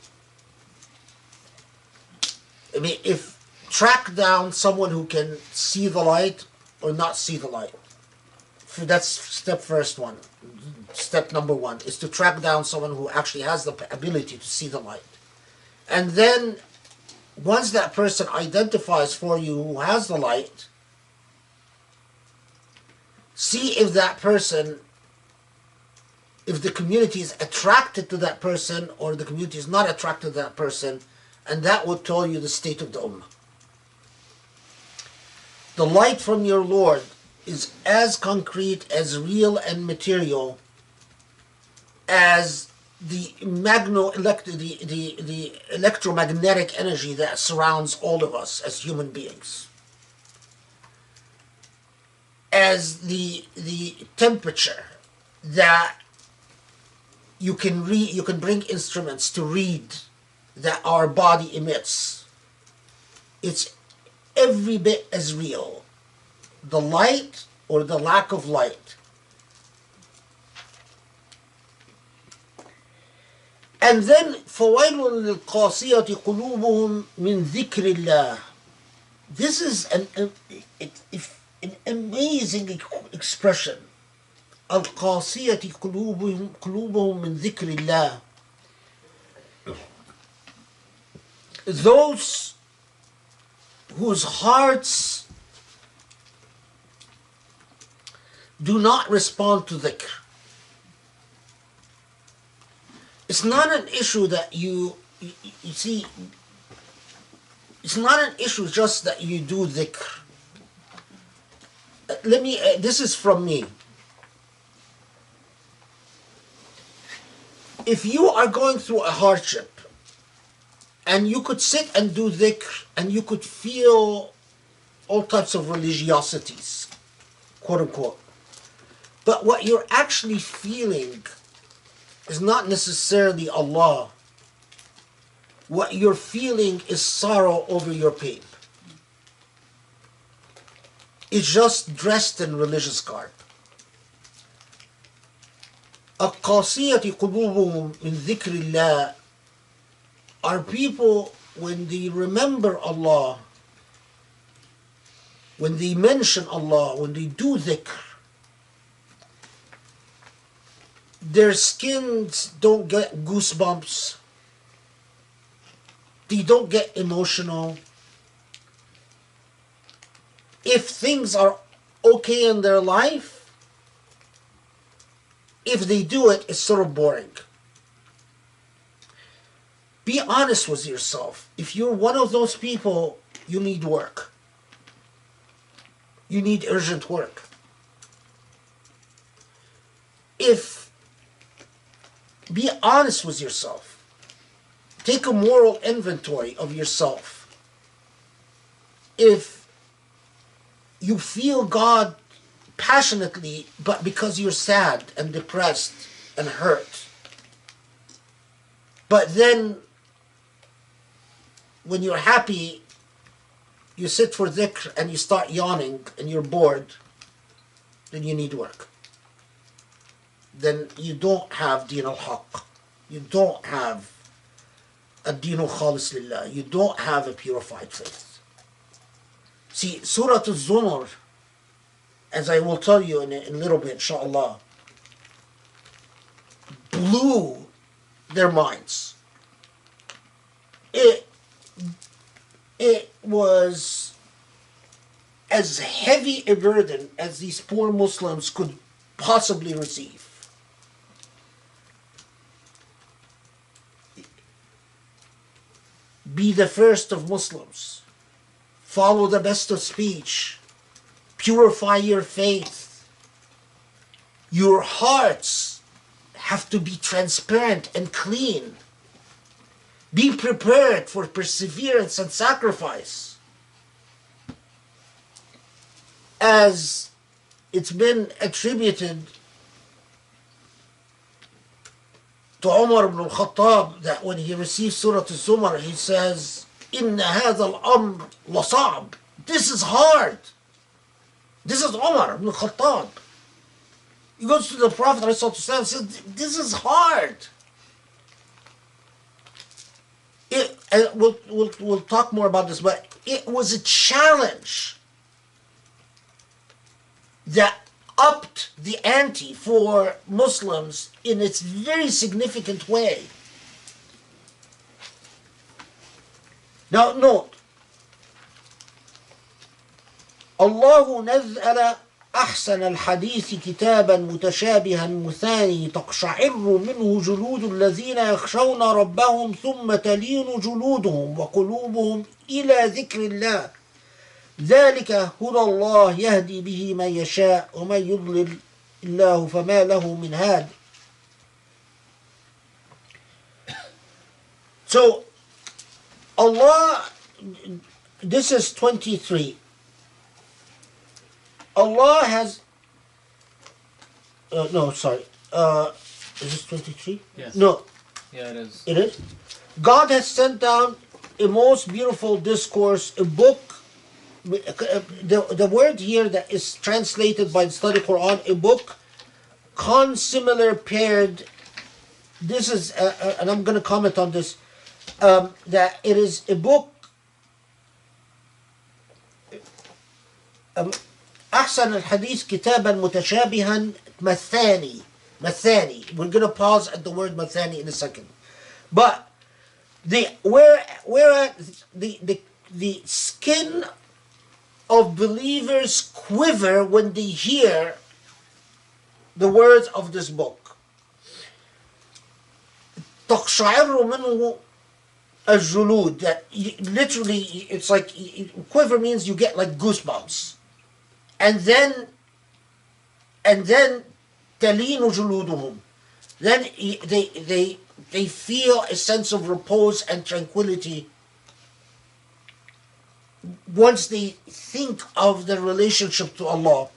Speaker 2: I mean, if track down someone who can see the light or not see the light. That's step number one is to track down someone who actually has the ability to see the light. And then once that person identifies for you who has the light, see if that person, if the community is attracted to that person or the community is not attracted to that person, and that will tell you the state of the ummah. The light from your Lord is as concrete, as real and material as the electromagnetic energy that surrounds all of us as human beings. As the temperature that you can bring instruments to read that our body emits. It's every bit as real. The light or the lack of light. And then فَوَيْلٌ لِلْقَاسِيَةِ قُلُوبُهُمْ مِنْ ذِكْرِ اللَّهِ. This is if amazing expression. القاسية قلوبهم من ذكر الله. Those whose hearts do not respond to dhikr. It's not an issue that you see, it's not an issue just that you do dhikr. This is from me. If you are going through a hardship, and you could sit and do dhikr, and you could feel all types of religiosities, quote unquote, but what you're actually feeling is not necessarily Allah. What you're feeling is sorrow over your pain. It's just dressed in religious garb. القاسية قلوبهم من ذكر الله are people, when they remember Allah, when they mention Allah, when they do dhikr, their skins don't get goosebumps, they don't get emotional. If things are okay in their life, if they do it, it's sort of boring. Be honest with yourself. If you're one of those people, you need work. You need urgent work. Be honest with yourself. Take a moral inventory of yourself. If you feel God passionately, but because you're sad and depressed and hurt, but then when you're happy, you sit for dhikr and you start yawning and you're bored, then you need work. Then you don't have Deen al-Haq. You don't have a Deen al-Khalis lillah. You don't have a purified faith. See, Surah Al-Zumar, as I will tell you in a little bit, inshallah, blew their minds. It was as heavy a burden as these poor Muslims could possibly receive. Be the first of Muslims. Follow the best of speech. Purify your faith. Your hearts have to be transparent and clean. Be prepared for perseverance and sacrifice. As it's been attributed to Umar ibn al-Khattab, that when he received Surah Al-Zumar, he says, إِنَّ هَذَا الْأَمْرِ لَصَعْبٌ. This is hard. This is Umar ibn al-Khattab. He goes to the Prophet and says, this is hard. We'll talk more about this, but it was a challenge that upped the ante for Muslims in its very significant way. Now note, الله نزل أحسن الحديث كتابا متشابها مثاني تقشعر منه جلود الذين يخشون ربهم ثم تلين جلودهم وقلوبهم إلى ذكر الله ذلك هدى الله يهدي به من يشاء ومن يضلل الله فما له من هاد. So Allah, this is 23. Allah has, no, sorry, is this 23?
Speaker 4: Yes.
Speaker 2: No.
Speaker 4: Yeah, it is.
Speaker 2: It is? God has sent down a most beautiful discourse, a book. The word here that is translated by the study Quran, a book, consimilar paired. This is, and I'm going to comment on this, that it is a book أحسن الحديث كتابا متشابها مثاني. Mathani. We're going to pause at the word mathani in a second. But where the skin of believers quiver when they hear the words of this book. تقشعر منه الجلود. That literally, it's like quiver means you get like goosebumps, and then تلين جلودهم. Then they feel a sense of repose and tranquility once they think of their relationship to Allah.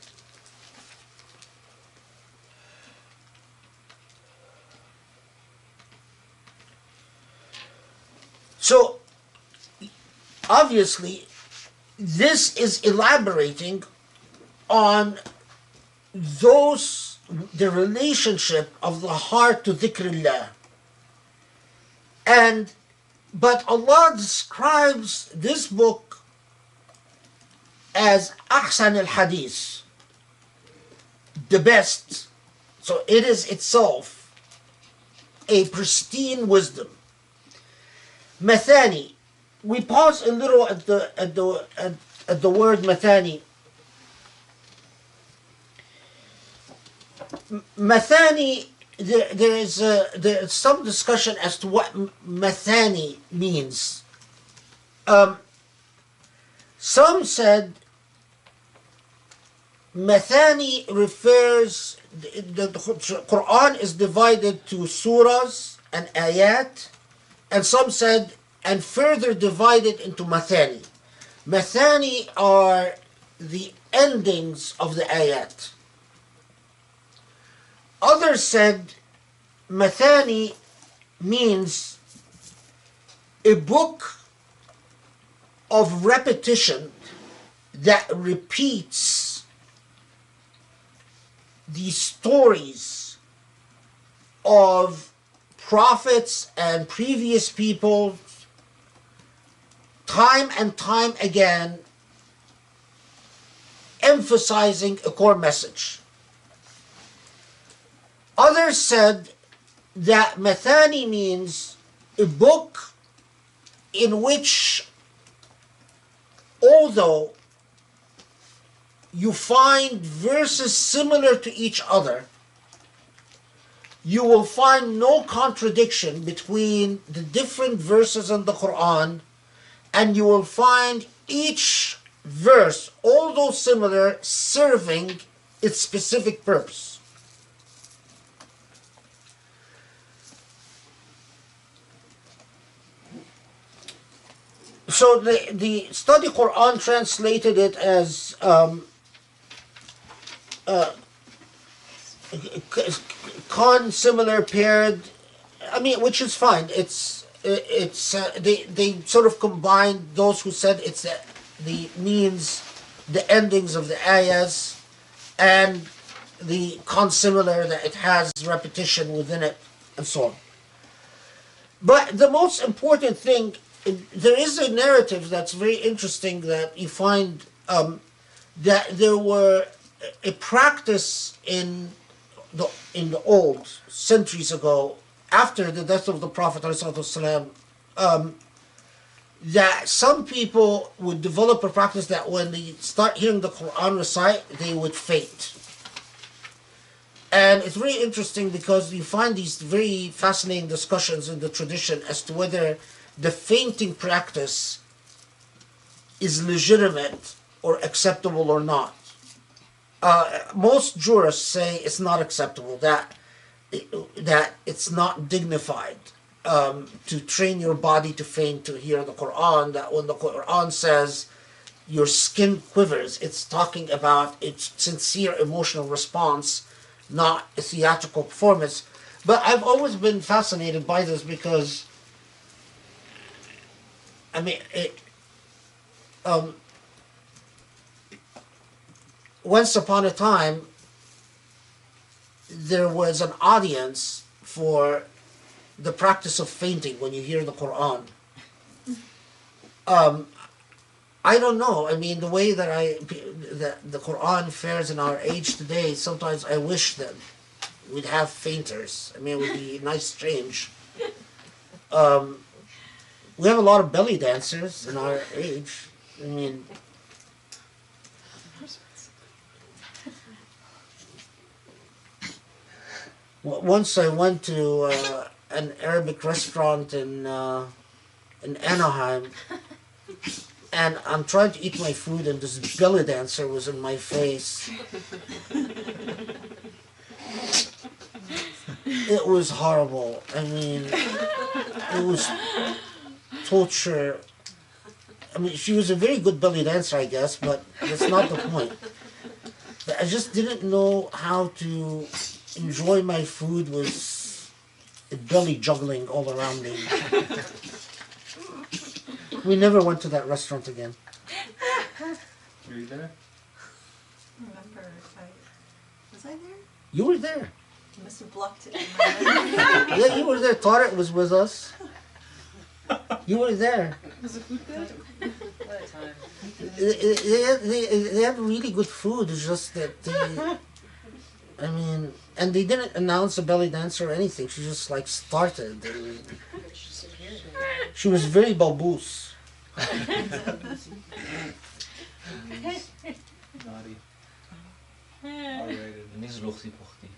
Speaker 2: So, obviously, this is elaborating on the relationship of the heart to dhikrullah. But Allah describes this book as ahsan al-hadith, the best. So it is itself a pristine wisdom. Mathani. We pause a little at the word mathani. Mathani, there's some discussion as to what mathani means. Some said mathani refers, the Quran is divided to surahs and ayat, and some said, and further divided into mathani. Mathani are the endings of the ayat. Others said mathani means a book of repetition that repeats the stories of prophets and previous people time and time again, emphasizing a core message. Others said that mathani means a book in which, although you find verses similar to each other, you will find no contradiction between the different verses in the Quran, and you will find each verse, although similar, serving its specific purpose. So the study Quran translated it as similar, paired. I mean, which is fine. They sort of combined those who said it's the means, the endings of the ayahs, and the similar, that it has repetition within it, and so on. But the most important thing, there is a narrative that's very interesting that you find that there were a practice in the old, centuries ago, after the death of the Prophet ﷺ, that some people would develop a practice that when they start hearing the Quran recite, they would faint. And it's very interesting because you find these very fascinating discussions in the tradition as to whether the fainting practice is legitimate or acceptable or not. Most jurists say it's not acceptable, that it's not dignified to train your body to faint to hear the Quran, that when the Quran says your skin quivers, it's talking about its sincere emotional response, not a theatrical performance. But I've always been fascinated by this because, I mean, once upon a time, there was an audience for the practice of fainting when you hear the Quran. I don't know. I mean, the way that the Quran fares in our age today, sometimes I wish that we'd have fainters. I mean, it would be a nice change. We have a lot of belly dancers in our age. I mean, once I went to an Arabic restaurant in Anaheim, and I'm trying to eat my food, and this belly dancer was in my face. It was horrible. I mean, it was torture. I mean, she was a very good belly dancer, I guess, but that's not the point. But I just didn't know how to enjoy my food with belly juggling all around me. We never went to that restaurant again.
Speaker 4: Were you there?
Speaker 1: I don't remember if was I there?
Speaker 2: You were there.
Speaker 1: You must have blocked it. In my memory.
Speaker 2: Yeah, you were there. Tariq was with us. You were there.
Speaker 3: Was the food good?
Speaker 5: What a time.
Speaker 2: They have really good food. It's just that I mean, and they didn't announce a belly dancer or anything. She just like started. And she was very balboos.
Speaker 4: Naughty. R-rated.
Speaker 5: En is rochtie pochtie.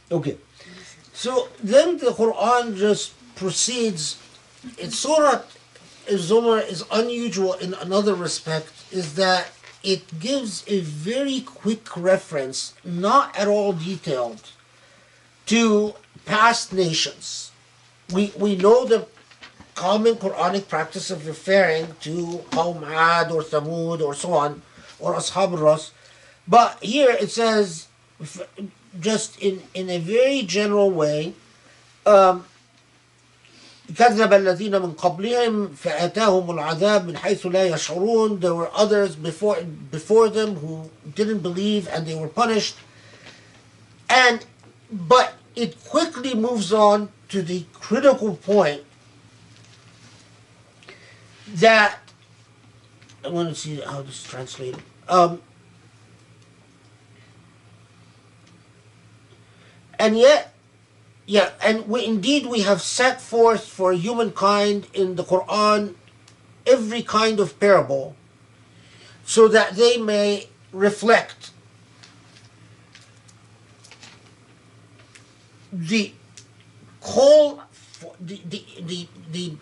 Speaker 2: Okay, so then the Quran just proceeds. In Surah Al-Zumar is unusual in another respect, is that it gives a very quick reference, not at all detailed, to past nations. We know the common Quranic practice of referring to Qawm Ad or Thamud or so on, or Ashab al-Ras, but here it says, just in a very general way, كذب الذين من قبلهم فأتاهم العذاب من حيث لا يشعرون. There were others before them who didn't believe and they were punished. But it quickly moves on to the critical point that I want to see how this is translated. And yet, and we have set forth for humankind in the Quran every kind of parable so that they may reflect the call, the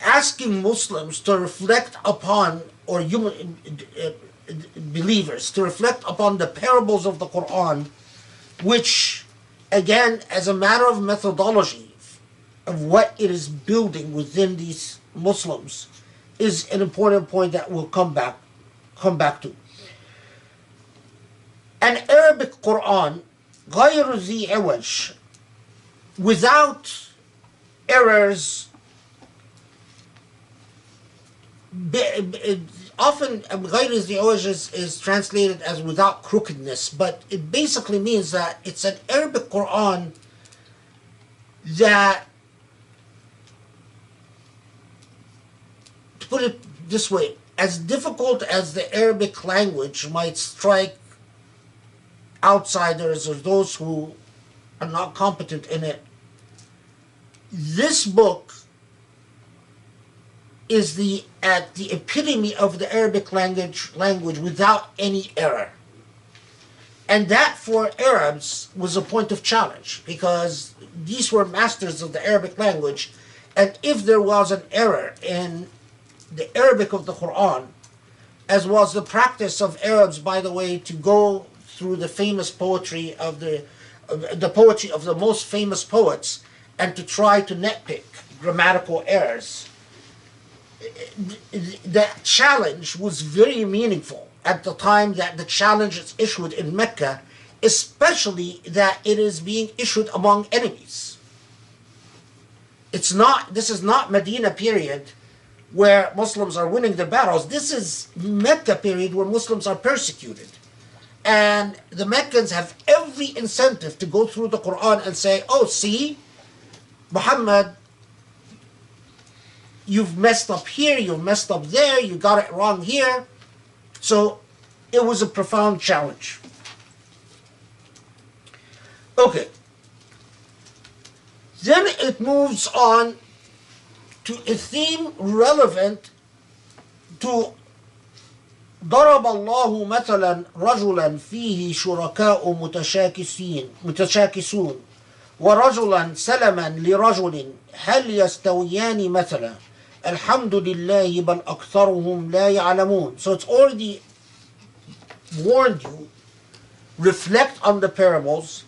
Speaker 2: asking Muslims to reflect upon, or human believers to reflect upon the parables of the Quran, which, again, as a matter of methodology of what it is building within these Muslims, is an important point that we'll come back to. An Arabic Quran, غير ذي عوج, without errors. Often غير ذي عوج is translated as without crookedness, but it basically means that it's an Arabic Quran that, to put it this way, as difficult as the Arabic language might strike outsiders or those who are not competent in it, this book is the epitome of the Arabic language without any error. And that for Arabs was a point of challenge, because these were masters of the Arabic language, and if there was an error in the Arabic of the Quran, as was the practice of Arabs, by the way, to go through the famous poetry of the poetry of the most famous poets and to try to nitpick grammatical errors, the challenge was very meaningful at the time that the challenge is issued in Mecca, especially that it is being issued among enemies. This is not Medina period, where Muslims are winning the battles. This is Mecca period where Muslims are persecuted. And the Meccans have every incentive to go through the Quran and say, oh, see, Muhammad, you've messed up here, you've messed up there, you got it wrong here. So it was a profound challenge. Okay. Then it moves on to a theme relevant to ضرب الله مثلا رجلا فيه شركاء متشاكسون ورجلا سلما لرجل هل يستويان مثلا الحمد لله بل أكثرهم لا يعلمون. So it's already warned you, reflect on the parables.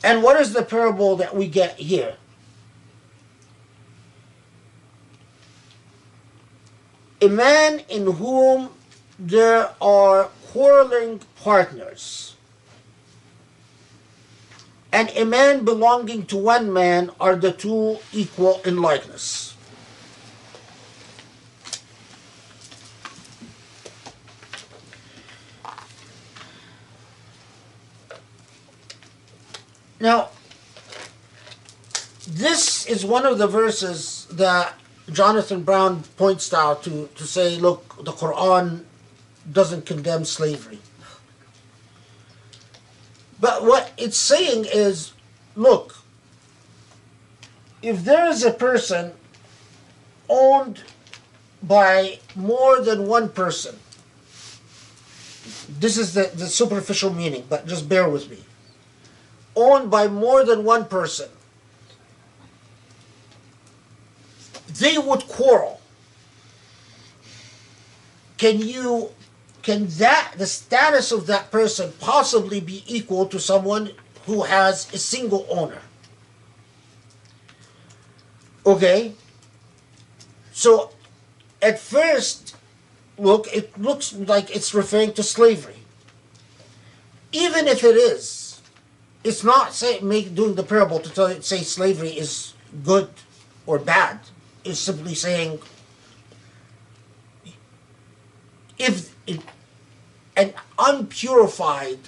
Speaker 2: And what is the parable that we get here? A man in whom there are quarreling partners, and a man belonging to one man are the two equal in likeness. Now, this is one of the verses that Jonathan Brown points out to say, look, the Quran doesn't condemn slavery. But what it's saying is, look, if there is a person owned by more than one person, this is the superficial meaning, but just bear with me. Owned by more than one person, they would quarrel. Can the status of that person possibly be equal to someone who has a single owner? Okay? So, at first look, it looks like it's referring to slavery. Even if it is, it's not doing the parable to say slavery is good or bad. It's simply saying if an unpurified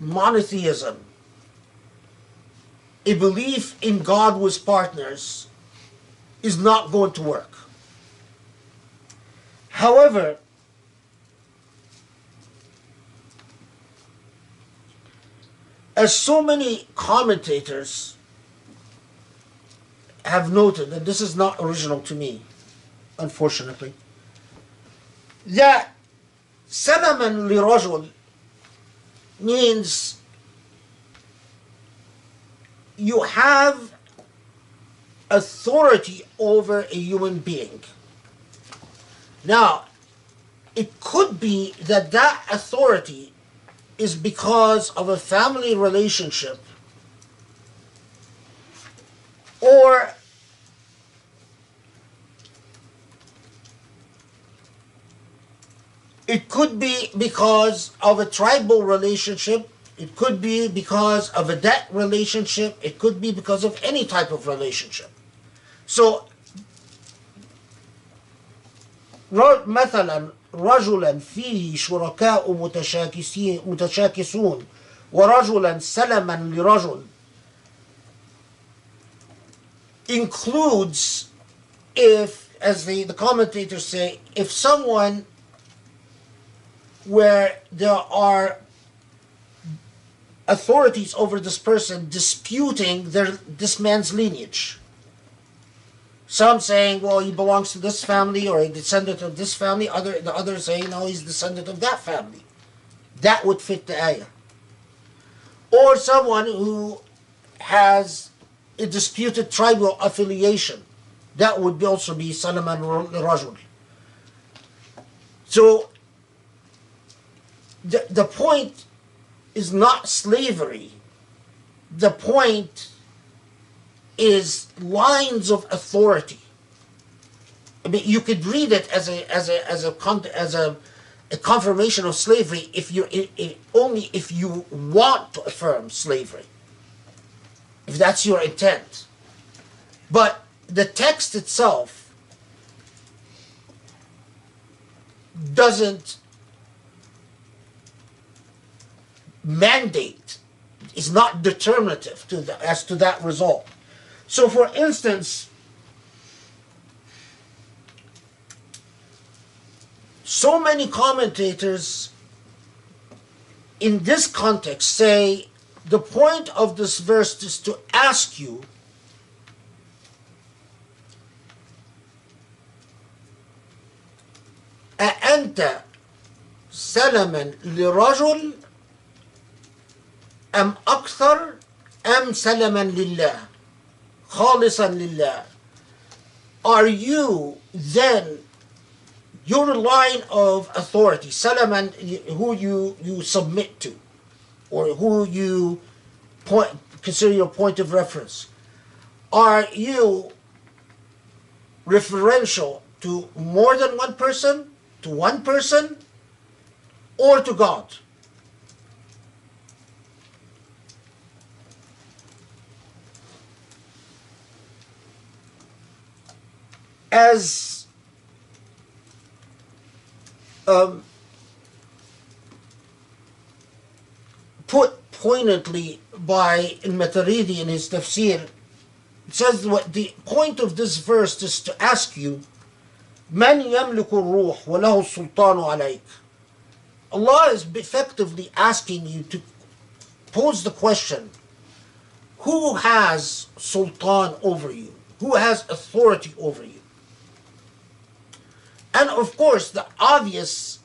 Speaker 2: monotheism, a belief in God with partners, is not going to work. However, as so many commentators have noted, and this is not original to me, unfortunately, that salaman li rajul means you have authority over a human being. Now, it could be that that authority is because of a family relationship, or it could be because of a tribal relationship, it could be because of a debt relationship, it could be because of any type of relationship. So, مثلا رجلا فيه شركاء متشاكسون ورجلا سلما لرجل includes, if, as the commentators say, if someone where there are authorities over this person disputing this man's lineage. Some saying, well, he belongs to this family or a descendant of this family. The others saying, no, he's a descendant of that family. That would fit the ayah. Or someone who has a disputed tribal affiliation. That would also be Salaman Rajul. So, the point is not slavery. The point is lines of authority. I mean, you could read it as a confirmation of slavery only if you want to affirm slavery, if that's your intent. But the text itself doesn't mandate, is not determinative as to that result. So for instance, so many commentators in this context say the point of this verse is to ask you أأنت سلما لرجل أم أكثر أم سلما لله خالصا لله. Are you then your line of authority, salaman, who you submit to, or who you consider your point of reference, are you referential to more than one person, to one person, or to God? As put poignantly by Al-Maturidi in his tafsir, it says what the point of this verse is to ask you, من يملك الروح وله السلطان عليك. Allah is effectively asking you to pose the question, who has sultan over you? Who has authority over you? And of course, the obvious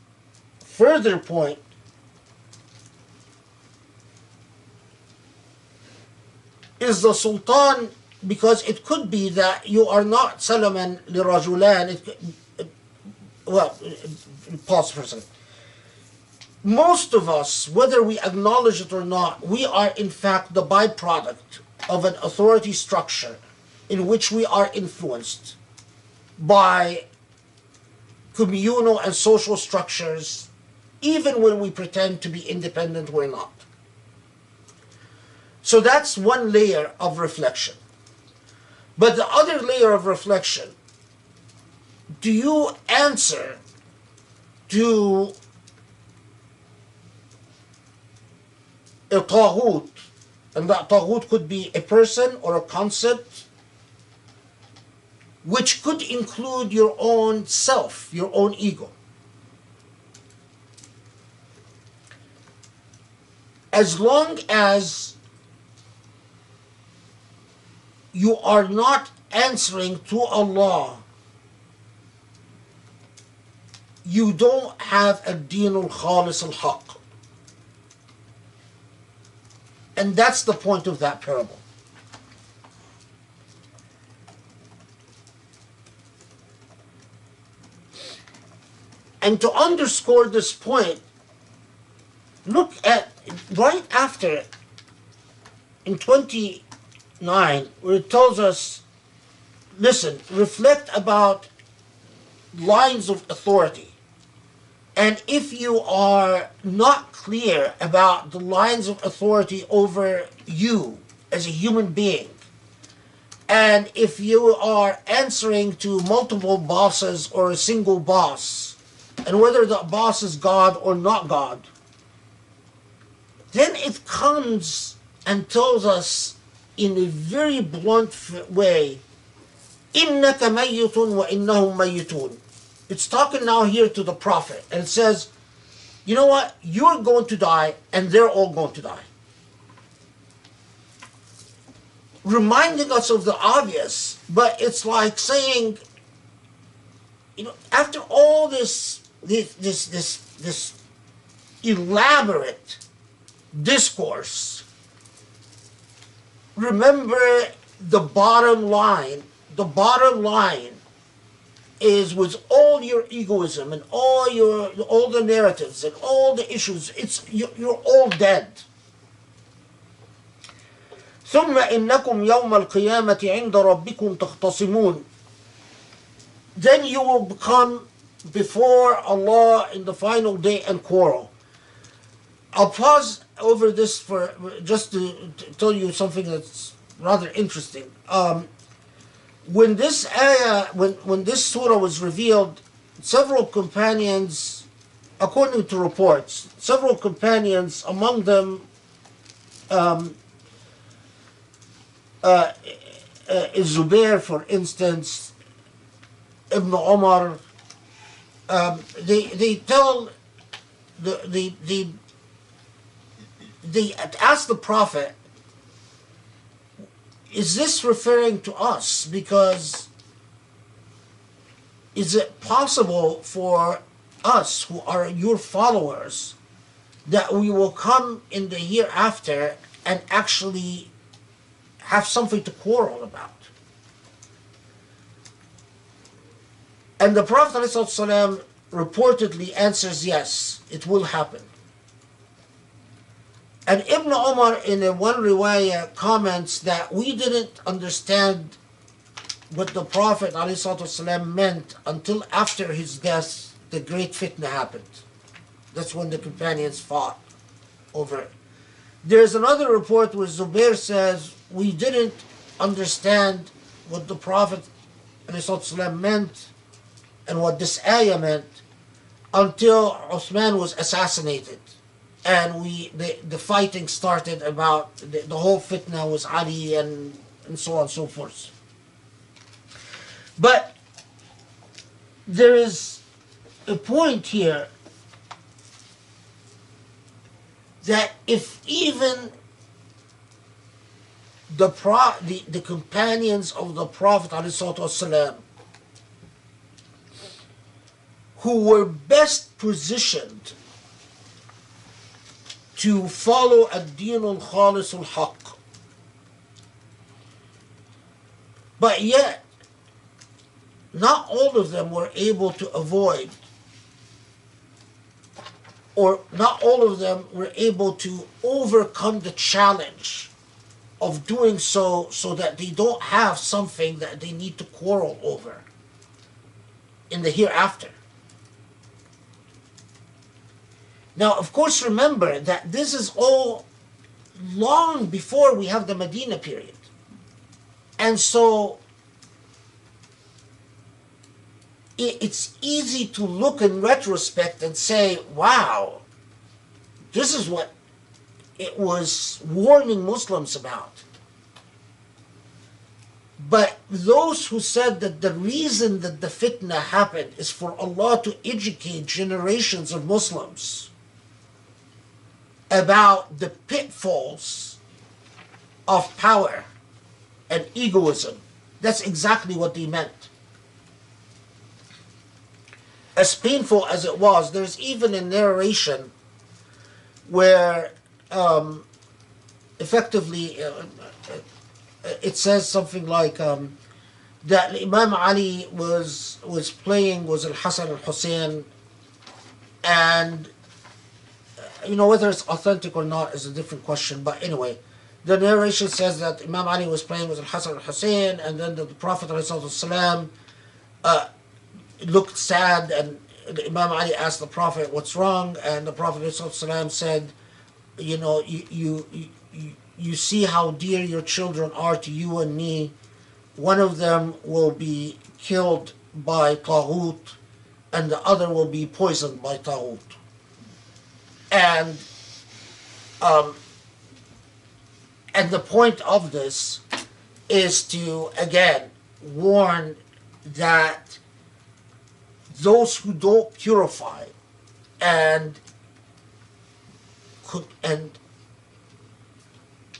Speaker 2: further point is the sultan, because it could be that you are not salaman li rajulan. Well, pause for a second. Most of us, whether we acknowledge it or not, we are in fact the byproduct of an authority structure in which we are influenced by communal and social structures. Even when we pretend to be independent, we're not. So that's one layer of reflection. But the other layer of reflection, do you answer to a taghut? And that taghut could be a person or a concept, which could include your own self, your own ego. As long as you are not answering to Allah, you don't have a deen al-khalis al-haq. And that's the point of that parable. And to underscore this point, look at right after in 29, where it tells us, listen, reflect about lines of authority. And if you are not clear about the lines of authority over you as a human being, and if you are answering to multiple bosses or a single boss, and whether the boss is God or not God, then it comes and tells us in a very blunt way, إِنَّكَ مَيِّتٌ وَإِنَّهُمْ مَيِّتُونَ. It's talking now here to the Prophet, and it says, you know what, you're going to die, and they're all going to die. Reminding us of the obvious, but it's like saying, you know, after all this elaborate discourse, remember the bottom line. The bottom line is, with all your egoism and all the narratives and all the issues, you're all dead. ثم إنكم يوم القيامة عند ربكم تختصمون. Then you will become before Allah in the final day and quarrel. I'll pause over this for just to tell you something that's rather interesting. When this ayah, when this surah was revealed, several companions, according to reports, several companions, among them Zubair, for instance, Ibn Umar, they tell they ask the Prophet, is this referring to us? Because is it possible for us who are your followers that we will come in the hereafter and actually have something to quarrel about? And the Prophet ﷺ reportedly answers, yes, it will happen. And Ibn Umar in a one riwayah comments that we didn't understand what the Prophet ﷺ meant until after his death, the great fitna happened. That's when the companions fought over it. There's another report where Zubair says, we didn't understand what the Prophet ﷺ meant and what this ayah meant until Uthman was assassinated. And the fighting started about, the whole fitna was Ali and so on and so forth. But there is a point here that if even the companions of the Prophet ﷺ, who were best positioned to follow ad-din al-khalis al-haq, but yet not all of them were able to avoid, or not all of them were able to overcome the challenge of doing so that they don't have something that they need to quarrel over in the hereafter. Now, of course, remember that this is all long before we have the Medina period. And so it's easy to look in retrospect and say, wow, this is what it was warning Muslims about. But those who said that the reason that the fitna happened is for Allah to educate generations of Muslims about the pitfalls of power and egoism, that's exactly what they meant. As painful as it was, there's even a narration where effectively it says something like that Imam Ali was playing was Al-Hasan al-Hussein, and whether it's authentic or not is a different question, but anyway, the narration says that Imam Ali was playing with Al-Hasan al-Hussein, and then the Prophet ﷺ looked sad, and Imam Ali asked the Prophet, what's wrong? And the Prophet ﷺ said, you see how dear your children are to you and me. One of them will be killed by Taghut, and the other will be poisoned by Taghut. And the point of this is to, again, warn that those who don't purify and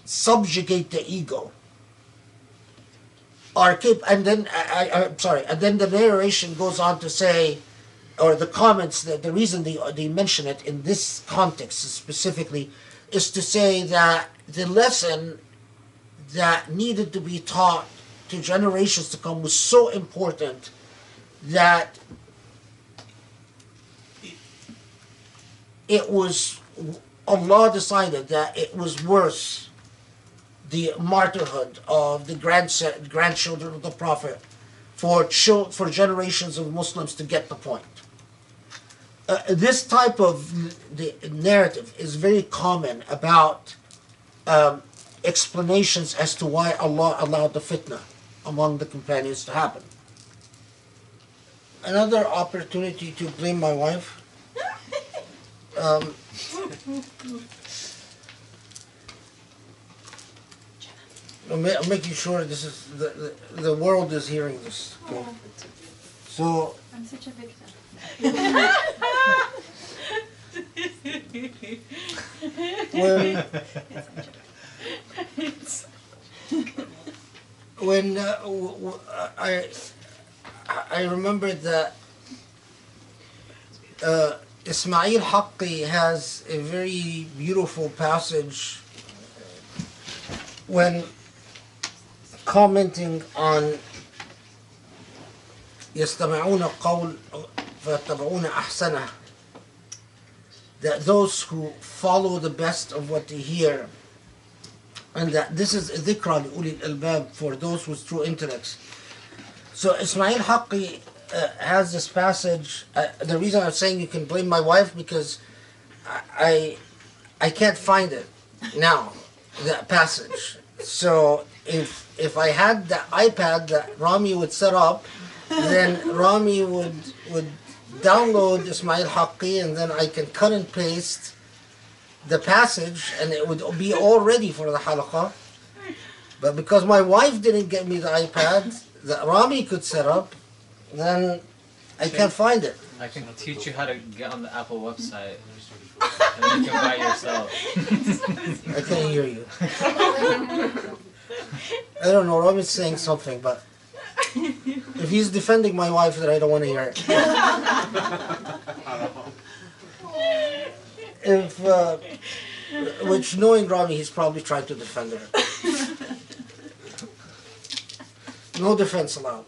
Speaker 2: subjugate the ego are capable. And then and then the narration goes on to say, or the comments, that the reason they mention it in this context specifically is to say that the lesson that needed to be taught to generations to come was so important that it was, Allah decided that it was worth the martyrhood of the grandchildren of the Prophet for generations of Muslims to get the point. This type of the narrative is very common about explanations as to why Allah allowed the fitna among the companions to happen. another opportunity to blame my wife. Um, I'm making sure this is the world is hearing this. Okay. So
Speaker 3: I'm such a victim.
Speaker 2: when I remember that Ismail Haqqi has a very beautiful passage when commenting on يستمعون قول فيتبعون أحسنه, that those who follow the best of what they hear, and that this is ذكرى لأولي الألباب, for those with true intellects. So Ismail Haqqi has this passage. The reason I'm saying you can blame my wife, because I can't find it now, that passage. So if I had the iPad that Rami would set up, then Rami would download Ismail Haqqi, and then I can cut and paste the passage, and it would be all ready for the halaqah. But because my wife didn't get me the iPad that Rami could set up, then I can't find it.
Speaker 5: I can teach you how to get on the Apple website, and then you can buy it yourself.
Speaker 2: I can't hear you. I don't know, Rami's saying something, but if he's defending my wife, then I don't want to hear it. Which, knowing Rami, he's probably trying to defend her. No defense allowed.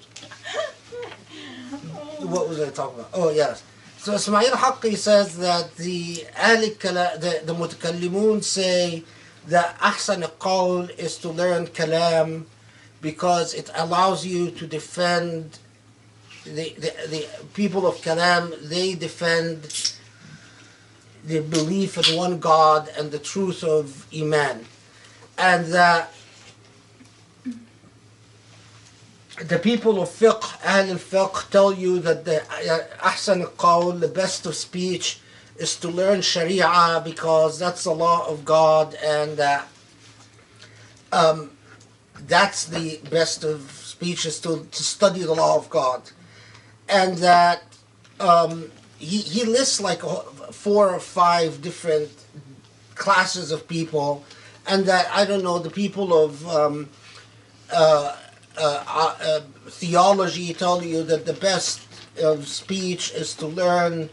Speaker 2: What was I talking about? Oh, yes. So Ismail Haqqi says that the mutakallimun say that ahsan al-qawl is to learn kalam, because it allows you to defend the people of kalam. They defend the belief in one God and the truth of iman, and that the people of fiqh, Ahl al-fiqh, tell you that the ahsan al-qawl, the best of speech, is to learn sharia, because that's the law of God, and that's the best of speech, is to study the law of God. And that he lists like 4 or 5 different classes of people, and that, I don't know, the people of theology tell you that the best of speech is to learn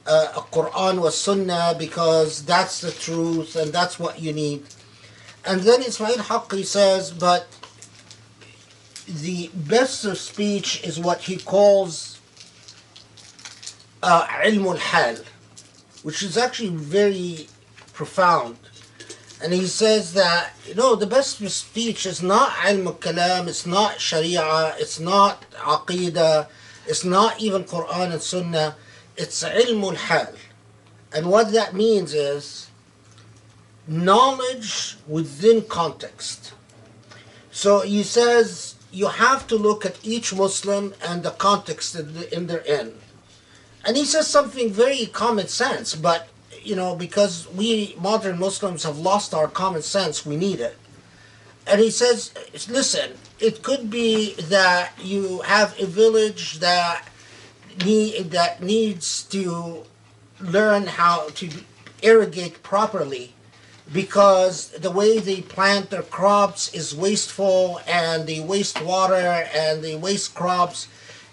Speaker 2: Quran wa Sunnah, because that's the truth and that's what you need. And then Ismail Haqqi says, but the best of speech is what he calls ilm al-hal, which is actually very profound. And he says that, the best of speech is not ilm al-kalam, it's not sharia, it's not aqidah, it's not even Quran and Sunnah, it's ilm al-hal. And what that means is knowledge within context. So he says you have to look at each Muslim and the context that they're in. And he says something very common sense, but because we modern Muslims have lost our common sense, we need it. And he says, listen, it could be that you have a village that needs to learn how to irrigate properly, because the way they plant their crops is wasteful, and they waste water and they waste crops.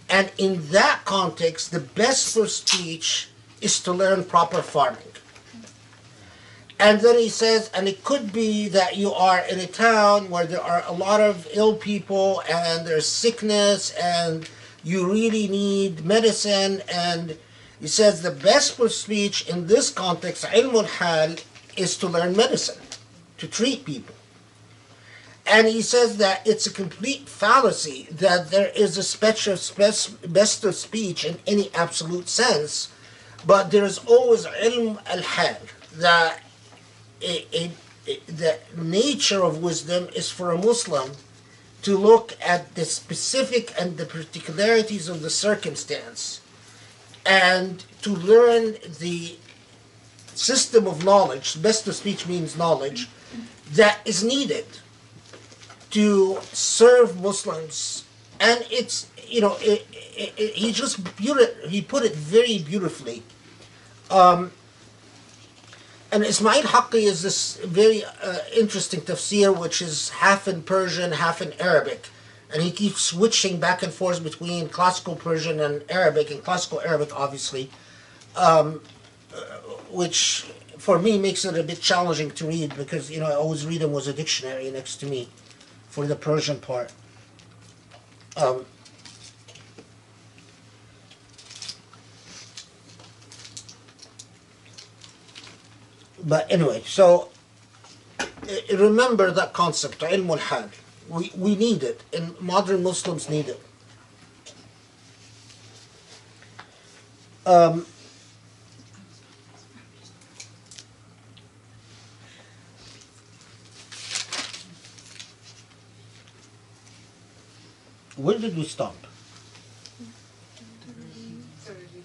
Speaker 2: And in that context, the best for speech is to learn proper farming. And then he says, and it could be that you are in a town where there are a lot of ill people and there's sickness and you really need medicine. And he says the best for speech in this context, ilm al-hal, is to learn medicine, to treat people. And he says that it's a complete fallacy that there is a special best of speech in any absolute sense, but there is always ilm al-hal, that the nature of wisdom is for a Muslim to look at the specific and the particularities of the circumstance and to learn the system of knowledge, best of speech means knowledge, that is needed to serve Muslims. And it's, he put it very beautifully. And Ismail Haqqi is this very interesting tafsir, which is half in Persian, half in Arabic. And he keeps switching back and forth between classical Persian and Arabic, and classical Arabic, obviously, which for me makes it a bit challenging to read because, I always read him with a dictionary next to me for the Persian part. But anyway, so remember that concept, ilm al-hal. We need it, and modern Muslims need it. Where did we stop?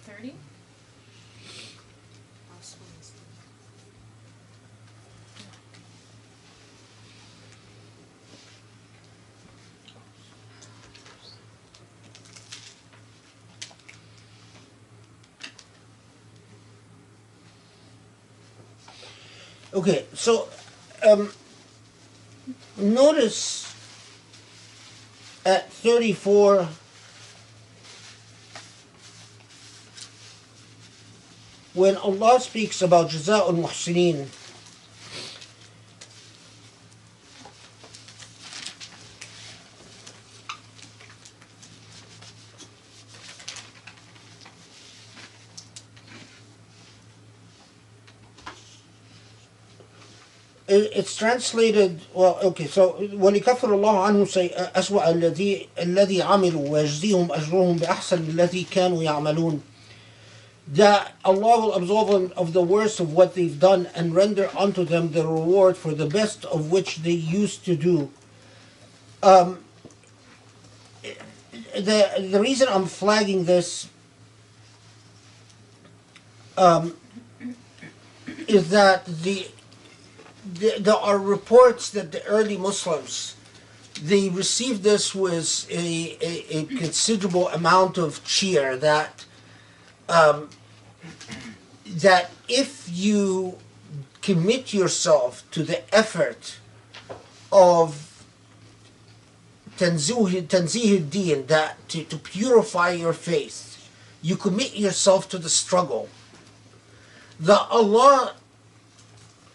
Speaker 3: 30?
Speaker 2: Okay, so notice at 34, when Allah speaks about Jaza'ul Muhsineen, it's translated, well, okay, so وَلِكَفِّرَ اللَّهُ عَنْهُمْ أَسْوَأَ الَّذِي عَمِلُوا وَيَجْزِيهُمْ أَجْرُهُمْ بِأَحْسَنِ الَّذِي كَانُوا يَعْمَلُونَ. That Allah will absolve them of the worst of what they've done and render unto them the reward for the best of which they used to do. The reason I'm flagging this is that there are reports that the early Muslims, they received this with a considerable amount of cheer, that if you commit yourself to the effort of tanzih ad-din, that to purify your faith, you commit yourself to the struggle, that Allah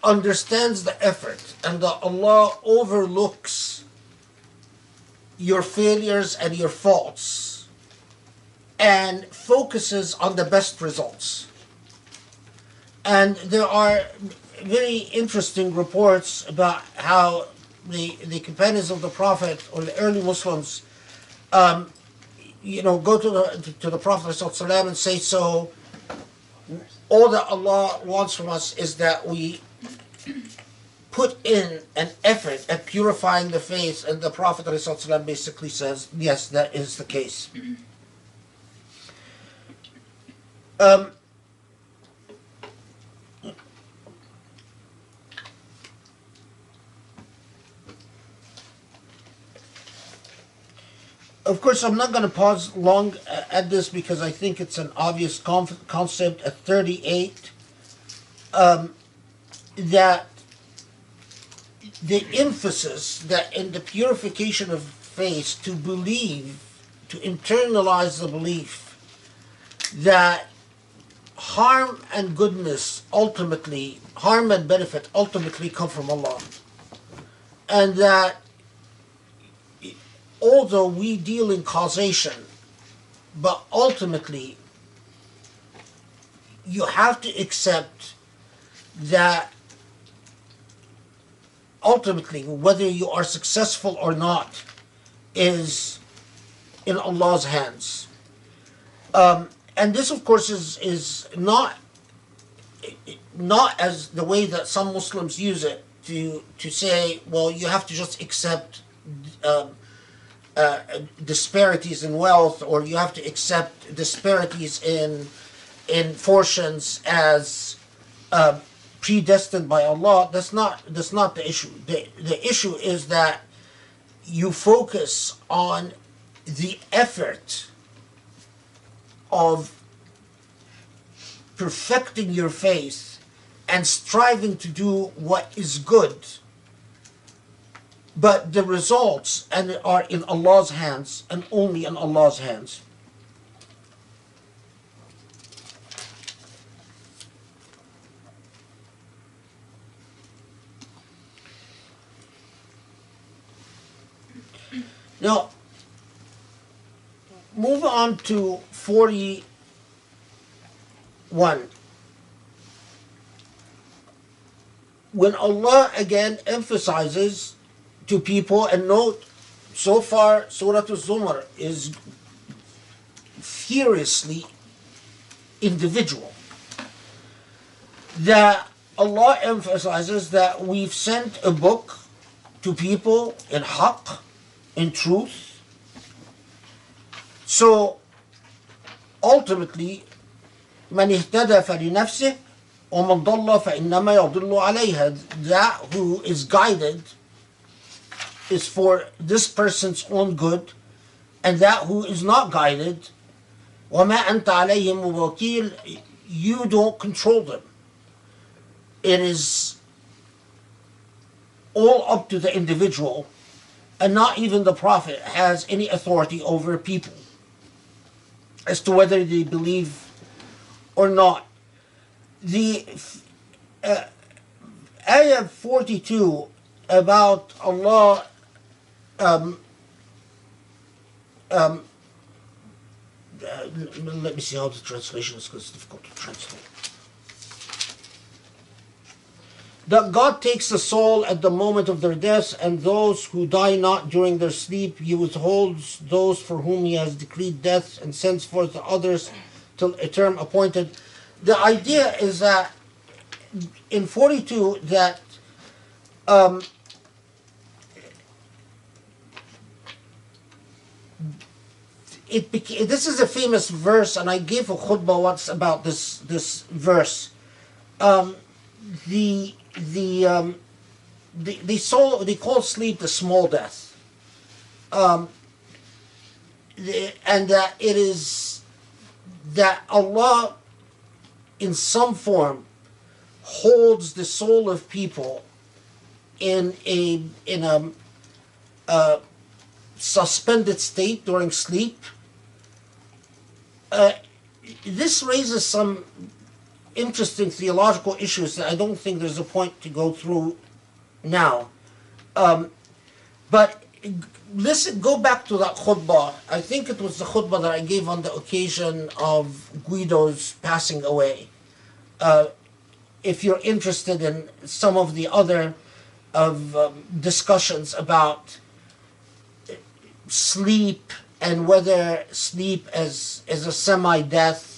Speaker 2: understands the effort and that Allah overlooks your failures and your faults and focuses on the best results. And there are very interesting reports about how the companions of the Prophet or the early Muslims go to the Prophet ﷺ and say, so all that Allah wants from us is that we put in an effort at purifying the faith, and the Prophet ﷺ basically says, yes, that is the case. Of course, I'm not going to pause long at this because I think it's an obvious concept at 38, that the emphasis that in the purification of faith, to believe, to internalize the belief that harm and goodness ultimately, harm and benefit ultimately come from Allah. And that although we deal in causation, but ultimately you have to accept that ultimately whether you are successful or not is in Allah's hands. And this, of course, is not as the way that some Muslims use it, to say, well, you have to just accept disparities in wealth, or you have to accept disparities in fortunes as predestined by Allah. That's not the issue. The issue is that you focus on the effort of perfecting your faith and striving to do what is good, but the results are in Allah's hands and only in Allah's hands. Now, move on to 41. When Allah again emphasizes to people, and note, so far Surah Al-Zumar is furiously individual, that Allah emphasizes that we've sent a book to people in haqq, in truth. So ultimately, من اهتدى فلنفسه ومن ضل فإنما يضل عليها. That who is guided is for this person's own good, and that who is not guided, وما أنت عليهم بوكيل, you don't control them. It is all up to the individual, and not even the Prophet has any authority over people as to whether they believe or not. The ayah 42 about Allah let me see how the translation is, because it's difficult to translate. That God takes the soul at the moment of their death, and those who die not during their sleep, He withholds those for whom He has decreed death, and sends forth the others till a term appointed. The idea is that in 42 that this is a famous verse, and I gave a khutbah once about this verse. They call sleep the small death, and that it is that Allah in some form holds the soul of people in a suspended state during sleep. This raises some interesting theological issues that I don't think there's a point to go through now. But listen, go back to that khutbah. I think it was the khutbah that I gave on the occasion of Guido's passing away. If you're interested in some of the other discussions about sleep and whether sleep is a semi-death,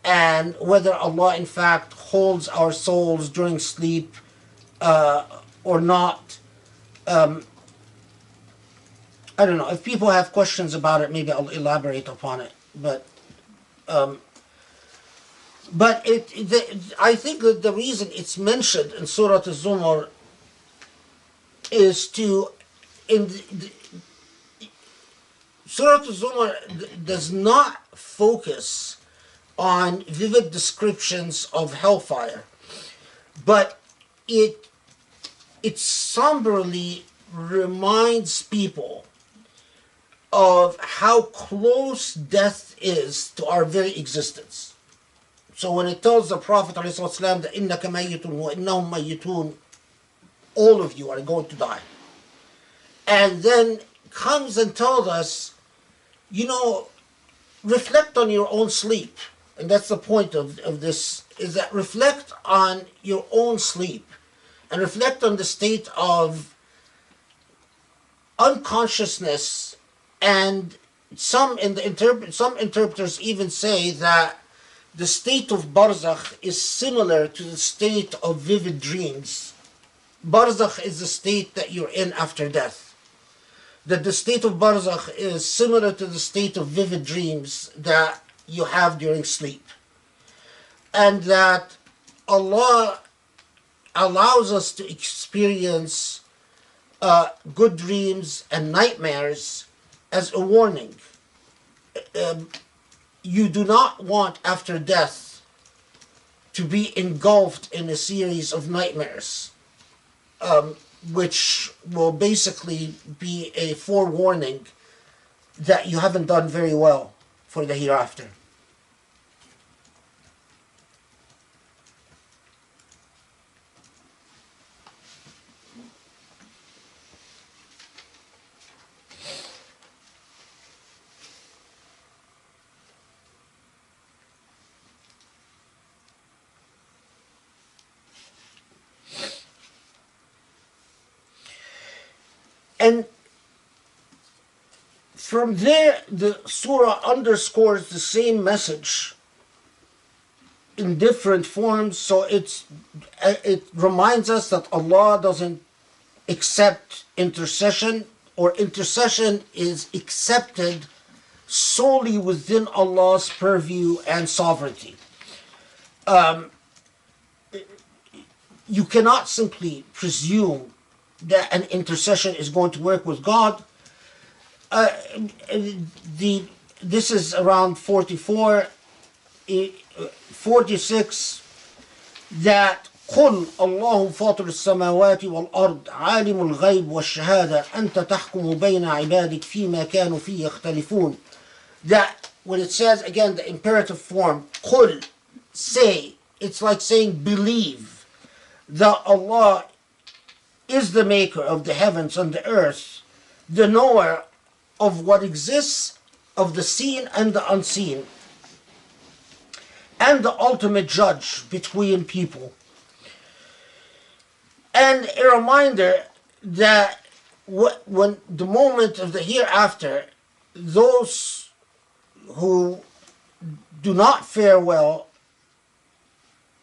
Speaker 2: and whether Allah in fact holds our souls during sleep or not. I don't know. If people have questions about it, maybe I'll elaborate upon it. But I think that the reason it's mentioned in Surah Al-Zumar is Surah Al-Zumar does not focus on vivid descriptions of hellfire, but it somberly reminds people of how close death is to our very existence. So when it tells the Prophet ﷺ that إِنَّكَ مَيِّتٌ وَإِنَّهُمْ مَيِّتُونَ, all of you are going to die, and then comes and tells us, reflect on your own sleep. And that's the point of this, is that reflect on your own sleep and reflect on the state of unconsciousness. And some interpreters even say that the state of barzakh is similar to the state of vivid dreams. Barzakh is the state that you're in after death. that the state of barzakh is similar to the state of vivid dreams that you have during sleep. And that Allah allows us to experience good dreams and nightmares as a warning. You do not want after death to be engulfed in a series of nightmares, which will basically be a forewarning that you haven't done very well for the hereafter. And from there, the surah underscores the same message in different forms. So it reminds us that Allah doesn't accept intercession, or intercession is accepted solely within Allah's purview and sovereignty. You cannot simply presume that an intercession is going to work with God. This is around 44, 46, that قل الله فاطر السماوات والأرض عالم الغيب والشهادة أنت تحكم بين عبادك فيما كانوا فيه يختلفون. That when it says again the imperative form, قل, say, it's like saying believe that Allah is the maker of the heavens and the earth, the knower of what exists, of the seen and the unseen, and the ultimate judge between people. And a reminder that when the moment of the hereafter, those who do not fare well,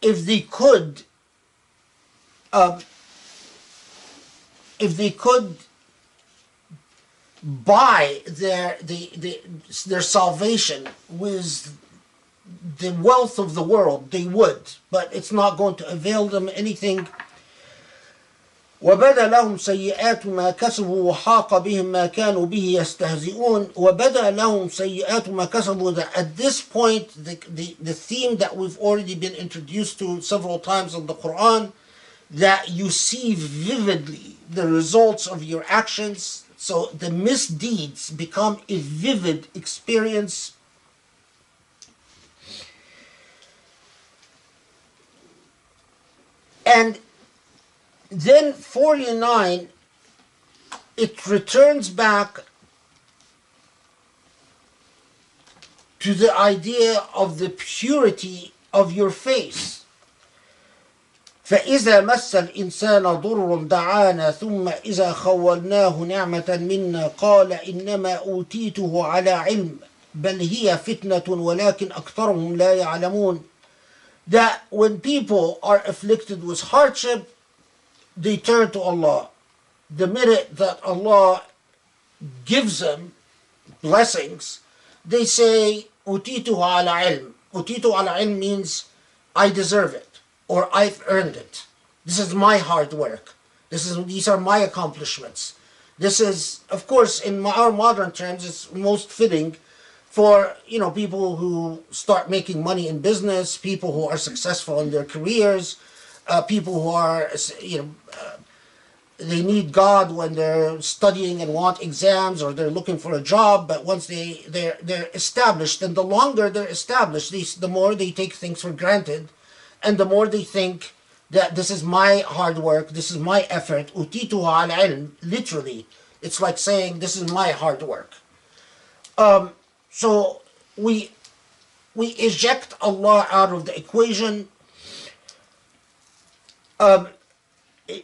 Speaker 2: if they could buy their salvation with the wealth of the world, they would, but it's not going to avail them anything. وَبَدَى لَهُمْ سَيِّئَاتُ مَا كَسَبُوا وَحَاقَ بِهِمْ مَا كَانُوا بِهِ يَسْتَهْزِئُونَ وَبَدَى لَهُمْ سَيِّئَاتُ مَا كَسَبُوا. That at this point, the theme that we've already been introduced to several times in the Quran, that you see vividly the results of your actions. So the misdeeds become a vivid experience. And then 49, it returns back to the idea of the purity of your face. فإذا مس الإنسان ضر دعانا ثم إذا خولناه نعمة منا قال إنما أوتيته على علم بل هي فتنة ولكن أكثرهم لا يعلمون. That when people are afflicted with hardship, they turn to Allah. The minute that Allah gives them blessings, they say, أوتيته على علم. أوتيته على علم means I deserve it, or I've earned it. This is my hard work. These are my accomplishments. This is, of course, in our modern terms, it's most fitting for people who start making money in business, people who are successful in their careers, people who are they need God when they're studying and want exams, or they're looking for a job. But once they're established, and the longer they're established, the more they take things for granted, and the more they think that this is my hard work, this is my effort. Utituha al ilm, literally, it's like saying this is my hard work. So we eject Allah out of the equation,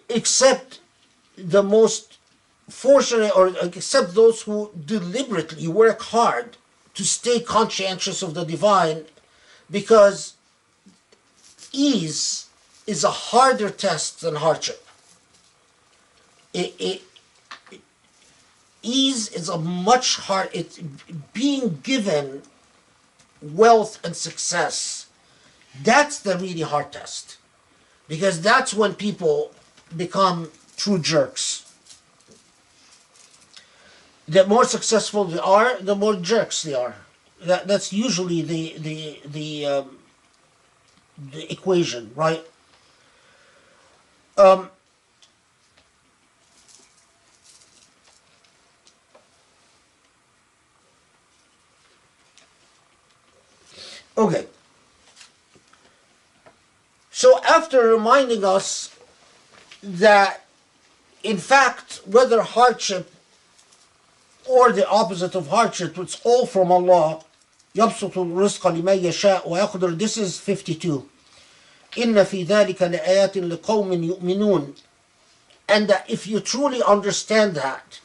Speaker 2: except the most fortunate, or except those who deliberately work hard to stay conscientious of the divine, because ease is a harder test than hardship. ease is a much hard. It's being given wealth and success. That's the really hard test, because that's when people become true jerks. The more successful they are, the more jerks they are. That's usually the equation, right? Okay. So after reminding us that, in fact, whether hardship or the opposite of hardship, it's all from Allah. يبسط الرزق لمن يشاء ويقدر. This is 52. إن في ذلك لآيات لقوم يؤمنون. And that if you truly understand that,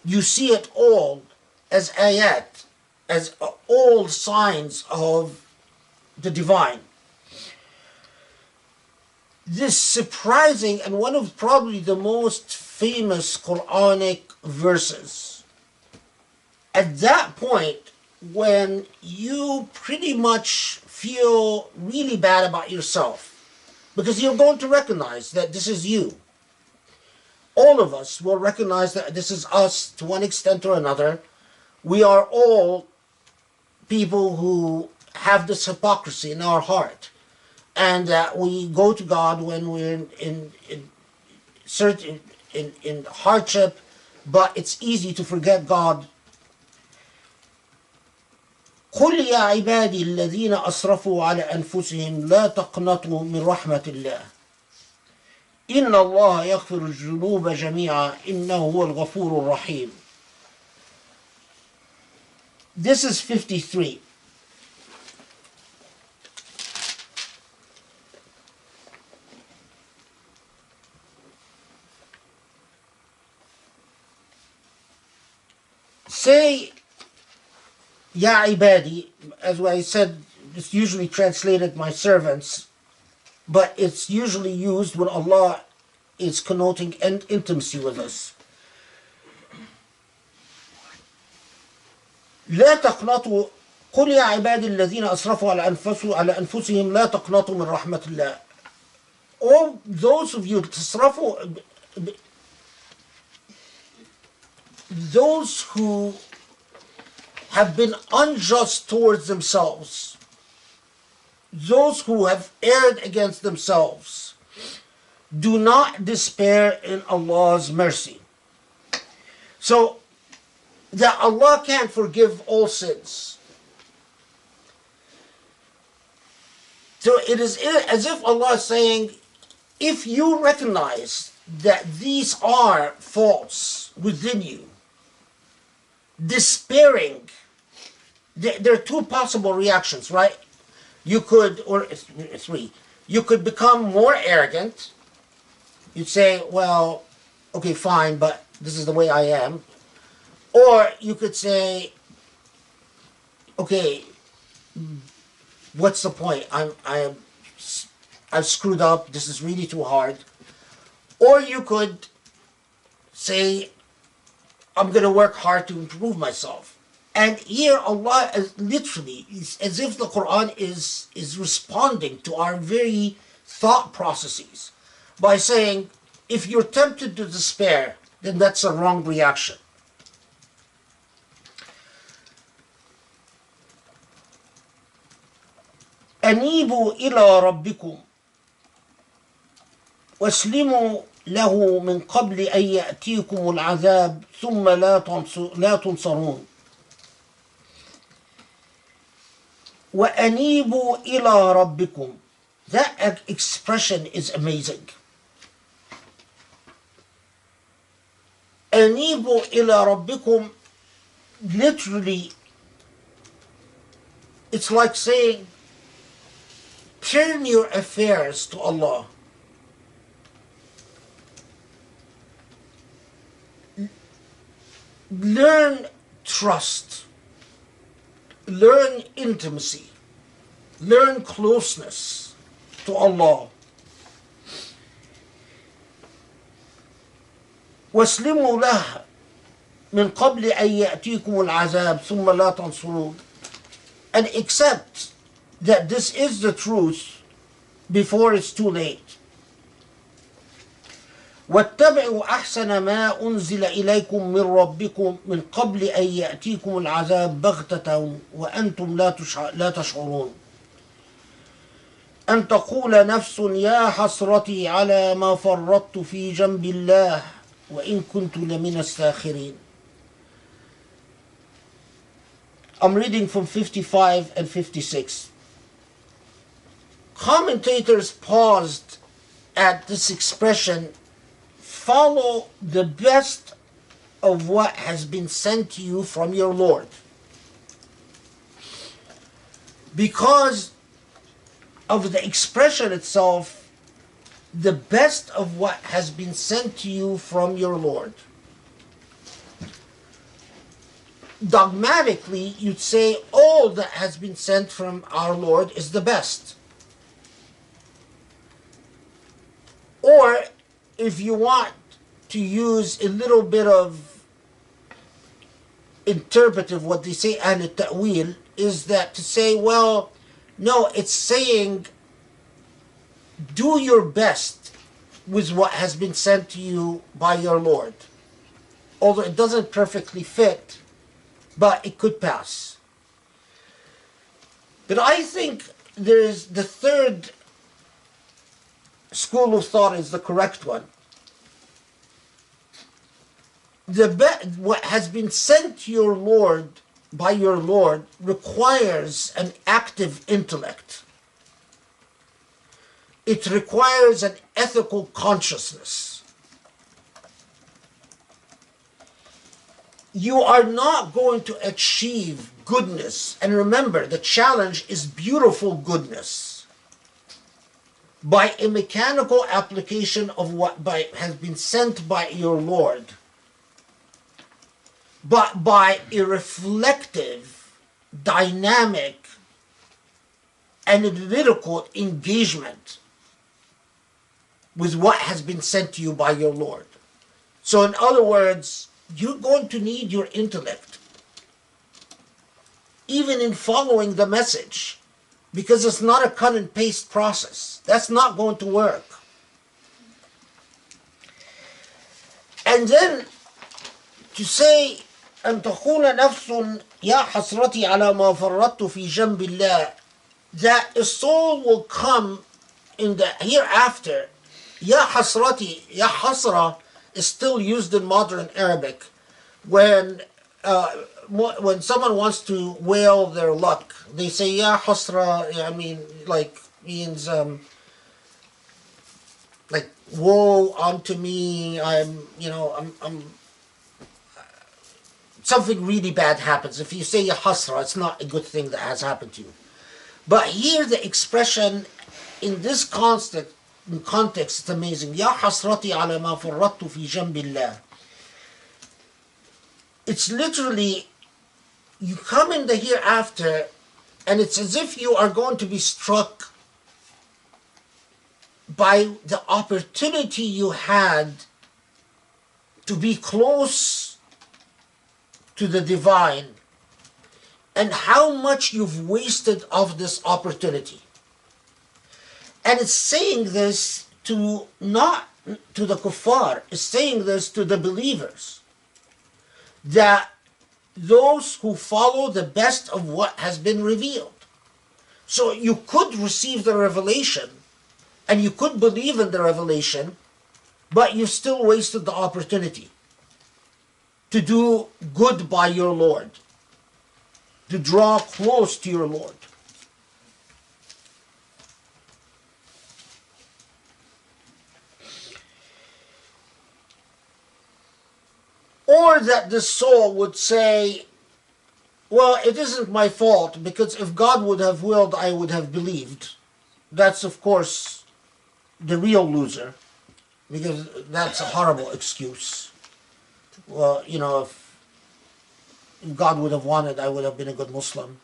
Speaker 2: you see it all as ayat, as all signs of the divine. This surprising and one of probably the most famous Quranic verses. At that point, when you pretty much feel really bad about yourself, because you're going to recognize that this is you. All of us will recognize that this is us to one extent or another. We are all people who have this hypocrisy in our heart, and that we go to God when we're in hardship, but it's easy to forget God. قل يا عبادي الذين أسرفوا على أنفسهم لا تقنطوا من رحمة الله إن الله يغفر الذنوب جميعا إنه هو الغفور الرحيم. This is 53. Say, Ya ibadi, as I said, it's usually translated my servants, but it's usually used when Allah is connoting intimacy with us. لا تقنطوا قل يا عبادي الذين أسرفوا على أنفسهم لا تقنطوا من رحمة الله. All those of you تسرفوا, those who have been unjust towards themselves, those who have erred against themselves, do not despair in Allah's mercy. So that Allah can't forgive all sins. So it is as if Allah is saying, if you recognize that these are faults within you, despairing, there are two possible reactions, right? You could, or three, you could become more arrogant. You'd say, well, okay, fine, but this is the way I am. Or you could say, okay, what's the point? I've screwed up. This is really too hard. Or you could say, I'm going to work hard to improve myself. And here Allah is literally, as if the Quran is responding to our very thought processes by saying, if you're tempted to despair, then that's a wrong reaction. أنيبوا إلى ربكم واسلموا له من قبل أن يأتيكم العذاب ثم لا تنصرون. وأنيبوا إلى ربكم. That expression is amazing. أنيبوا إلى ربكم, literally, it's like saying, turn your affairs to Allah. Learn trust. Learn intimacy. Learn closeness to Allah. وَاسْلِمُوا لَهُ من قبل أن يأتيكم العذاب ثم لا تنصرون. And accept that this is the truth before it's too late. واتبعوا أحسن ما أنزل إليكم من ربكم من قبل أن يأتيكم العذاب بغتة وأنتم لا تشعرون. أن تقول نفس يا حسرتي على ما فرطت في جنب الله وإن كنت لمن الساخرين. I'm reading from 55 and 56. Commentators paused at this expression, follow the best of what has been sent to you from your Lord. Because of the expression itself, the best of what has been sent to you from your Lord. Dogmatically, you'd say all that has been sent from our Lord is the best. Or, if you want to use a little bit of interpretive, what they say, and ta'wil, is that to say, well, no, it's saying do your best with what has been sent to you by your Lord. Although it doesn't perfectly fit, but it could pass. But I think there's the third school of thought is the correct one. What has been sent to your Lord by your Lord requires an active intellect. It requires an ethical consciousness. You are not going to achieve goodness, and remember, the challenge is beautiful goodness, by a mechanical application of what has been sent by your Lord, but by a reflective, dynamic, analytical engagement with what has been sent to you by your Lord. So in other words, you're going to need your intellect, even in following the message, because it's not a cut and paste process. That's not going to work. And then to say, أن تقول نفس يا حسرتي على ما فرطت في جنب الله, that a soul will come in the hereafter. Ya hasrati, ya hasra is still used in modern Arabic when someone wants to wail their luck. They say ya hasra, I mean, like means like woe unto me. I'm something really bad happens. If you say ya hasra, it's not a good thing that has happened to you. But here the expression in this context, it's amazing. Ya hasrati ala ma farrattu fi jambillah. It's literally, you come in the hereafter, and it's as if you are going to be struck by the opportunity you had to be close to the divine, and how much you've wasted of this opportunity. And it's saying this to not to the kuffar, it's saying this to the believers, that those who follow the best of what has been revealed. So you could receive the revelation, and you could believe in the revelation, but you still wasted the opportunity to do good by your Lord, to draw close to your Lord. Or that the soul would say, well, it isn't my fault, because if God would have willed, I would have believed. That's, of course, the real loser, because that's a horrible excuse. Well, if God would have wanted, I would have been a good Muslim.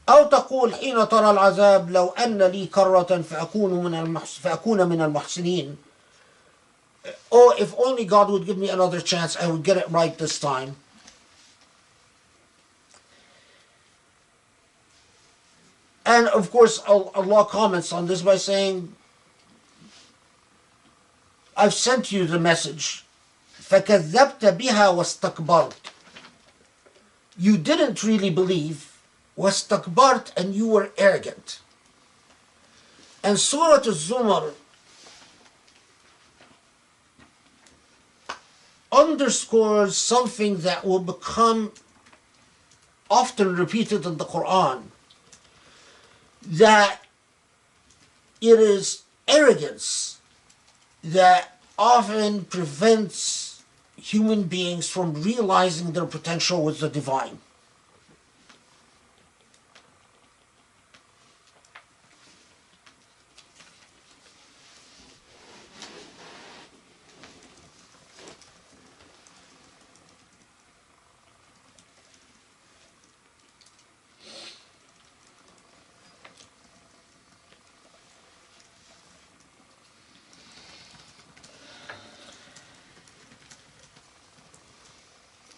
Speaker 2: أو تقول حين ترى العذاب لو أن لي كرة فأكون من المحسنين. oh, if only God would give me another chance, I would get it right this time. And of course, Allah comments on this by saying, I've sent you the message. فَكَذَّبْتَ بِهَا وَاسْتَكْبَرْتَ. You didn't really believe, وَاسْتَكْبَرْتَ, and you were arrogant. And Surah Al-Zumar underscores something that will become often repeated in the Quran, that it is arrogance that often prevents human beings from realizing their potential with the divine.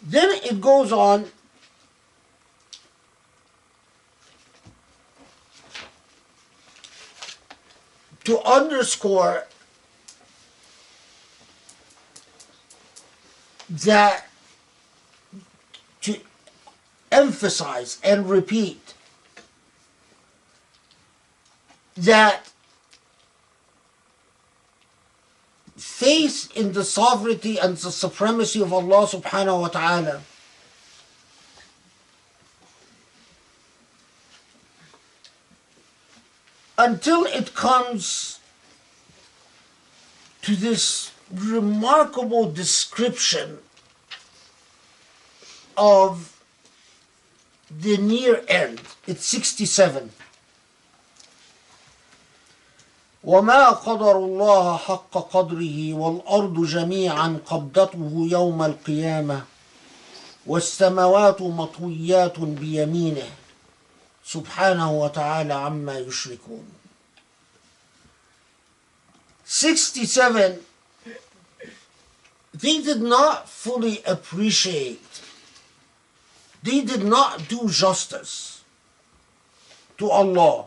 Speaker 2: Then it goes on to underscore that, to emphasize and repeat that faith in the sovereignty and the supremacy of Allah subhanahu wa ta'ala until it comes to this remarkable description of the near end. It's 67. وما قدر الله حق قدره والأرض جميعا قبضته يوم القيامة والسماوات مطويات بيمينه سبحانه وتعالى عما يشركون. 67. They did not fully appreciate, they did not do justice to Allah.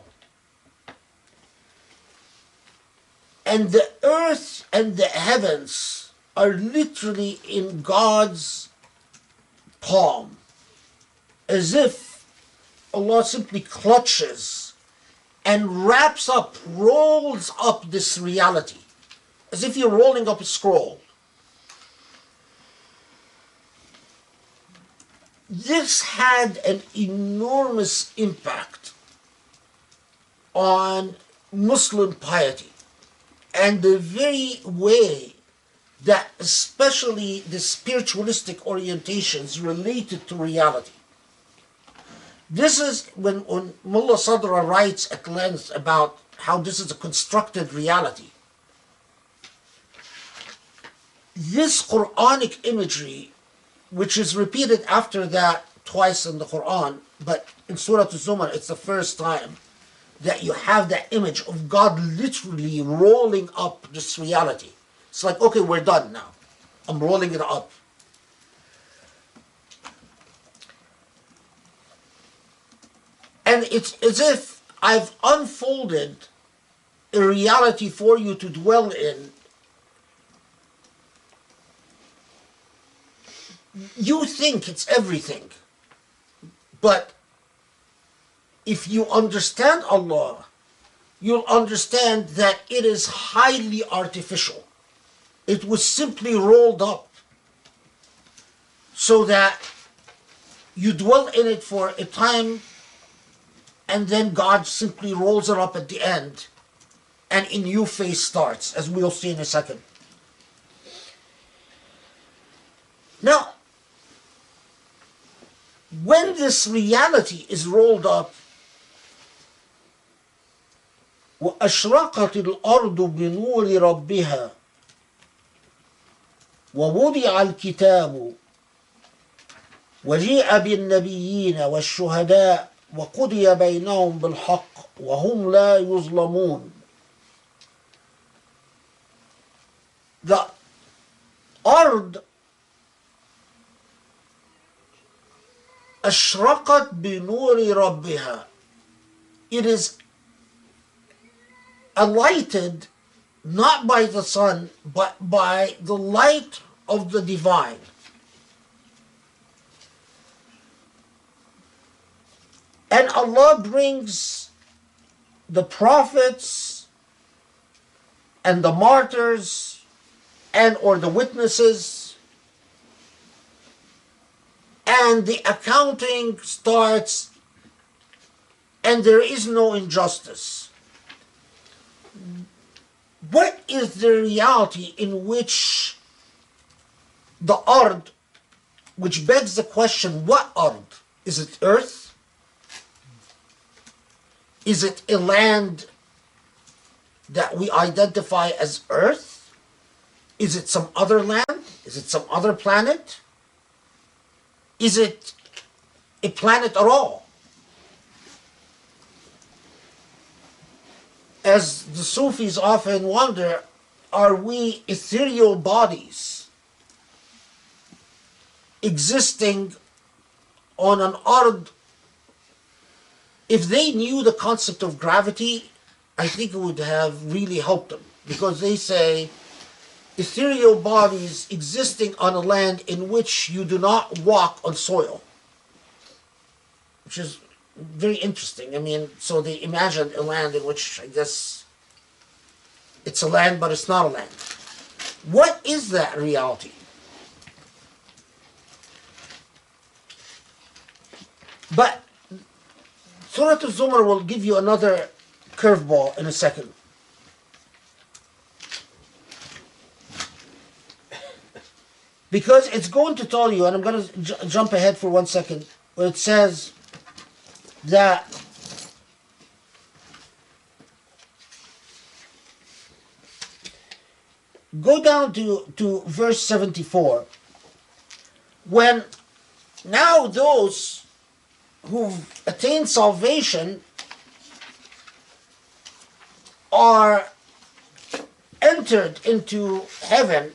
Speaker 2: And the earth and the heavens are literally in God's palm, as if Allah simply clutches and wraps up, rolls up this reality, as if you're rolling up a scroll. This had an enormous impact on Muslim piety and the very way that especially the spiritualistic orientations related to reality. This is when Mullah Sadra writes at length about how this is a constructed reality. This Quranic imagery, which is repeated after that twice in the Quran, but in Surah Al-Zumar it's the first time that you have that image of God literally rolling up this reality. It's like, okay, we're done now. I'm rolling it up. And it's as if I've unfolded a reality for you to dwell in. You think it's everything, but if you understand Allah, you'll understand that it is highly artificial. It was simply rolled up so that you dwell in it for a time, and then God simply rolls it up at the end, and a new phase starts, as we'll see in a second. Now, when this reality is rolled up, وأشرقت الأرض بنور ربها ووضع الكتاب وجيء بالنبيين والشهداء وقضي بينهم بالحق وهم لا يظلمون. The الأرض أشرقت بنور ربها. It is enlightened not by the sun, but by the light of the divine. And Allah brings the prophets and the martyrs and or the witnesses, and the accounting starts, and there is no injustice. What is the reality in which the ard, which begs the question, what ard? Is it earth? Is it a land that we identify as earth? Is it some other land? Is it some other planet? Is it a planet at all? As the Sufis often wonder, are we ethereal bodies existing on an ard? If they knew the concept of gravity, I think it would have really helped them, because they say ethereal bodies existing on a land in which you do not walk on soil, which is very interesting. I mean, so they imagined a land in which, I guess, it's a land, but it's not a land. What is that reality? But Surah Al-Zumar will give you another curveball in a second. Because it's going to tell you, and I'm going to jump ahead for 1 second, where it says that go down to verse 74, when now those who've attained salvation are entered into heaven,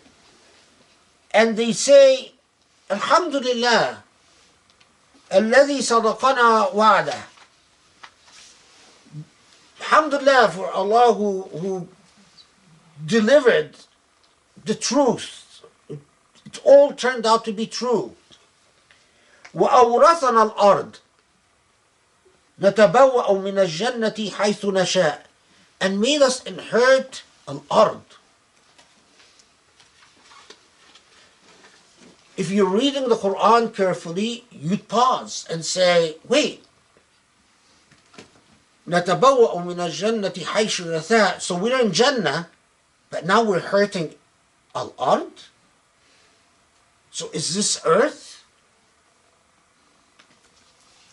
Speaker 2: and they say, Alhamdulillah, الذي صدقنا وعده. Alhamdulillah for Allah who delivered the truth. It all turned out to be true. وأورثنا الأرض نتبوأ من الجنة حيث نشاء, and made us inherit al-ard. If you're reading the Quran carefully, you'd pause and say, wait, نتبوأ من الجنة حيث نشاء, so we're in Jannah, but now we're hurting al-ard? So is this earth?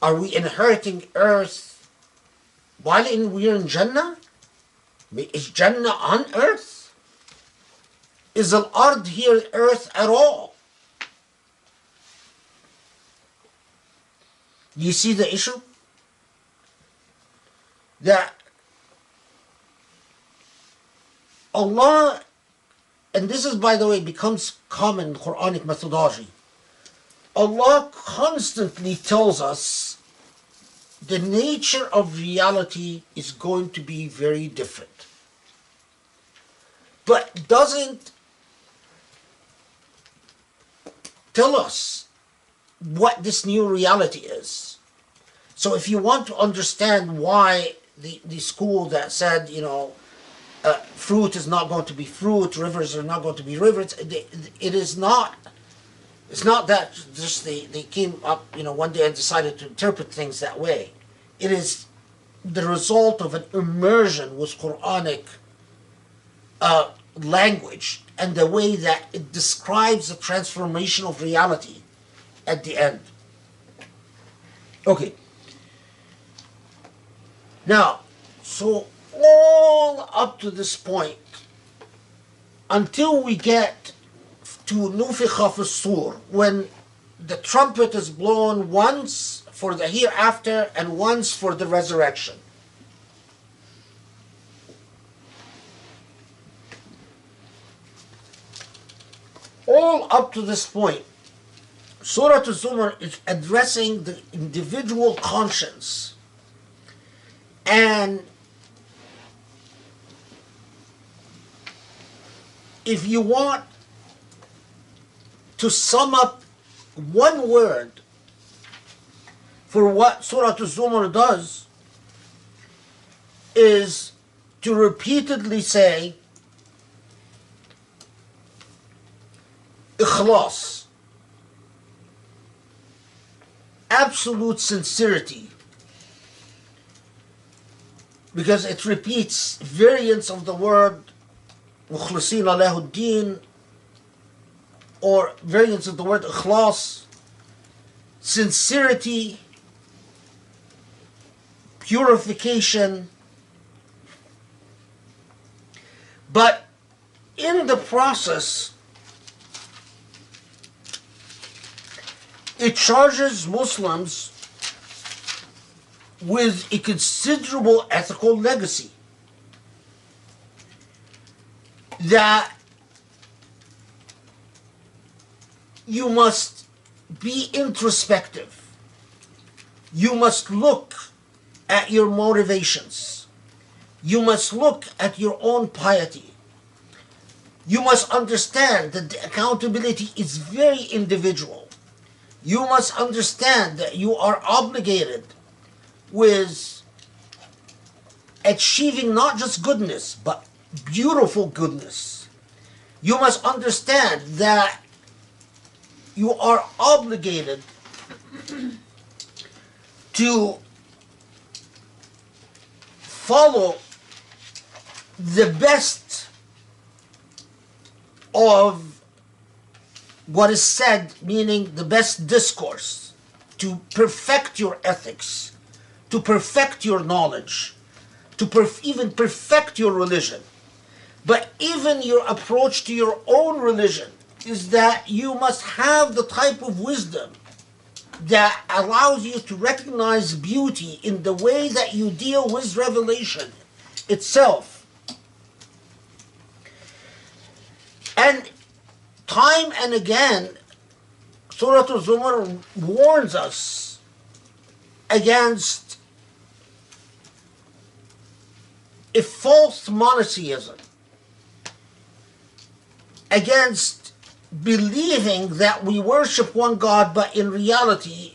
Speaker 2: Are we inheriting earth while we're in Jannah? Is Jannah on earth? Is al-ard here earth at all? You see the issue? That Allah, and this is, by the way, becomes common Quranic methodology, Allah constantly tells us the nature of reality is going to be very different, but doesn't tell us what this new reality is. So if you want to understand why the school that said, fruit is not going to be fruit, rivers are not going to be rivers, it is not. It's not that just they came up, one day and decided to interpret things that way. It is the result of an immersion with Quranic language and the way that it describes the transformation of reality at the end. Okay. Now, so all up to this point, until we get to nufikha fi sur, when the trumpet is blown once for the hereafter and once for the resurrection. all up to this point, Surah Al-Zumar is addressing the individual conscience. And if you want to sum up one word for what Surah Al-Zumar does, is to repeatedly say ikhlas, absolute sincerity, because it repeats variants of the word mukhlisina lahu din, or variants of the word ikhlas, sincerity, purification. But in the process, it charges Muslims with a considerable ethical legacy that you must be introspective. You must look at your motivations. You must look at your own piety. You must understand that the accountability is very individual. You must understand that you are obligated with achieving not just goodness, but beautiful goodness. You must understand that you are obligated to follow the best of what is said, meaning the best discourse, to perfect your ethics, to perfect your knowledge, to even perfect your religion. But even your approach to your own religion is that you must have the type of wisdom that allows you to recognize beauty in the way that you deal with revelation itself. And time and again, Surah Al-Zumar warns us against a false monotheism, against believing that we worship one God, but in reality,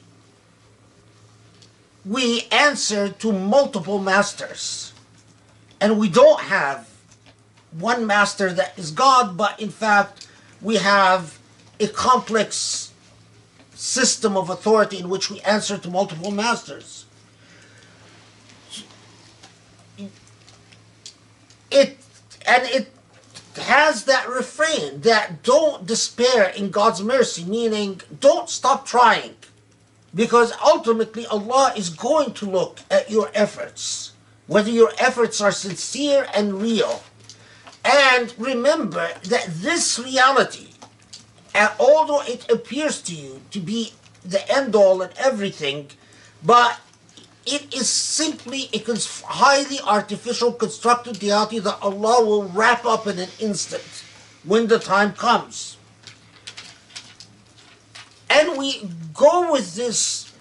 Speaker 2: we answer to multiple masters. And we don't have one master that is God, but in fact, we have a complex system of authority in which we answer to multiple masters. It has that refrain that don't despair in God's mercy, meaning don't stop trying, because ultimately Allah is going to look at your efforts, whether your efforts are sincere and real. And remember that this reality, and although it appears to you to be the end all and everything, but it is simply a highly artificial constructed reality that Allah will wrap up in an instant when the time comes. And we go with this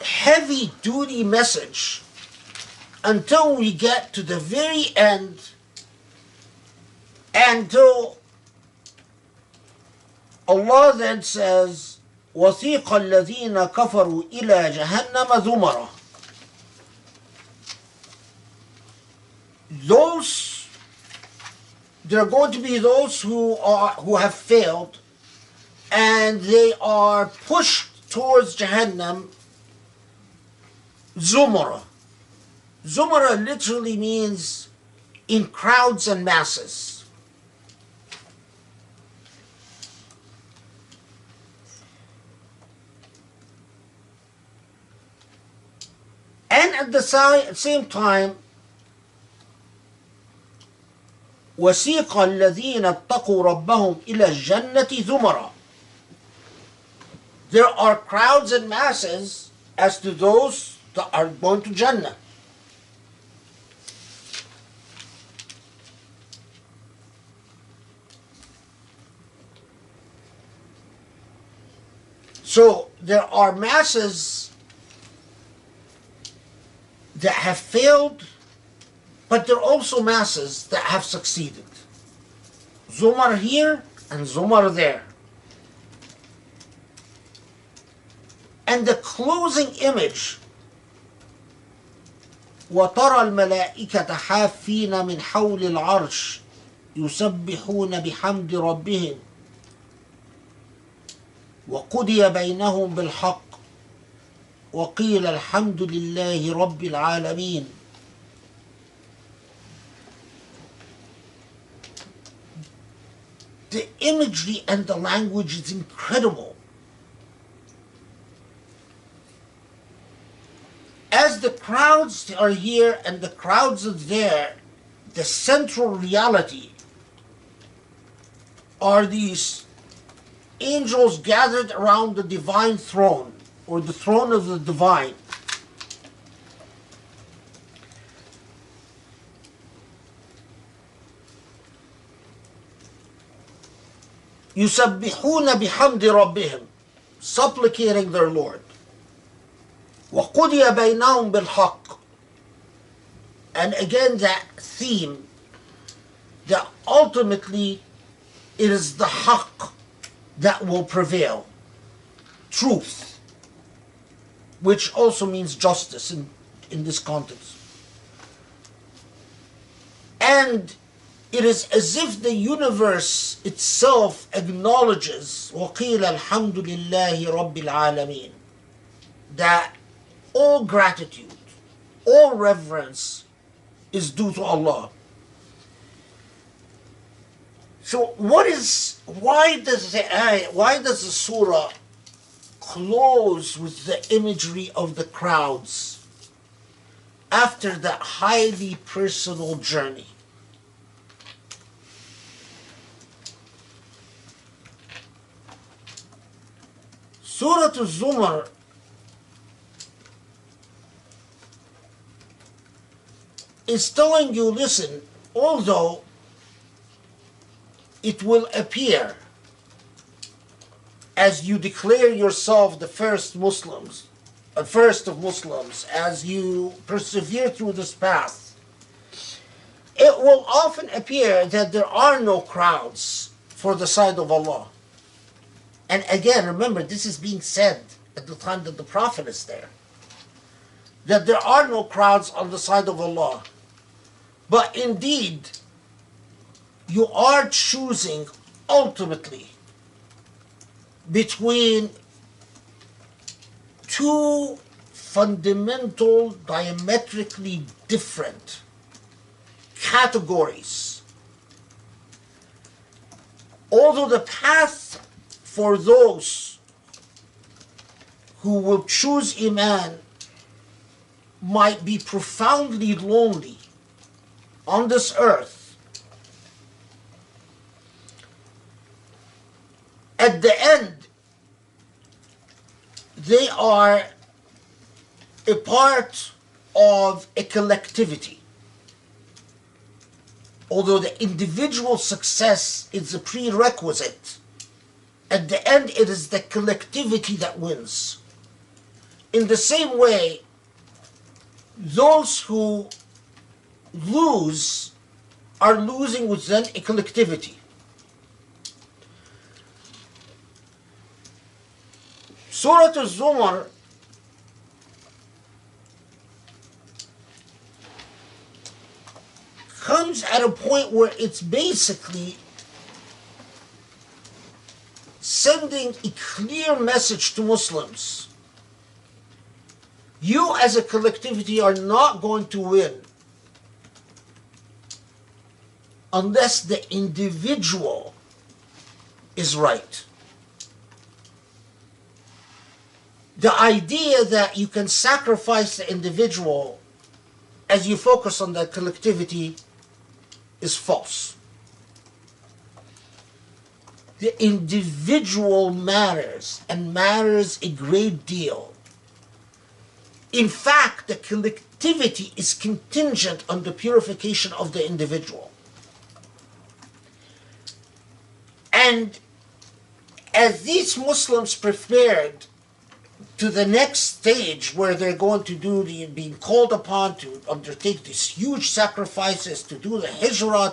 Speaker 2: heavy duty message until we get to the very end, until Allah then says, وَثِيقَ الَّذِينَ كَفَرُوا إِلَى جَهَنَّمَ زُمَرًا. There are going to be those who have failed, and they are pushed towards Jahannam, Zumara. Zumara literally means in crowds and masses. And at the same time, وَسِيقَ الَّذِينَ اتَّقُوا رَبَّهُمْ إِلَى الْجَنَّةِ زُمَرًا. There are crowds and masses as to those that are going to Jannah. So there are masses that have failed, but there are also masses that have succeeded. Zumar here and Zumar there. And the closing image, وَتَرَى الْمَلَائِكَةَ حَافِّينَ مِنْ حَوْلِ الْعَرْشِ يُسَبِّحُونَ بِحَمْدِ رَبِّهِمْ وَقُضِيَ بَيْنَهُمْ بِالْحَقِّ وَقِيلَ الْحَمْدُ لِلَّهِ رَبِّ الْعَالَمِينَ. The imagery and the language is incredible. As the crowds are here and the crowds are there, the central reality are these angels gathered around the divine throne, or the throne of the divine. يُسَبِّحُونَ بِحَمْدِ رَبِّهِمْ, supplicating their Lord. وَقُضِيَ بَيْنَهُمْ بِالْحَقِّ. And again that theme, that ultimately it is the haqq that will prevail. Truth, which also means justice in this context. And it is as if the universe itself acknowledges وَقِيلَ الْحَمْدُ لِلَّهِ رَبِّ الْعَالَمِينَ, that all gratitude, all reverence is due to Allah. So why does the surah close with the imagery of the crowds after that highly personal journey? Surah Al-Zumar is telling you, listen, although it will appear as you declare yourself the first of Muslims, as you persevere through this path, it will often appear that there are no crowds for the side of Allah. And again, remember, this is being said at the time that the Prophet is there, that there are no crowds on the side of Allah. But indeed, you are choosing ultimately between two fundamental, diametrically different categories. Although the path for those who will choose Iman might be profoundly lonely on this earth, at the end, they are a part of a collectivity. Although the individual success is a prerequisite, at the end it is the collectivity that wins. In the same way, those who lose are losing within a collectivity. Surah Al-Zumar comes at a point where it's basically sending a clear message to Muslims. You as a collectivity are not going to win unless the individual is right. The idea that you can sacrifice the individual as you focus on the collectivity is false. The individual matters, and matters a great deal. In fact, the collectivity is contingent on the purification of the individual. And as these Muslims prepared to the next stage where they're going to being called upon to undertake these huge sacrifices, to do the hijrah,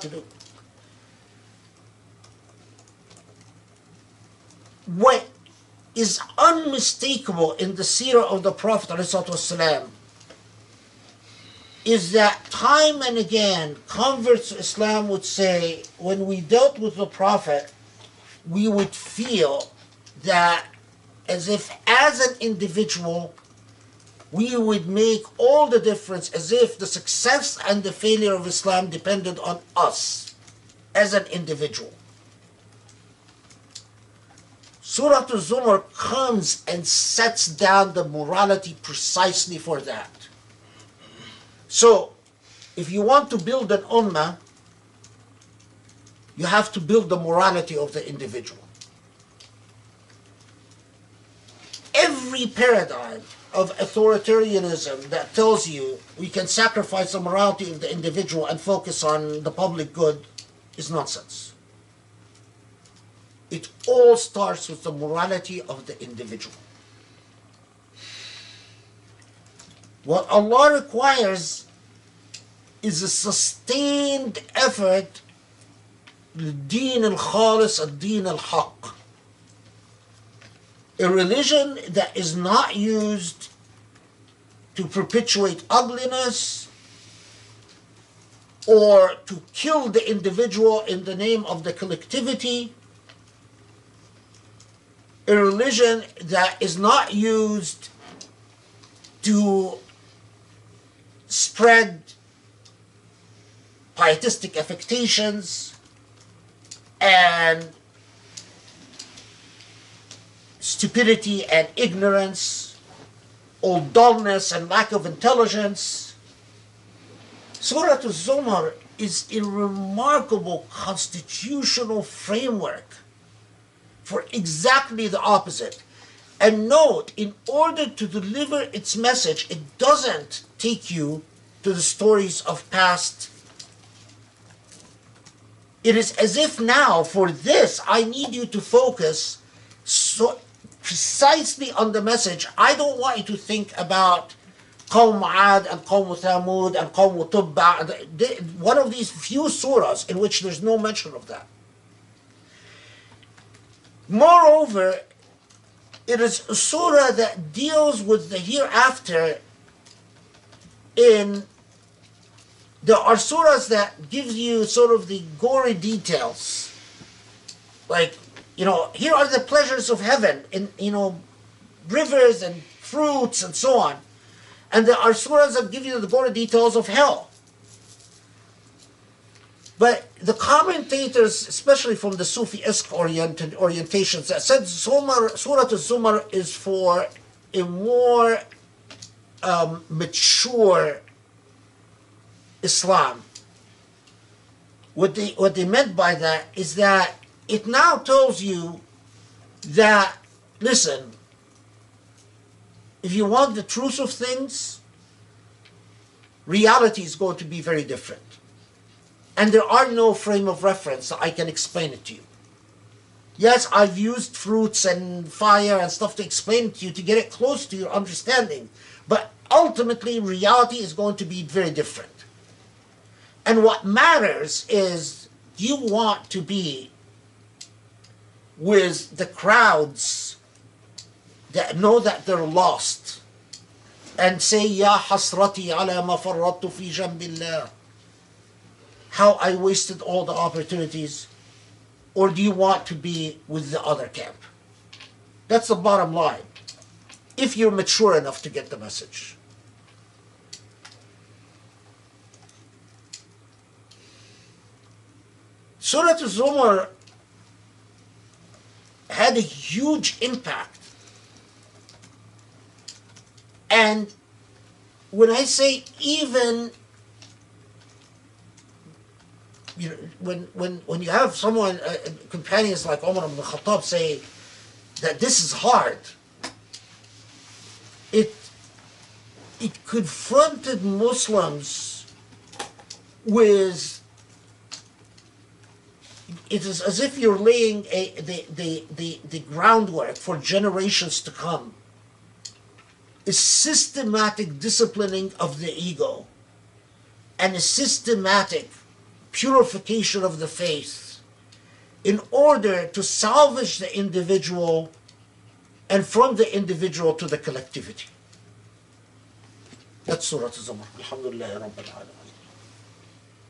Speaker 2: what is unmistakable in the seerah of the Prophet ﷺ is that time and again converts to Islam would say, when we dealt with the Prophet, we would feel that as if as an individual we would make all the difference, as if the success and the failure of Islam depended on us as an individual. Surah Al-Zumar comes and sets down the morality precisely for that. So, if you want to build an ummah, you have to build the morality of the individual. Every paradigm of authoritarianism that tells you we can sacrifice the morality of the individual and focus on the public good is nonsense. It all starts with the morality of the individual. What Allah requires is a sustained effort, الدين الخالص الدين الحق, a religion that is not used to perpetuate ugliness or to kill the individual in the name of the collectivity, a religion that is not used to spread pietistic affectations and stupidity and ignorance, or dullness and lack of intelligence. Surah Al-Zumar is a remarkable constitutional framework for exactly the opposite. And note, in order to deliver its message, it doesn't take you to the stories of past. It is as if now, for this, I need you to focus so precisely on the message. I don't want you to think about Qawm Ad and Qawm Thamud and Qawm Tubba, one of these few surahs in which there's no mention of that. Moreover, it is a surah that deals with the hereafter in... There are surahs that give you sort of the gory details. Like, here are the pleasures of heaven in, rivers and fruits and so on. And there are surahs that give you the gory details of hell. But the commentators, especially from the Sufi-esque orientations, that said Surah Al-Zumar is for a more mature Islam. What they meant by that is that it now tells you that, listen, if you want the truth of things, reality is going to be very different. And there are no frame of reference that I can explain it to you. Yes, I've used fruits and fire and stuff to explain it to you to get it close to your understanding. But ultimately, reality is going to be very different. And what matters is, do you want to be with the crowds that know that they're lost and say, Ya hasrati ala ma farrattu fi jambillah, how I wasted all the opportunities? Or do you want to be with the other camp? That's the bottom line, if you're mature enough to get the message. Surah Al-Zumar had a huge impact. And when I say even, when you have someone, companions like Umar ibn Khattab say that this is hard, it confronted Muslims with, it is as if you're laying the groundwork for generations to come. Is systematic disciplining of the ego and a systematic purification of the faith in order to salvage the individual and from the individual to the collectivity. That's Surah Al-Zumar. Alhamdulillah Rabbil Alamin.